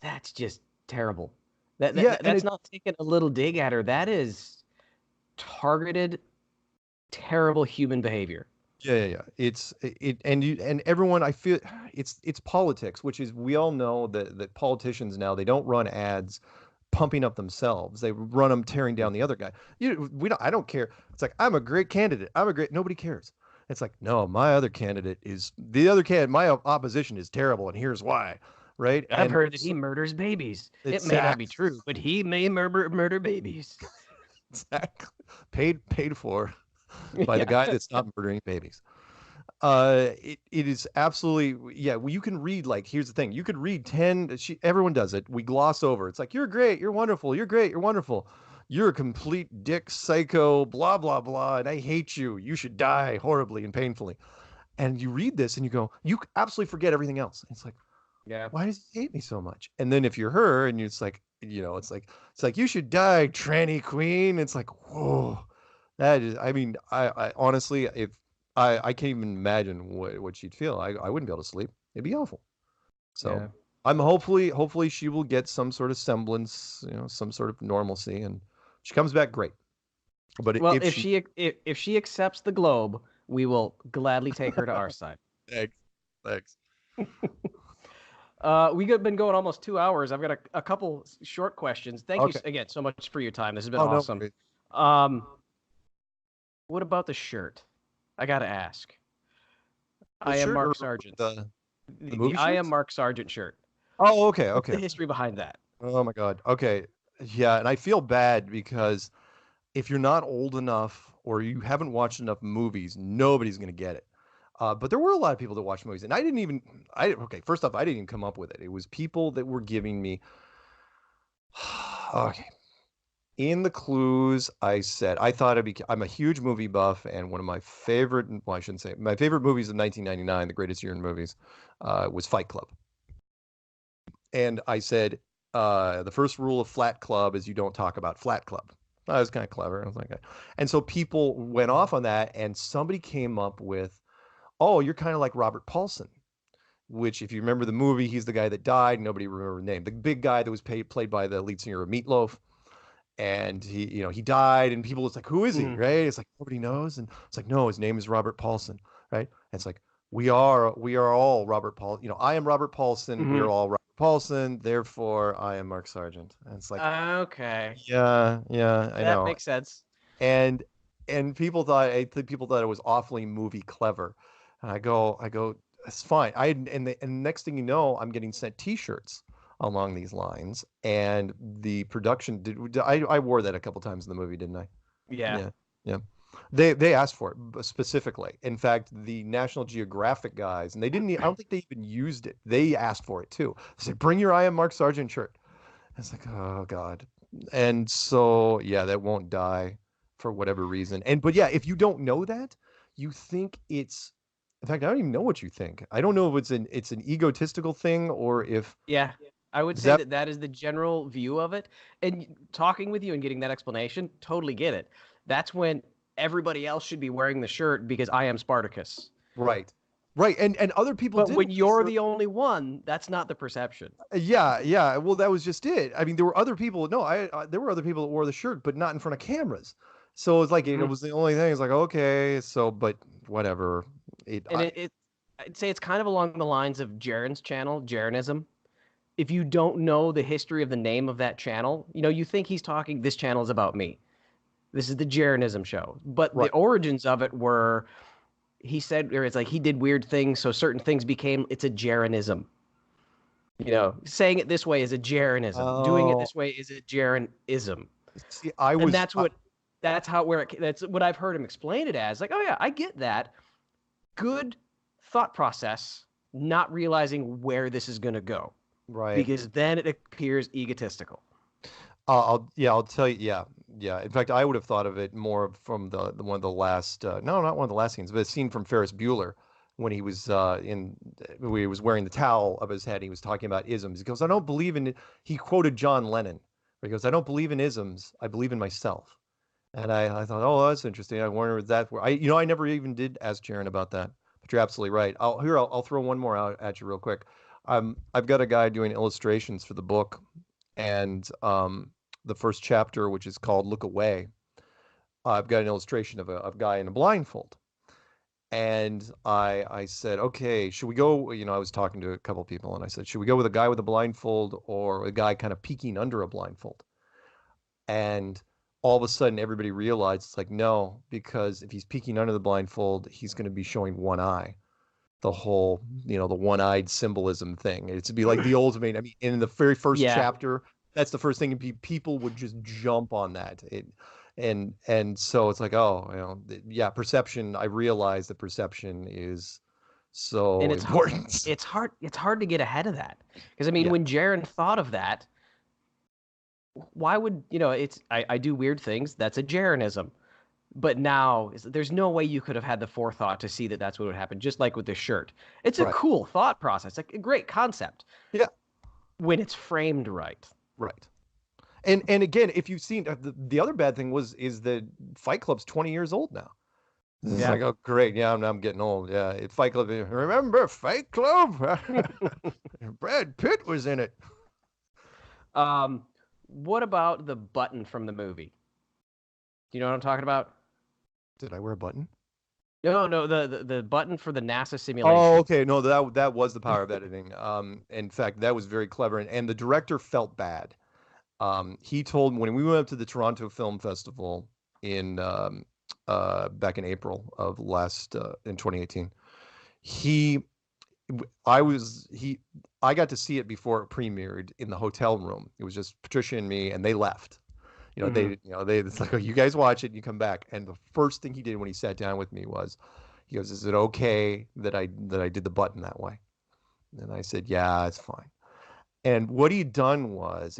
that's just terrible. That's not taking a little dig at her. That is targeted, terrible human behavior. Yeah. And everyone, I feel it's politics, which is, we all know that politicians now, they don't run ads pumping up themselves. They run them tearing down the other guy. I don't care. It's like, I'm a great candidate. Nobody cares. It's like, no, my opposition is terrible, and here's why. Right? I've heard that he murders babies. It may not be true, but he may murder babies. Exactly. Paid for by the guy that's not murdering babies. It is absolutely, yeah. Well, you can read, like, here's the thing. You could read 10, everyone does it. We gloss over. It's like, you're great, you're wonderful, you're great, you're wonderful. You're a complete dick, psycho, blah, blah, blah, and I hate you. You should die horribly and painfully. And you read this and you go, you absolutely forget everything else. It's like, yeah, why does he hate me so much? And then if you're her and it's like, it's like you should die, tranny queen. It's like, whoa, that is. I mean, I honestly, if I can't even imagine what she'd feel. I wouldn't be able to sleep. It'd be awful. So yeah. I'm hopefully she will get some sort of semblance, some sort of normalcy, and she comes back great. But if she accepts the globe, we will gladly take her to our side. Thanks. We've been going almost 2 hours. I've got a couple short questions. Thank you again so much for your time. This has been awesome. No. What about the shirt? I got to ask. I am MarkSargent. The I am MarkSargent shirt. Oh, okay. What's the history behind that? Oh my God. Okay. Yeah, and I feel bad because if you're not old enough or you haven't watched enough movies, nobody's going to get it. But there were a lot of people that watched movies, and first off, I didn't even come up with it. It was people that were giving me, okay. In the clues, I said, I'm a huge movie buff, and one of my favorite, well, I shouldn't say, my favorite movies of 1999, the greatest year in movies, was Fight Club. And I said, the first rule of Flat Club is you don't talk about Flat Club. That was kind of clever. I was like, and so people went off on that, and somebody came up with, oh, you're kind of like Robert Paulson, which, if you remember the movie, he's the guy that died. Nobody remember the name. The big guy that was played by the lead singer of Meatloaf. And he died, and people was like, who is he? Mhm. Right? It's like, nobody knows. And it's like, no, his name is Robert Paulson. Right? And it's like, we are all Robert Paul. I am Robert Paulson. We are Mhm. all Robert Paulson. Therefore, I am MarkSargent. And it's like, Okay, yeah, I that know. makes sense. And people thought, I think people thought it was awfully movie clever. And I go, it's fine. And next thing you know, I'm getting sent T-shirts along these lines. And the production I wore that a couple times in the movie, didn't I? Yeah. Yeah, yeah. They asked for it specifically. In fact, the National Geographic guys, and they didn't. I don't think they even used it. They asked for it too. They said, "Bring your I Am MarkSargent shirt." It's like, oh God. And so, yeah, that won't die for whatever reason. But yeah, if you don't know that, you think it's, in fact, I don't even know what you think. I don't know if it's an egotistical thing, or if, Yeah, I would is say that that that is the general view of it. And talking with you and getting that explanation, totally get it. That's when everybody else should be wearing the shirt because I am Spartacus. right? Right. And other people But when didn't. you're the only one, that's not the perception. Yeah, yeah. Well, that was just it. I mean, there were other people. No, there were other people that wore the shirt, but not in front of cameras. So it's like, it Mhm. was the only thing. It's like, okay, so, but whatever. And I'd say it's kind of along the lines of Jaren's channel, Jarenism. If you don't know the history of the name of that channel, you think he's talking, this channel is about me. This is the Jarenism show. But the Right. origins of it were, he said, or it's like he did weird things, so certain things became, it's a Jarenism. Saying it this way is a Jarenism. Doing it Oh, this way is a Jarenism. see, And that's what I've heard him explain it as. Like, oh yeah, I get that. Good thought process, not realizing where this is going to go, right. because then it appears egotistical. I'll tell you, yeah, yeah. In fact, I would have thought of it more from the one of the last, no, not one of the last scenes, but a scene from Ferris Bueller when he was when he was wearing the towel of his head. He was talking about isms. He goes, I don't believe in. He quoted John Lennon. Where he goes, I don't believe in isms. I believe in myself. And I thought, oh, that's interesting. I wonder if that where I never even did ask Jaren about that. But you're absolutely right. I'll throw one more out at you real quick. I've got a guy doing illustrations for the book, and the first chapter, which is called Look Away, I've got an illustration of a guy in a blindfold. And I said, okay, should we go? I was talking to a couple of people, and I said, should we go with a guy with a blindfold or a guy kind of peeking under a blindfold? And all of a sudden, everybody realized it's like, no, because if he's peeking under the blindfold, he's going to be showing one eye. The whole, the one-eyed symbolism thing. It's to be like the ultimate. I mean, in the very first Yeah. chapter, that's the first thing, and people would just jump on that. And so it's like, oh, yeah, perception. I realize that perception is so And important. it's hard to get ahead of that. Because I mean, Yeah, when Jaren thought of that, why would, I do weird things, that's a Jarenism. But now there's no way you could have had the forethought to see that that's what would happen, just like with the shirt. It's a right. cool thought process, like a great concept. Yeah, When it's framed right. right. And again, if you've seen the other bad thing is that Fight Club's 20 years old now. It's Yeah. like, oh great, yeah, I'm getting old. Yeah, Fight Club. Remember Fight Club? Brad Pitt was in it. What about the button from the movie? Do you know what I'm talking about? Did I wear a button? No, the button for the NASA simulation. Oh, okay. No, that was the power of editing. In fact, that was very clever, and the director felt bad. He told when we went up to the Toronto Film Festival in back in April of in 2018. I got to see it before it premiered in the hotel room. It was just Patricia and me, and they left. It's like, oh, you guys watch it, and you come back. And the first thing he did when he sat down with me was, he goes, "Is it okay that I did the button that way?" And I said, "Yeah, it's fine." And what he'd done was,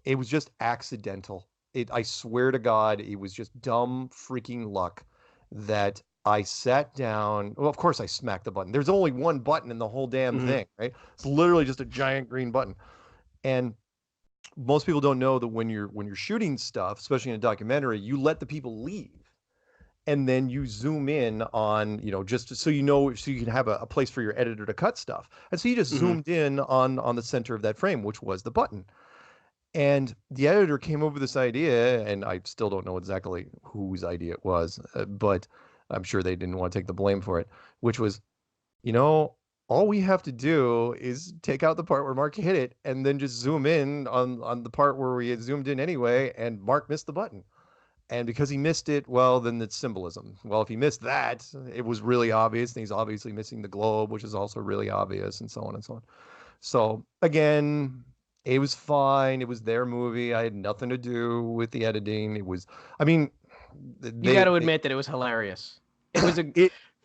it was just accidental. I swear to God, it was just dumb freaking luck that I sat down. Well, of course I smacked the button. There's only one button in the whole damn thing, right? It's literally just a giant green button. And most people don't know that when you're shooting stuff, especially in a documentary, you let the people leave. And then you zoom in on, just so so you can have a place for your editor to cut stuff. And so you just zoomed in on the center of that frame, which was the button. And the editor came up with this idea, and I still don't know exactly whose idea it was, but I'm sure they didn't want to take the blame for it, which was, all we have to do is take out the part where Mark hit it and then just zoom in on the part where we had zoomed in anyway, and Mark missed the button. And because he missed it, well, then it's symbolism. Well, if he missed that, it was really obvious, and he's obviously missing the globe, which is also really obvious, and so on and so on. So, again, it was fine. It was their movie. I had nothing to do with the editing. It was, you got to admit that it was hilarious. It was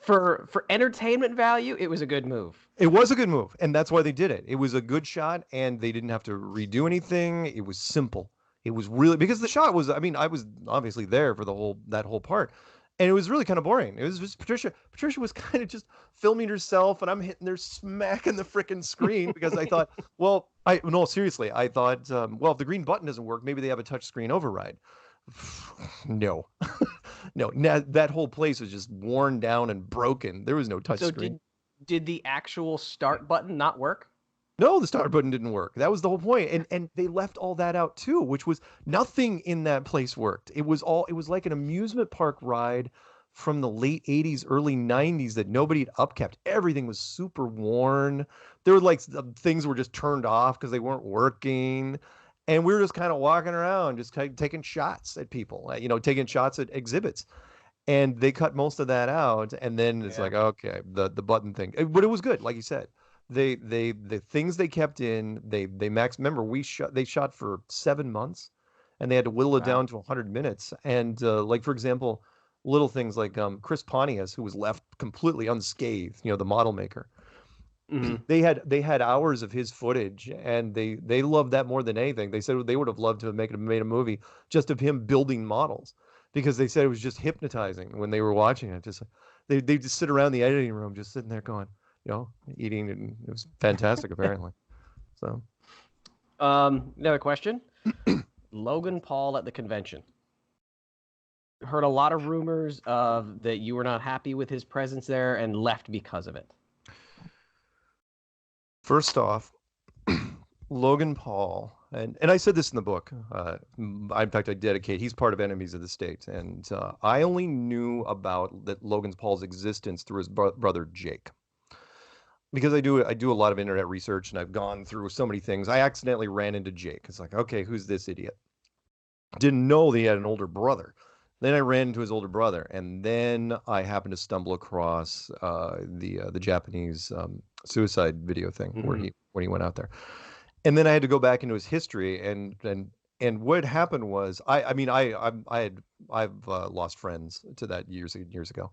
for entertainment value, it was a good move. It was a good move, and that's why they did it. It was a good shot, and they didn't have to redo anything. It was simple. It was really, because the shot was, I was obviously there for that whole part. And it was really kind of boring. It was just Patricia was kind of just filming herself, and I'm hitting there smacking the freaking screen because I thought, no, seriously, I thought, if the green button doesn't work, maybe they have a touch screen override. No, no, that whole place was just worn down and broken. There was no touch screen. Did the actual start button not work? No, the start button didn't work. That was the whole point. And they left all that out too, which was nothing in that place worked. It was like an amusement park ride from the late 80s, early 90s that nobody had upkept. Everything was super worn. There were things were just turned off because they weren't working. And we were just kind of walking around, just taking shots at people, taking shots at exhibits. And they cut most of that out. And then it's like, okay, the button thing. But it was good, like you said. The things they kept in, they remember they shot for 7 months, and they had to whittle it down to 100 minutes. And for example, little things like Chris Pontius, who was left completely unscathed, the model maker. They had hours of his footage, and they loved that more than anything. They said they would have loved to have made a movie just of him building models, because they said it was just hypnotizing when they were watching it. Just they just sit around the editing room, just sitting there going, eating, and it was fantastic, apparently. So, another question. Logan Paul at the convention. Heard a lot of rumors of that you were not happy with his presence there and left because of it. First off, Logan Paul, and I said this in the book. In fact, he's part of Enemies of the State, and I only knew about Logan Paul's existence through his brother Jake. Because I do a lot of internet research, and I've gone through so many things. I accidentally ran into Jake. It's like, okay, who's this idiot? Didn't know that he had an older brother. Then I ran into his older brother, and then I happened to stumble across the Japanese suicide video thing when he went out there. And then I had to go back into his history, and what happened was I've lost friends to that years ago,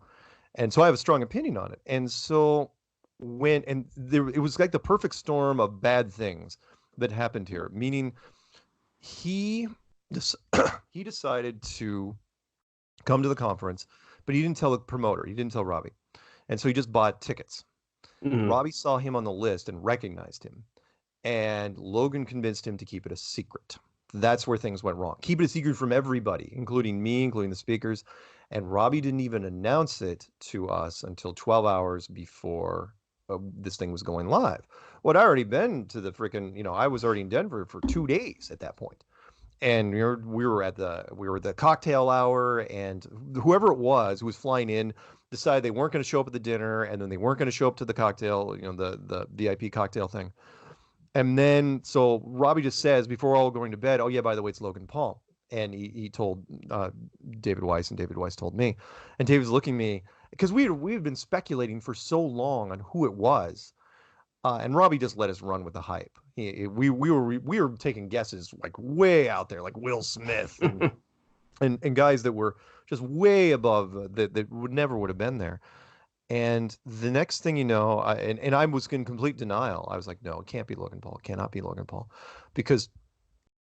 and so I have a strong opinion on it. And so it was like the perfect storm of bad things that happened here, meaning he decided to come to the conference, but he didn't tell the promoter. He didn't tell Robbie. And so he just bought tickets. Robbie saw him on the list and recognized him. And Logan convinced him to keep it a secret. That's where things went wrong. Keep it a secret from everybody, including me, including the speakers. And Robbie didn't even announce it to us until 12 hours before this thing was going live. Well, I'd already been to the freaking, I was already in Denver for 2 days at that point. And we were at the cocktail hour, and whoever it was who was flying in decided they weren't going to show up at the dinner, and then they weren't going to show up to the cocktail, the VIP cocktail thing. And then, so Robbie just says, before all going to bed, oh yeah, by the way, it's Logan Paul. And he told David Weiss, and David Weiss told me. And David's looking at me, because we had been speculating for so long on who it was. And Robbie just let us run with the hype. We were taking guesses like way out there, like Will Smith and guys that were just way above that never would have been there. And the next thing you know, I was in complete denial. I was like, no, it can't be Logan Paul. It cannot be Logan Paul, because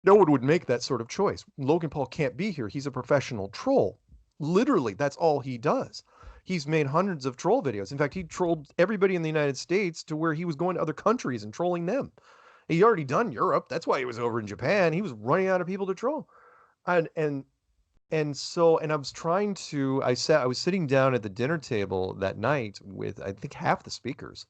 no one would make that sort of choice. Logan Paul can't be here. He's a professional troll. Literally, that's all he does. He's made hundreds of troll videos. In fact, he trolled everybody in the United States to where he was going to other countries and trolling them. He'd already done Europe. That's why he was over in Japan. He was running out of people to troll. And so, and I was trying to, I was sitting down at the dinner table that night with, I think, half the speakers.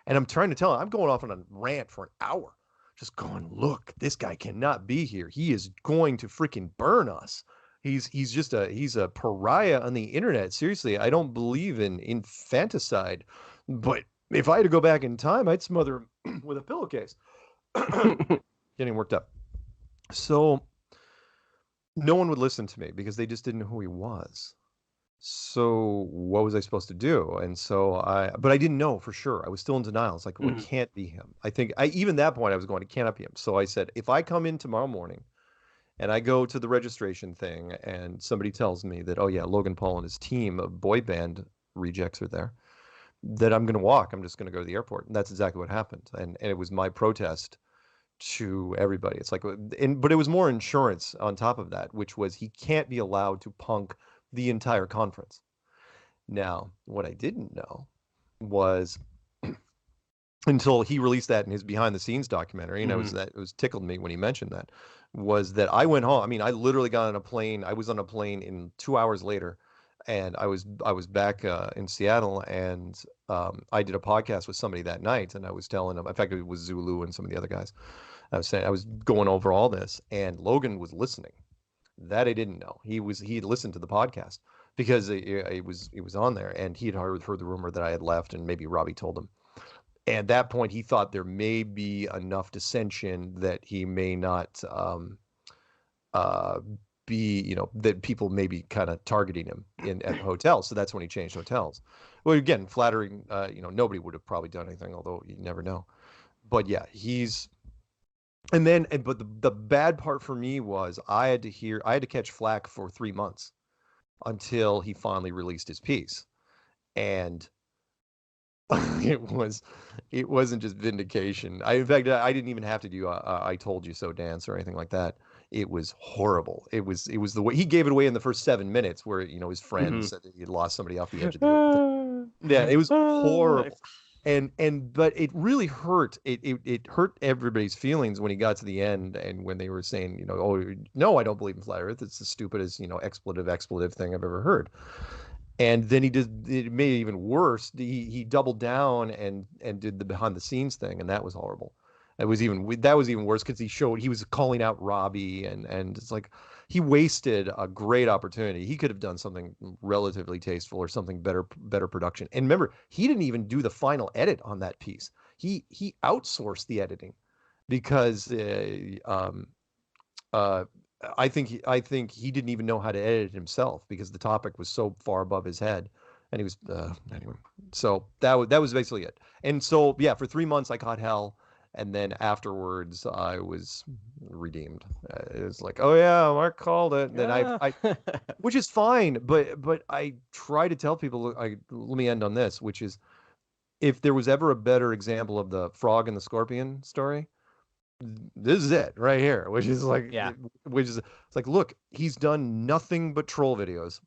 And I'm trying to tell him, I'm going off on a rant for an hour, just going, look, this guy cannot be here. He is going to freaking burn us. He's a pariah on the internet. Seriously, I don't believe in infanticide, but if I had to go back in time, I'd smother him with a pillowcase. Getting worked up. So no one would listen to me because they just didn't know who he was. So what was I supposed to do? And so but I didn't know for sure. I was still in denial. It's like, well, it can't be him. I think even that point I was going, it cannot be him. So I said, if I come in tomorrow morning and I go to the registration thing and somebody tells me that, oh yeah, Logan Paul and his team of boy band rejects are there, that I'm going to walk. I'm just going to go to the airport. And that's exactly what happened. And it was my protest to everybody. It's like, but it was more insurance on top of that, which was he can't be allowed to punk the entire conference. Now, what I didn't know was until he released that in his behind the scenes documentary, and it was tickled me when he mentioned that, was that I went home. I mean, I literally got on a plane. I was on a plane in 2 hours later, and I was back in Seattle, and I did a podcast with somebody that night, and I was telling them, in fact, it was Zulu and some of the other guys. I was going over all this, and Logan was listening. That I didn't know. He had listened to the podcast because it was on there, and he had heard the rumor that I had left, and maybe Robbie told him. And at that point, he thought there may be enough dissension that he may not be, that people may be kind of targeting him at hotels. So that's when he changed hotels. Well, again, flattering, nobody would have probably done anything, although you never know. But yeah, but the bad part for me was I had to catch flack for 3 months until he finally released his piece. And it wasn't just vindication. In fact, I didn't even have to do I told you so dance or anything like that. It was horrible. It was the way he gave it away in the first 7 minutes, where his friend said that he had lost somebody off the edge of the yeah, it was horrible. But it really hurt. It hurt everybody's feelings when he got to the end, and when they were saying, oh no, I don't believe in flat Earth. It's the stupidest, expletive thing I've ever heard. And then it made it even worse. He doubled down and did the behind the scenes thing, and that was horrible. That was even worse because he was calling out Robbie, and it's like he wasted a great opportunity. He could have done something relatively tasteful or something better production. And remember, he didn't even do the final edit on that piece. He outsourced the editing because I think he didn't even know how to edit it himself because the topic was so far above his head, and he was anyway. So that was basically it. And so yeah, for 3 months I caught hell, and then afterwards I was redeemed. It was like, oh yeah, Mark called it. And then I which is fine, but I try to tell people. Let me end on this, which is, if there was ever a better example of the frog and the scorpion story, this is it right here, which is like, it's like, look, he's done nothing but troll videos,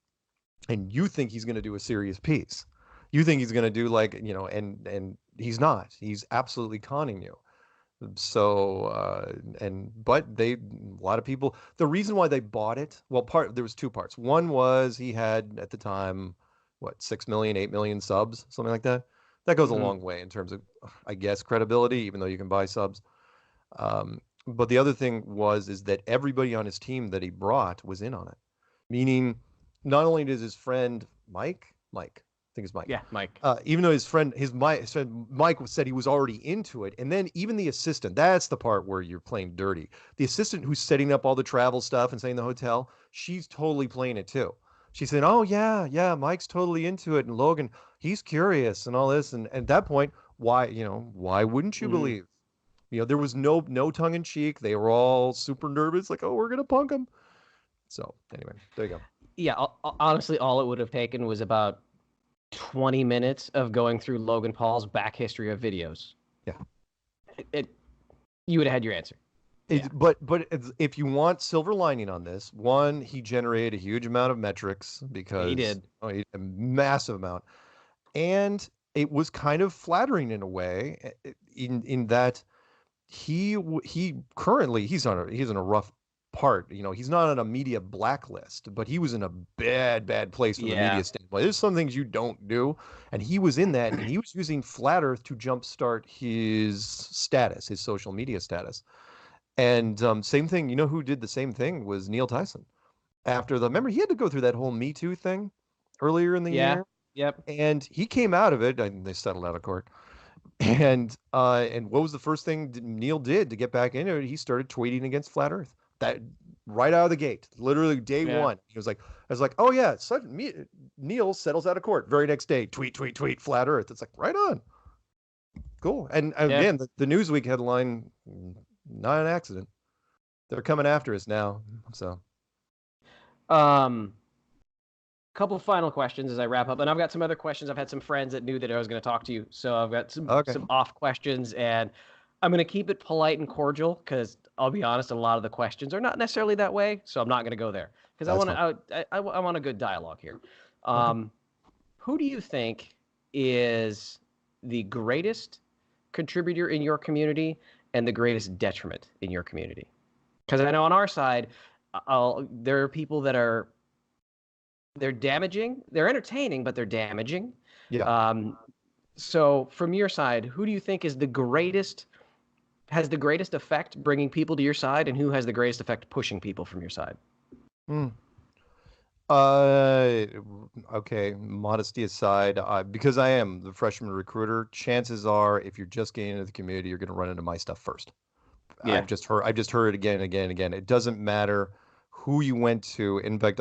and you think he's going to do a serious piece. You think he's going to do and he's not. He's absolutely conning you. So, but a lot of people, the reason why they bought it, there was 2 parts. One was he had at the time, 6 million, 8 million subs, something like that. That goes a long way in terms of, I guess, credibility, even though you can buy subs. But the other thing is that everybody on his team that he brought was in on it. Meaning, not only does his friend Mike, I think it's Mike. Yeah, Mike. Even though his friend Mike said he was already into it, and then even the assistant, that's the part where you're playing dirty. The assistant who's setting up all the travel stuff and staying in the hotel, she's totally playing it too. She said, oh yeah, Mike's totally into it, and Logan, he's curious and all this, and at that point, why wouldn't you believe? There was no tongue in cheek. They were all super nervous, like, oh, we're gonna punk him. So anyway, there you go. Yeah, honestly, all it would have taken was about 20 minutes of going through Logan Paul's back history of videos. Yeah, you would have had your answer. But if you want silver lining on this, one, he generated a huge amount of metrics because he did a massive amount, and it was kind of flattering in a way, in that he currently he's in a rough part. You know, he's not on a media blacklist, but he was in a bad place from the Yeah. media standpoint. There's some things you don't do, and he was in that, and he was using Flat Earth to jumpstart his status, his social media status. And same thing, you know who did the same thing was Neil Tyson. Remember he had to go through that whole Me Too thing earlier in the Yeah. year, Yep. and he came out of it, and they settled out of court. And what was the first thing Neil did to get back into it? He started tweeting against Flat Earth. That right out of the gate, literally day Yeah. one. He was like, I was like, oh yeah, Neil settles out of court. Very next day, tweet, Flat Earth. It's like right on. Cool. And again, the Newsweek headline, not an accident. They're coming after us now. So couple of final questions as I wrap up, and I've got some other questions. I've had some friends that knew that I was going to talk to you, so I've got some off questions, and I'm going to keep it polite and cordial because I'll be honest, a lot of the questions are not necessarily that way, so I'm not going to go there because I want a good dialogue here. Who do you think is the greatest contributor in your community and the greatest detriment in your community? Because I know on our side, there are people that they're damaging. They're entertaining, but they're damaging. yeah. So from your side, who do you think has the greatest effect bringing people to your side, and who has the greatest effect pushing people from your side? Okay, modesty aside, because I am the freshman recruiter, chances are if you're just getting into the community, you're going to run into my stuff first. Yeah. I've just heard it again and again and again. It doesn't matter who you went to. In fact,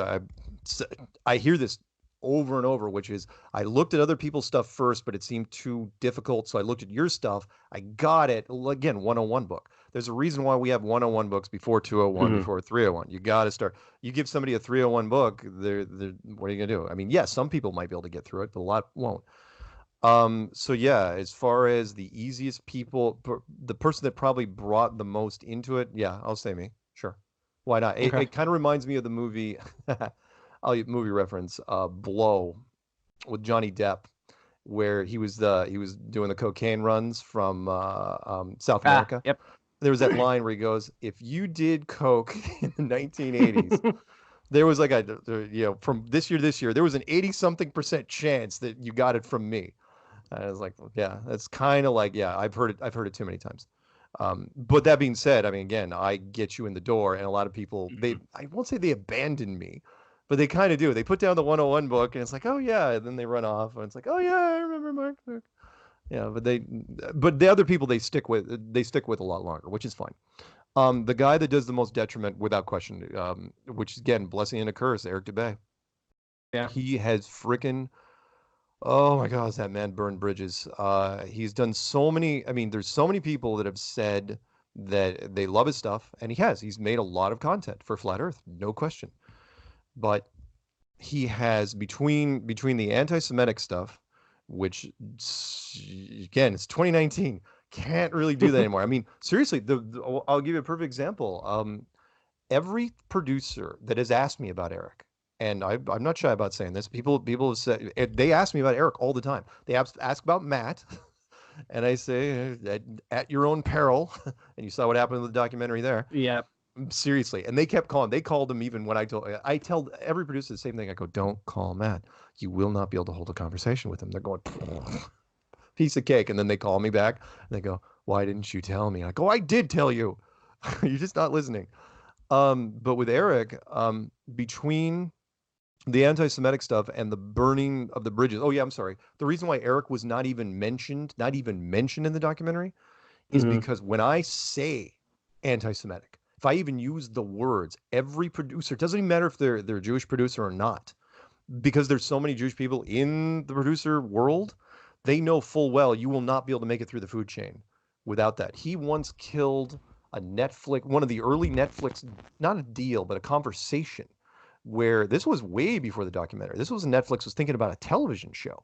I hear this over and over, which is I looked at other people's stuff first, but it seemed too difficult. So I looked at your stuff. I got it. Again, 101 book. There's a reason why we have 101 books before 201, before 301. You got to start. You give somebody a 301 book, they're what are you going to do? I mean, yes, some people might be able to get through it, but a lot won't. So yeah, as far as the easiest people, the person that probably brought the most into it, yeah, I'll say me. Sure. Why not? Okay. It kind of reminds me of the movie, movie reference, Blow with Johnny Depp, where he was doing the cocaine runs from South America. Yep. There was that line where he goes, "If you did coke in the 1980s, there was like from this year, there was an 80-something% chance that you got it from me." And I was like, yeah, that's kind of like, yeah, I've heard it too many times. But that being said, I mean, again, I get you in the door, and a lot of people, I won't say they abandon me, but they kind of do. They put down the 101 book, and it's like, oh yeah, and then they run off, and it's like, oh yeah, I remember Mark. Yeah, but the other people they stick with a lot longer, which is fine. The guy that does the most detriment, without question, which is, again, blessing and a curse, Eric Dubay. Yeah. He has freaking, oh my God, has that man burned bridges. He's done so many, I mean, there's so many people that have said that they love his stuff, and he's made a lot of content for Flat Earth, no question. But he has, between the anti-Semitic stuff, which, again, it's 2019, can't really do that anymore. I mean, seriously, I'll give you a perfect example. Every producer that has asked me about Eric, and I'm not shy about saying this, people have said, they ask me about Eric all the time. They ask about Matt, and I say, at your own peril, and you saw what happened with the documentary there. Yeah. Seriously. And they kept calling. They called him even when I tell every producer the same thing. I go, don't call Matt. You will not be able to hold a conversation with him. They're going, piece of cake. And then they call me back and they go, why didn't you tell me? I go, I did tell you. You're just not listening. But with Eric, between the anti-Semitic stuff and the burning of the bridges. Oh yeah, I'm sorry. The reason why Eric was not even mentioned in the documentary is because when I say anti-Semitic, if I even use the words, every producer, it doesn't even matter if they're a Jewish producer or not, because there's so many Jewish people in the producer world, they know full well you will not be able to make it through the food chain without that. He once killed one of the early Netflix, not a deal, but a conversation where this was way before the documentary. This was Netflix was thinking about a television show.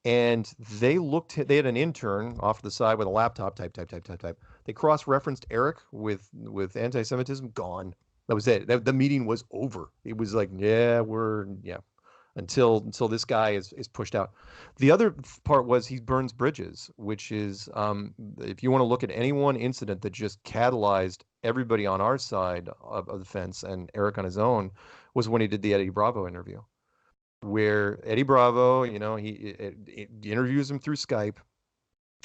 And they had an intern off to the side with a laptop, type. They cross-referenced Eric with anti-Semitism, gone. That was it. The meeting was over. It was like, yeah. until this guy is pushed out. The other part was he burns bridges, which is if you want to look at any one incident that just catalyzed everybody on our side of the fence and Eric on his own, was when he did the Eddie Bravo interview, where Eddie Bravo, he interviews him through Skype.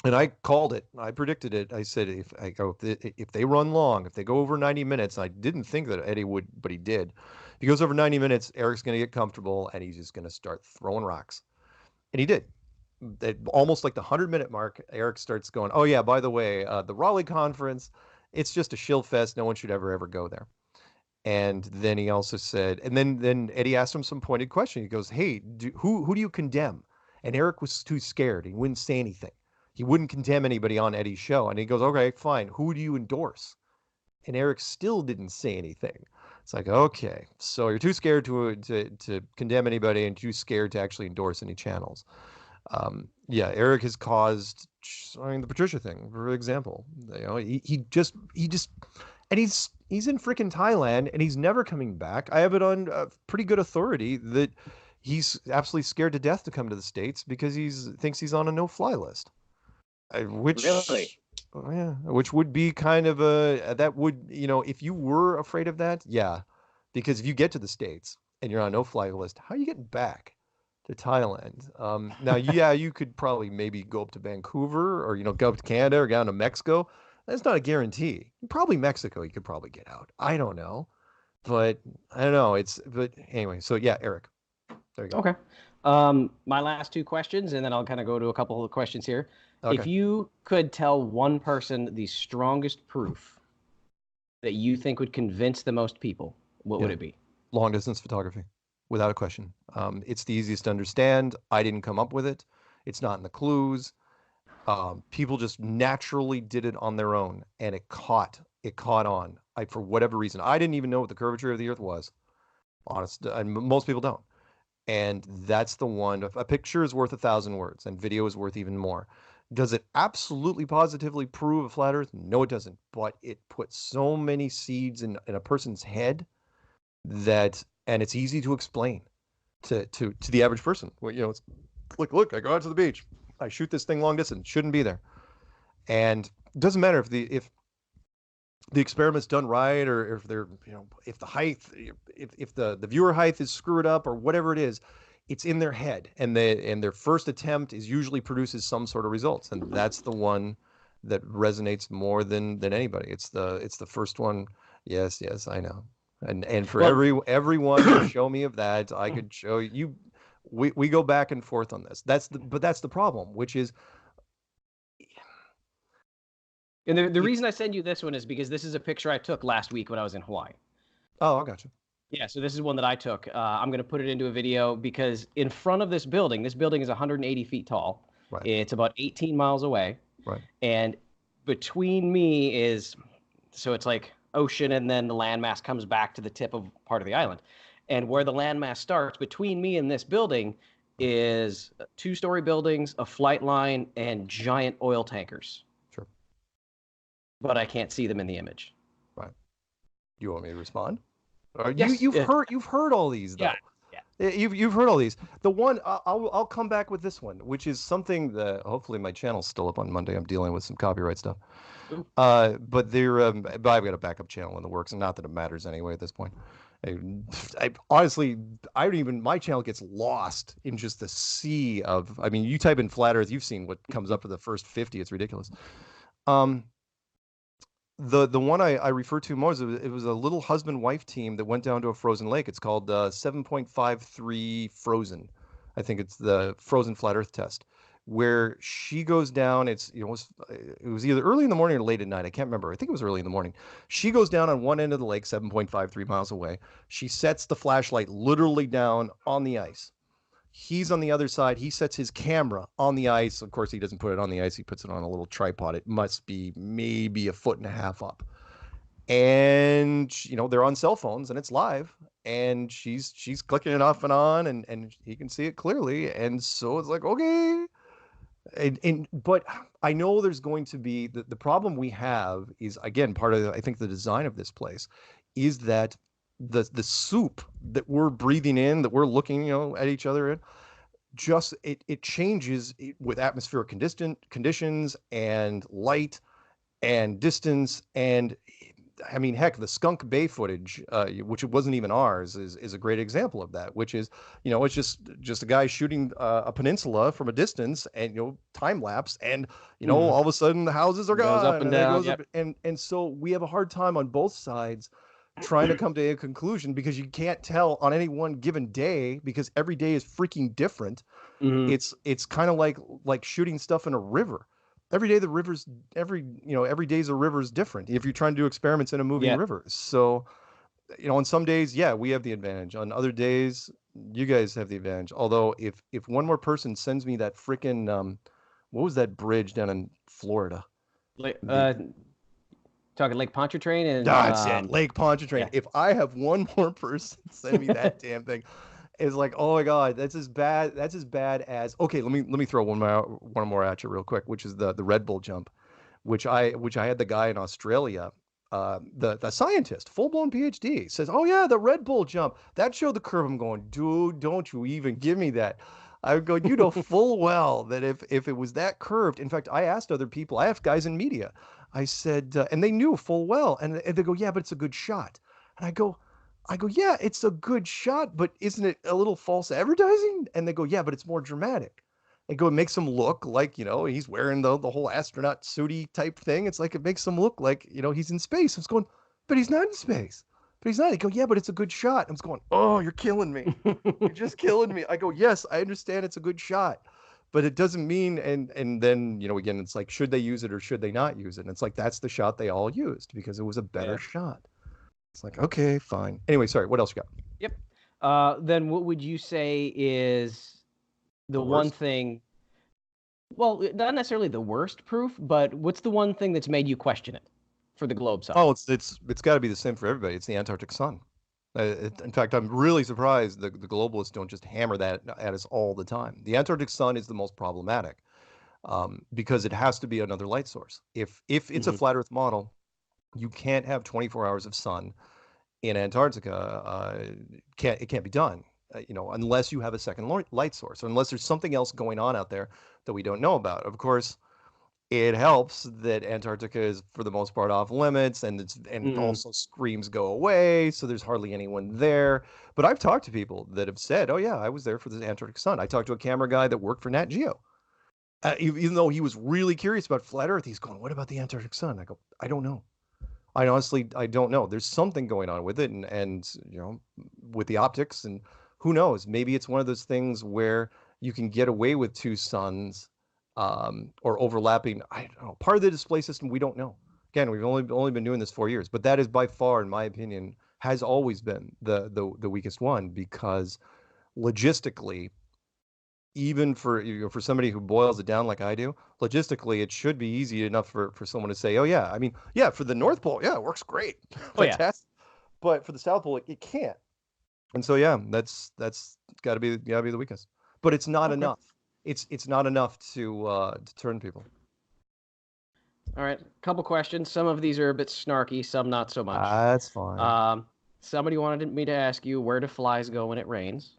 And I called it. I predicted it. I said, if they run long, if they go over 90 minutes, I didn't think that Eddie would, but he did. If he goes over 90 minutes, Eric's going to get comfortable, and he's just going to start throwing rocks. And he did. Almost like the 100-minute mark, Eric starts going, oh, yeah, by the way, the Raleigh conference, it's just a shill fest. No one should ever go there. And then he also said, and then Eddie asked him some pointed question. He goes, hey, who do you condemn? And Eric was too scared. He wouldn't say anything. He wouldn't condemn anybody on Eddie's show. And he goes, okay, fine. Who do you endorse? And Eric still didn't say anything. It's like, okay, so you're too scared to condemn anybody and too scared to actually endorse any channels. Yeah, Eric has caused, the Patricia thing, for example. He just, and he's in freaking Thailand and he's never coming back. I have it on pretty good authority that he's absolutely scared to death to come to the States because he thinks he's on a no-fly list. Which Really? Yeah, which would be kind of that would, if you were afraid of that, yeah, because if you get to the States and you're on a no-fly list, how are you getting back to Thailand? Now, yeah, you could probably maybe go up to Vancouver or, go up to Canada or down to Mexico. That's not a guarantee. Probably Mexico, you could probably get out. I don't know, but I don't know. But anyway, so yeah, Eric, there you go. Okay. My last two questions, and then I'll kind of go to a couple of questions here. Okay. If you could tell one person the strongest proof that you think would convince the most people, what would it be? Long distance photography, without a question. It's the easiest to understand. I didn't come up with it. It's not in the clues. People just naturally did it on their own, and it caught on. For whatever reason, I didn't even know what the curvature of the Earth was. Honest, and most people don't. And that's the one. A picture is worth 1,000 words, and video is worth even more. Does it absolutely positively prove a flat Earth? No, it doesn't. But it puts so many seeds in a person's head and it's easy to explain to the average person. Well, it's look, I go out to the beach, I shoot this thing long distance, shouldn't be there, and it doesn't matter if the experiment's done right or if they're if the height, if the viewer height is screwed up or whatever it is. It's in their head, and their first attempt usually produces some sort of results, and that's the one that resonates more than anybody. It's the first one. Yes, I know. And for everyone to show me of that, I could show you. We go back and forth on this. That's the problem, which is. And the reason I send you this one is because this is a picture I took last week when I was in Hawaii. Oh, I got you. Yeah, so this is one that I took. I'm going to put it into a video because in front of this building is 180 feet tall. Right. It's about 18 miles away. Right. And between me so it's like ocean, and then the landmass comes back to the tip of part of the island. And where the landmass starts, between me and this building is 2-story buildings, a flight line, and giant oil tankers. Sure. But I can't see them in the image. Right. You want me to respond? Yes, You've heard all these though. Yeah. You've heard all these. The one I'll come back with this one, which is something that hopefully my channel's still up on Monday. I'm dealing with some copyright stuff. But I've got a backup channel in the works, and not that it matters anyway at this point. I honestly, my channel gets lost in just the sea of. I mean, you type in flat Earth, you've seen what comes up for the first 50. It's ridiculous. The one I refer to more is it was a little husband-wife team that went down to a frozen lake. It's called 7.53 Frozen. I think it's the Frozen Flat Earth test, where she goes down. It was either early in the morning or late at night. I can't remember. I think it was early in the morning. She goes down on one end of the lake, 7.53 miles away. She sets the flashlight literally down on the ice. He's on the other side. He sets his camera on the ice. Of course, he doesn't put it on the ice. He puts it on a little tripod. It must be maybe 1.5 feet up. And, they're on cell phones and it's live. And she's clicking it off and on and he can see it clearly. And so it's like, okay. But I know there's going to be the problem we have is, again, part of, I think, the design of this place is that the soup that we're breathing in, that we're looking, at each other in, just it changes with atmospheric conditions and light and distance. And I mean, heck, the Skunk Bay footage, which it wasn't even ours, is a great example of that. Which is, it's just a guy shooting a peninsula from a distance, and time lapse, and all of a sudden the houses are Goes gone, up and down. Yep. and so we have a hard time on both sides trying to come to a conclusion, because you can't tell on any one given day, because every day is freaking different. Mhm. It's kind of like shooting stuff in a river. Every day every day's a river's different if you're trying to do experiments in a moving Yeah. river. So, on some days, yeah, we have the advantage. On other days, you guys have the advantage. Although if one more person sends me that freaking what was that bridge down in Florida? Talking Lake Pontchartrain and That's it, Lake Pontchartrain. yeah. If I have one more person send me that damn thing, it's like, oh my God, that's as bad as, okay, let me throw one more at you real quick, which is the Red Bull jump, which I had the guy in Australia, the scientist, full-blown PhD, says, oh yeah, the Red Bull jump, that showed the curve. I'm going, dude, don't you even give me that. I would go, you know full well that if it was that curved, in fact, I asked other people, I asked guys in media, I said, and they knew full well, and they go, yeah, but it's a good shot. And I go, yeah, it's a good shot, but isn't it a little false advertising? And they go, yeah, but it's more dramatic. And go, it makes him look like, he's wearing the whole astronaut suity type thing. It's like, it makes him look like, he's in space. I was going, but he's not in space. But he's not. They go, yeah, but it's a good shot. I was going, oh, you're killing me. You're just killing me. I go, yes, I understand it's a good shot, but it doesn't mean, and then, again, it's like, should they use it or should they not use it? And it's like, that's the shot they all used because it was a better shot. It's like, okay, fine. Anyway, sorry, what else you got? Yep. Then what would you say is the one worst? thing? Well, not necessarily the worst proof, but what's the one thing that's made you question it for the globe side? Oh, it's got to be the same for everybody. It's the Antarctic sun. In fact, I'm really surprised the globalists don't just hammer that at us all the time. The Antarctic sun is the most problematic, because it has to be another light source. If it's a flat Earth model, you can't have 24 hours of sun in Antarctica. It can't be done, unless you have a second light source, or unless there's something else going on out there that we don't know about. Of course, it helps that Antarctica is for the most part off limits, and also screams go away, so there's hardly anyone there. But I've talked to people that have said, oh yeah, I was there for the Antarctic sun. I talked to a camera guy that worked for Nat Geo. Even though he was really curious about flat Earth, he's going, what about the Antarctic sun? I go, I don't know. I honestly don't know. There's something going on with it, and with the optics, and who knows? Maybe it's one of those things where you can get away with two suns, or overlapping. I don't know. Part of the display system, we don't know. Again, we've only been doing this 4 years, but that is by far, in my opinion, has always been the weakest one, because logistically, even for somebody who boils it down like I do, logistically, it should be easy enough for someone to say, oh yeah, I mean, yeah, for the North Pole, yeah, it works great, fantastic. But for the South Pole, it can't. And so yeah, that's got to be the weakest. But it's not enough. It's not enough to turn people. All right, couple questions. Some of these are a bit snarky, some not so much. That's fine. Somebody wanted me to ask you, where do flies go when it rains?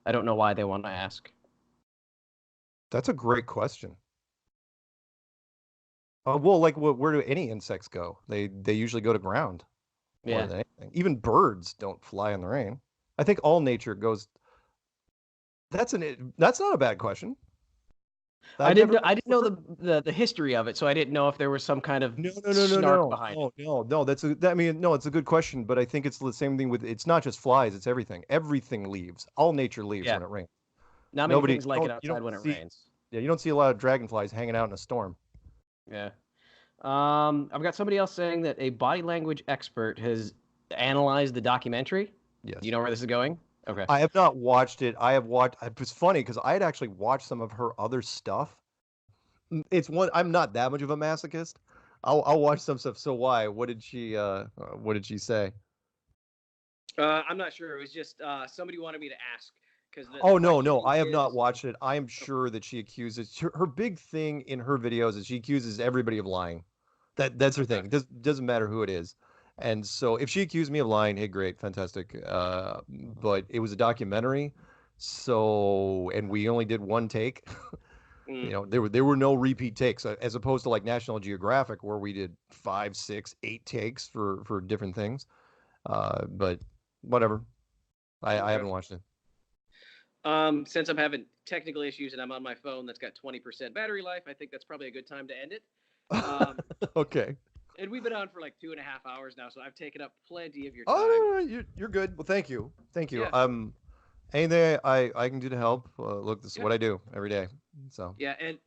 I don't know why they want to ask. That's a great question. Well, like, where do any insects go? They usually go to ground. More than anything. Even birds don't fly in the rain. I think all nature goes. That's not a bad question. I didn't know the history of it, so I didn't know if there was some kind of snark behind it. No. It's a good question, but I think it's the same thing with, it's not just flies, it's everything. Everything leaves. All nature leaves when it rains. Not many things like it outside when it rains. Yeah, you don't see a lot of dragonflies hanging out in a storm. Yeah. I've got somebody else saying that a body language expert has analyzed the documentary. Yes. Do you know where this is going? Okay. I have not watched it. I have watched. It was funny because I had actually watched some of her other stuff. I'm not that much of a masochist. I'll watch some stuff. So why? What did she say? I'm not sure. It was just somebody wanted me to ask. No, I have not watched it. I am sure that she accuses her big thing in her videos is she accuses everybody of lying. That's her thing. It doesn't matter who it is. And so if she accused me of lying, hey, great, fantastic. But it was a documentary, so and we only did one take. Mm. There were no repeat takes, as opposed to like National Geographic where we did 5, 6, 8 takes for different things. But whatever. I haven't watched it. Since I'm having technical issues and I'm on my phone that's got 20% battery life, I think that's probably a good time to end it. Okay. And we've been on for like 2.5 hours now, so I've taken up plenty of your time. Oh, no, you're good. Well, thank you. Thank you. Yeah. Anything I can do to help? Look, this is what I do every day. So yeah, and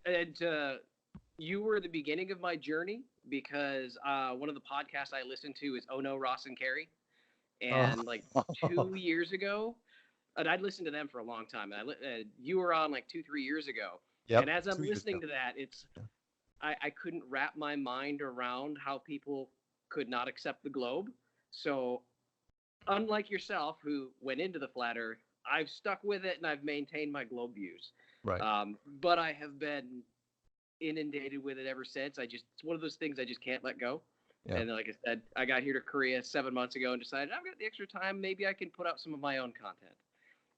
you were the beginning of my journey because one of the podcasts I listened to is Oh No, Ross and Carrie, and like 2 years ago, and I'd listened to them for a long time, and you were on like 2-3 years ago, Yep, and as I'm 2 years listening ago. to that, I couldn't wrap my mind around how people could not accept the globe. So unlike yourself, who went into the flat Earth, I've stuck with it and I've maintained my globe views. Right. But I have been inundated with it ever since. It's one of those things I just can't let go. Yeah. And like I said, I got here to Korea 7 months ago and decided I've got the extra time. Maybe I can put out some of my own content.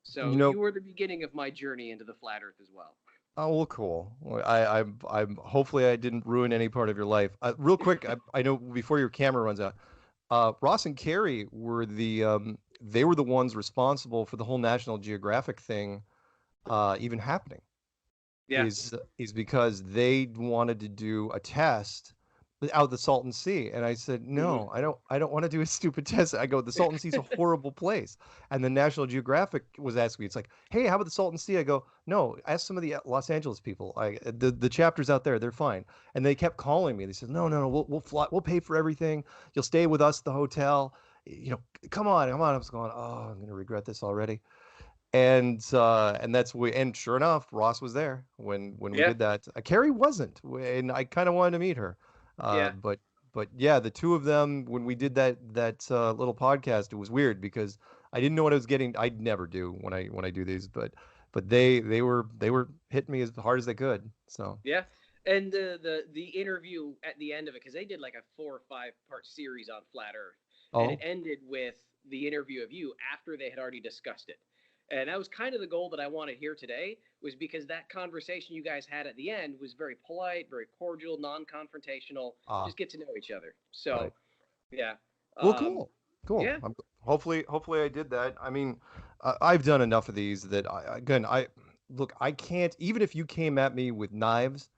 So you were the beginning of my journey into the flat Earth as well. Oh, well, cool. Well, I'm hopefully I didn't ruin any part of your life. Real quick, I know before your camera runs out, Ross and Carrie were they were the ones responsible for the whole National Geographic thing, even happening. Yeah. Is because they wanted to do a test out of the Salton Sea, and I said no, I don't want to do a stupid test. I go, the Salton Sea's a horrible place, and the National Geographic was asking me, it's like, hey, how about the Salton Sea? I go, no, ask some of the Los Angeles people. The chapters out there, they're fine, and they kept calling me. They said, no, we'll fly, we'll pay for everything. You'll stay with us at the hotel. Come on. I was going, oh, I'm gonna regret this already. And and sure enough, Ross was there when we did that. Carrie wasn't, and I kind of wanted to meet her. But yeah, the two of them when we did that little podcast, it was weird because I didn't know what I was getting. I never do when I do these, but they were hitting me as hard as they could. So yeah, and the interview at the end of it, because they did like a 4 or 5 part series on flat Earth, and it ended with the interview of you after they had already discussed it. And that was kind of the goal that I wanted here today, was because that conversation you guys had at the end was very polite, very cordial, non-confrontational, just get to know each other. So, yeah. Well, cool. Yeah. Hopefully I did that. I mean, I've done enough of these that I can't, even if you came at me with knives,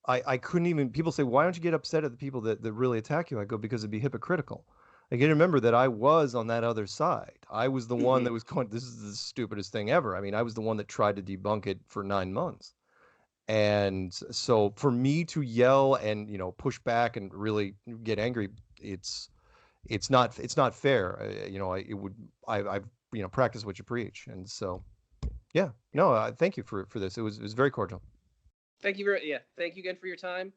I couldn't even, people say, why don't you get upset at the people that really attack you? I go, because it'd be hypocritical. I got to remember that I was on that other side. I was the one that was going, this is the stupidest thing ever. I mean, I was the one that tried to debunk it for 9 months. And so for me to yell and, push back and really get angry, it's not fair. I've practiced what you preach. And so, yeah, no, thank you for this. It was very cordial. Thank you Thank you again for your time.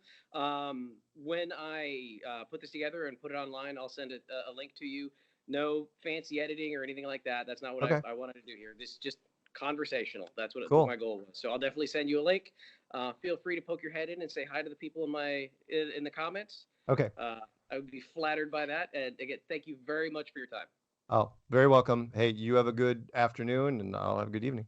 When I put this together and put it online, I'll send a link to you. No fancy editing or anything like that. That's not what I wanted to do here. This is just conversational. That's what my goal was. So I'll definitely send you a link. Feel free to poke your head in and say hi to the people in the comments. Okay. I would be flattered by that. And again, thank you very much for your time. Oh, very welcome. Hey, you have a good afternoon, and I'll have a good evening.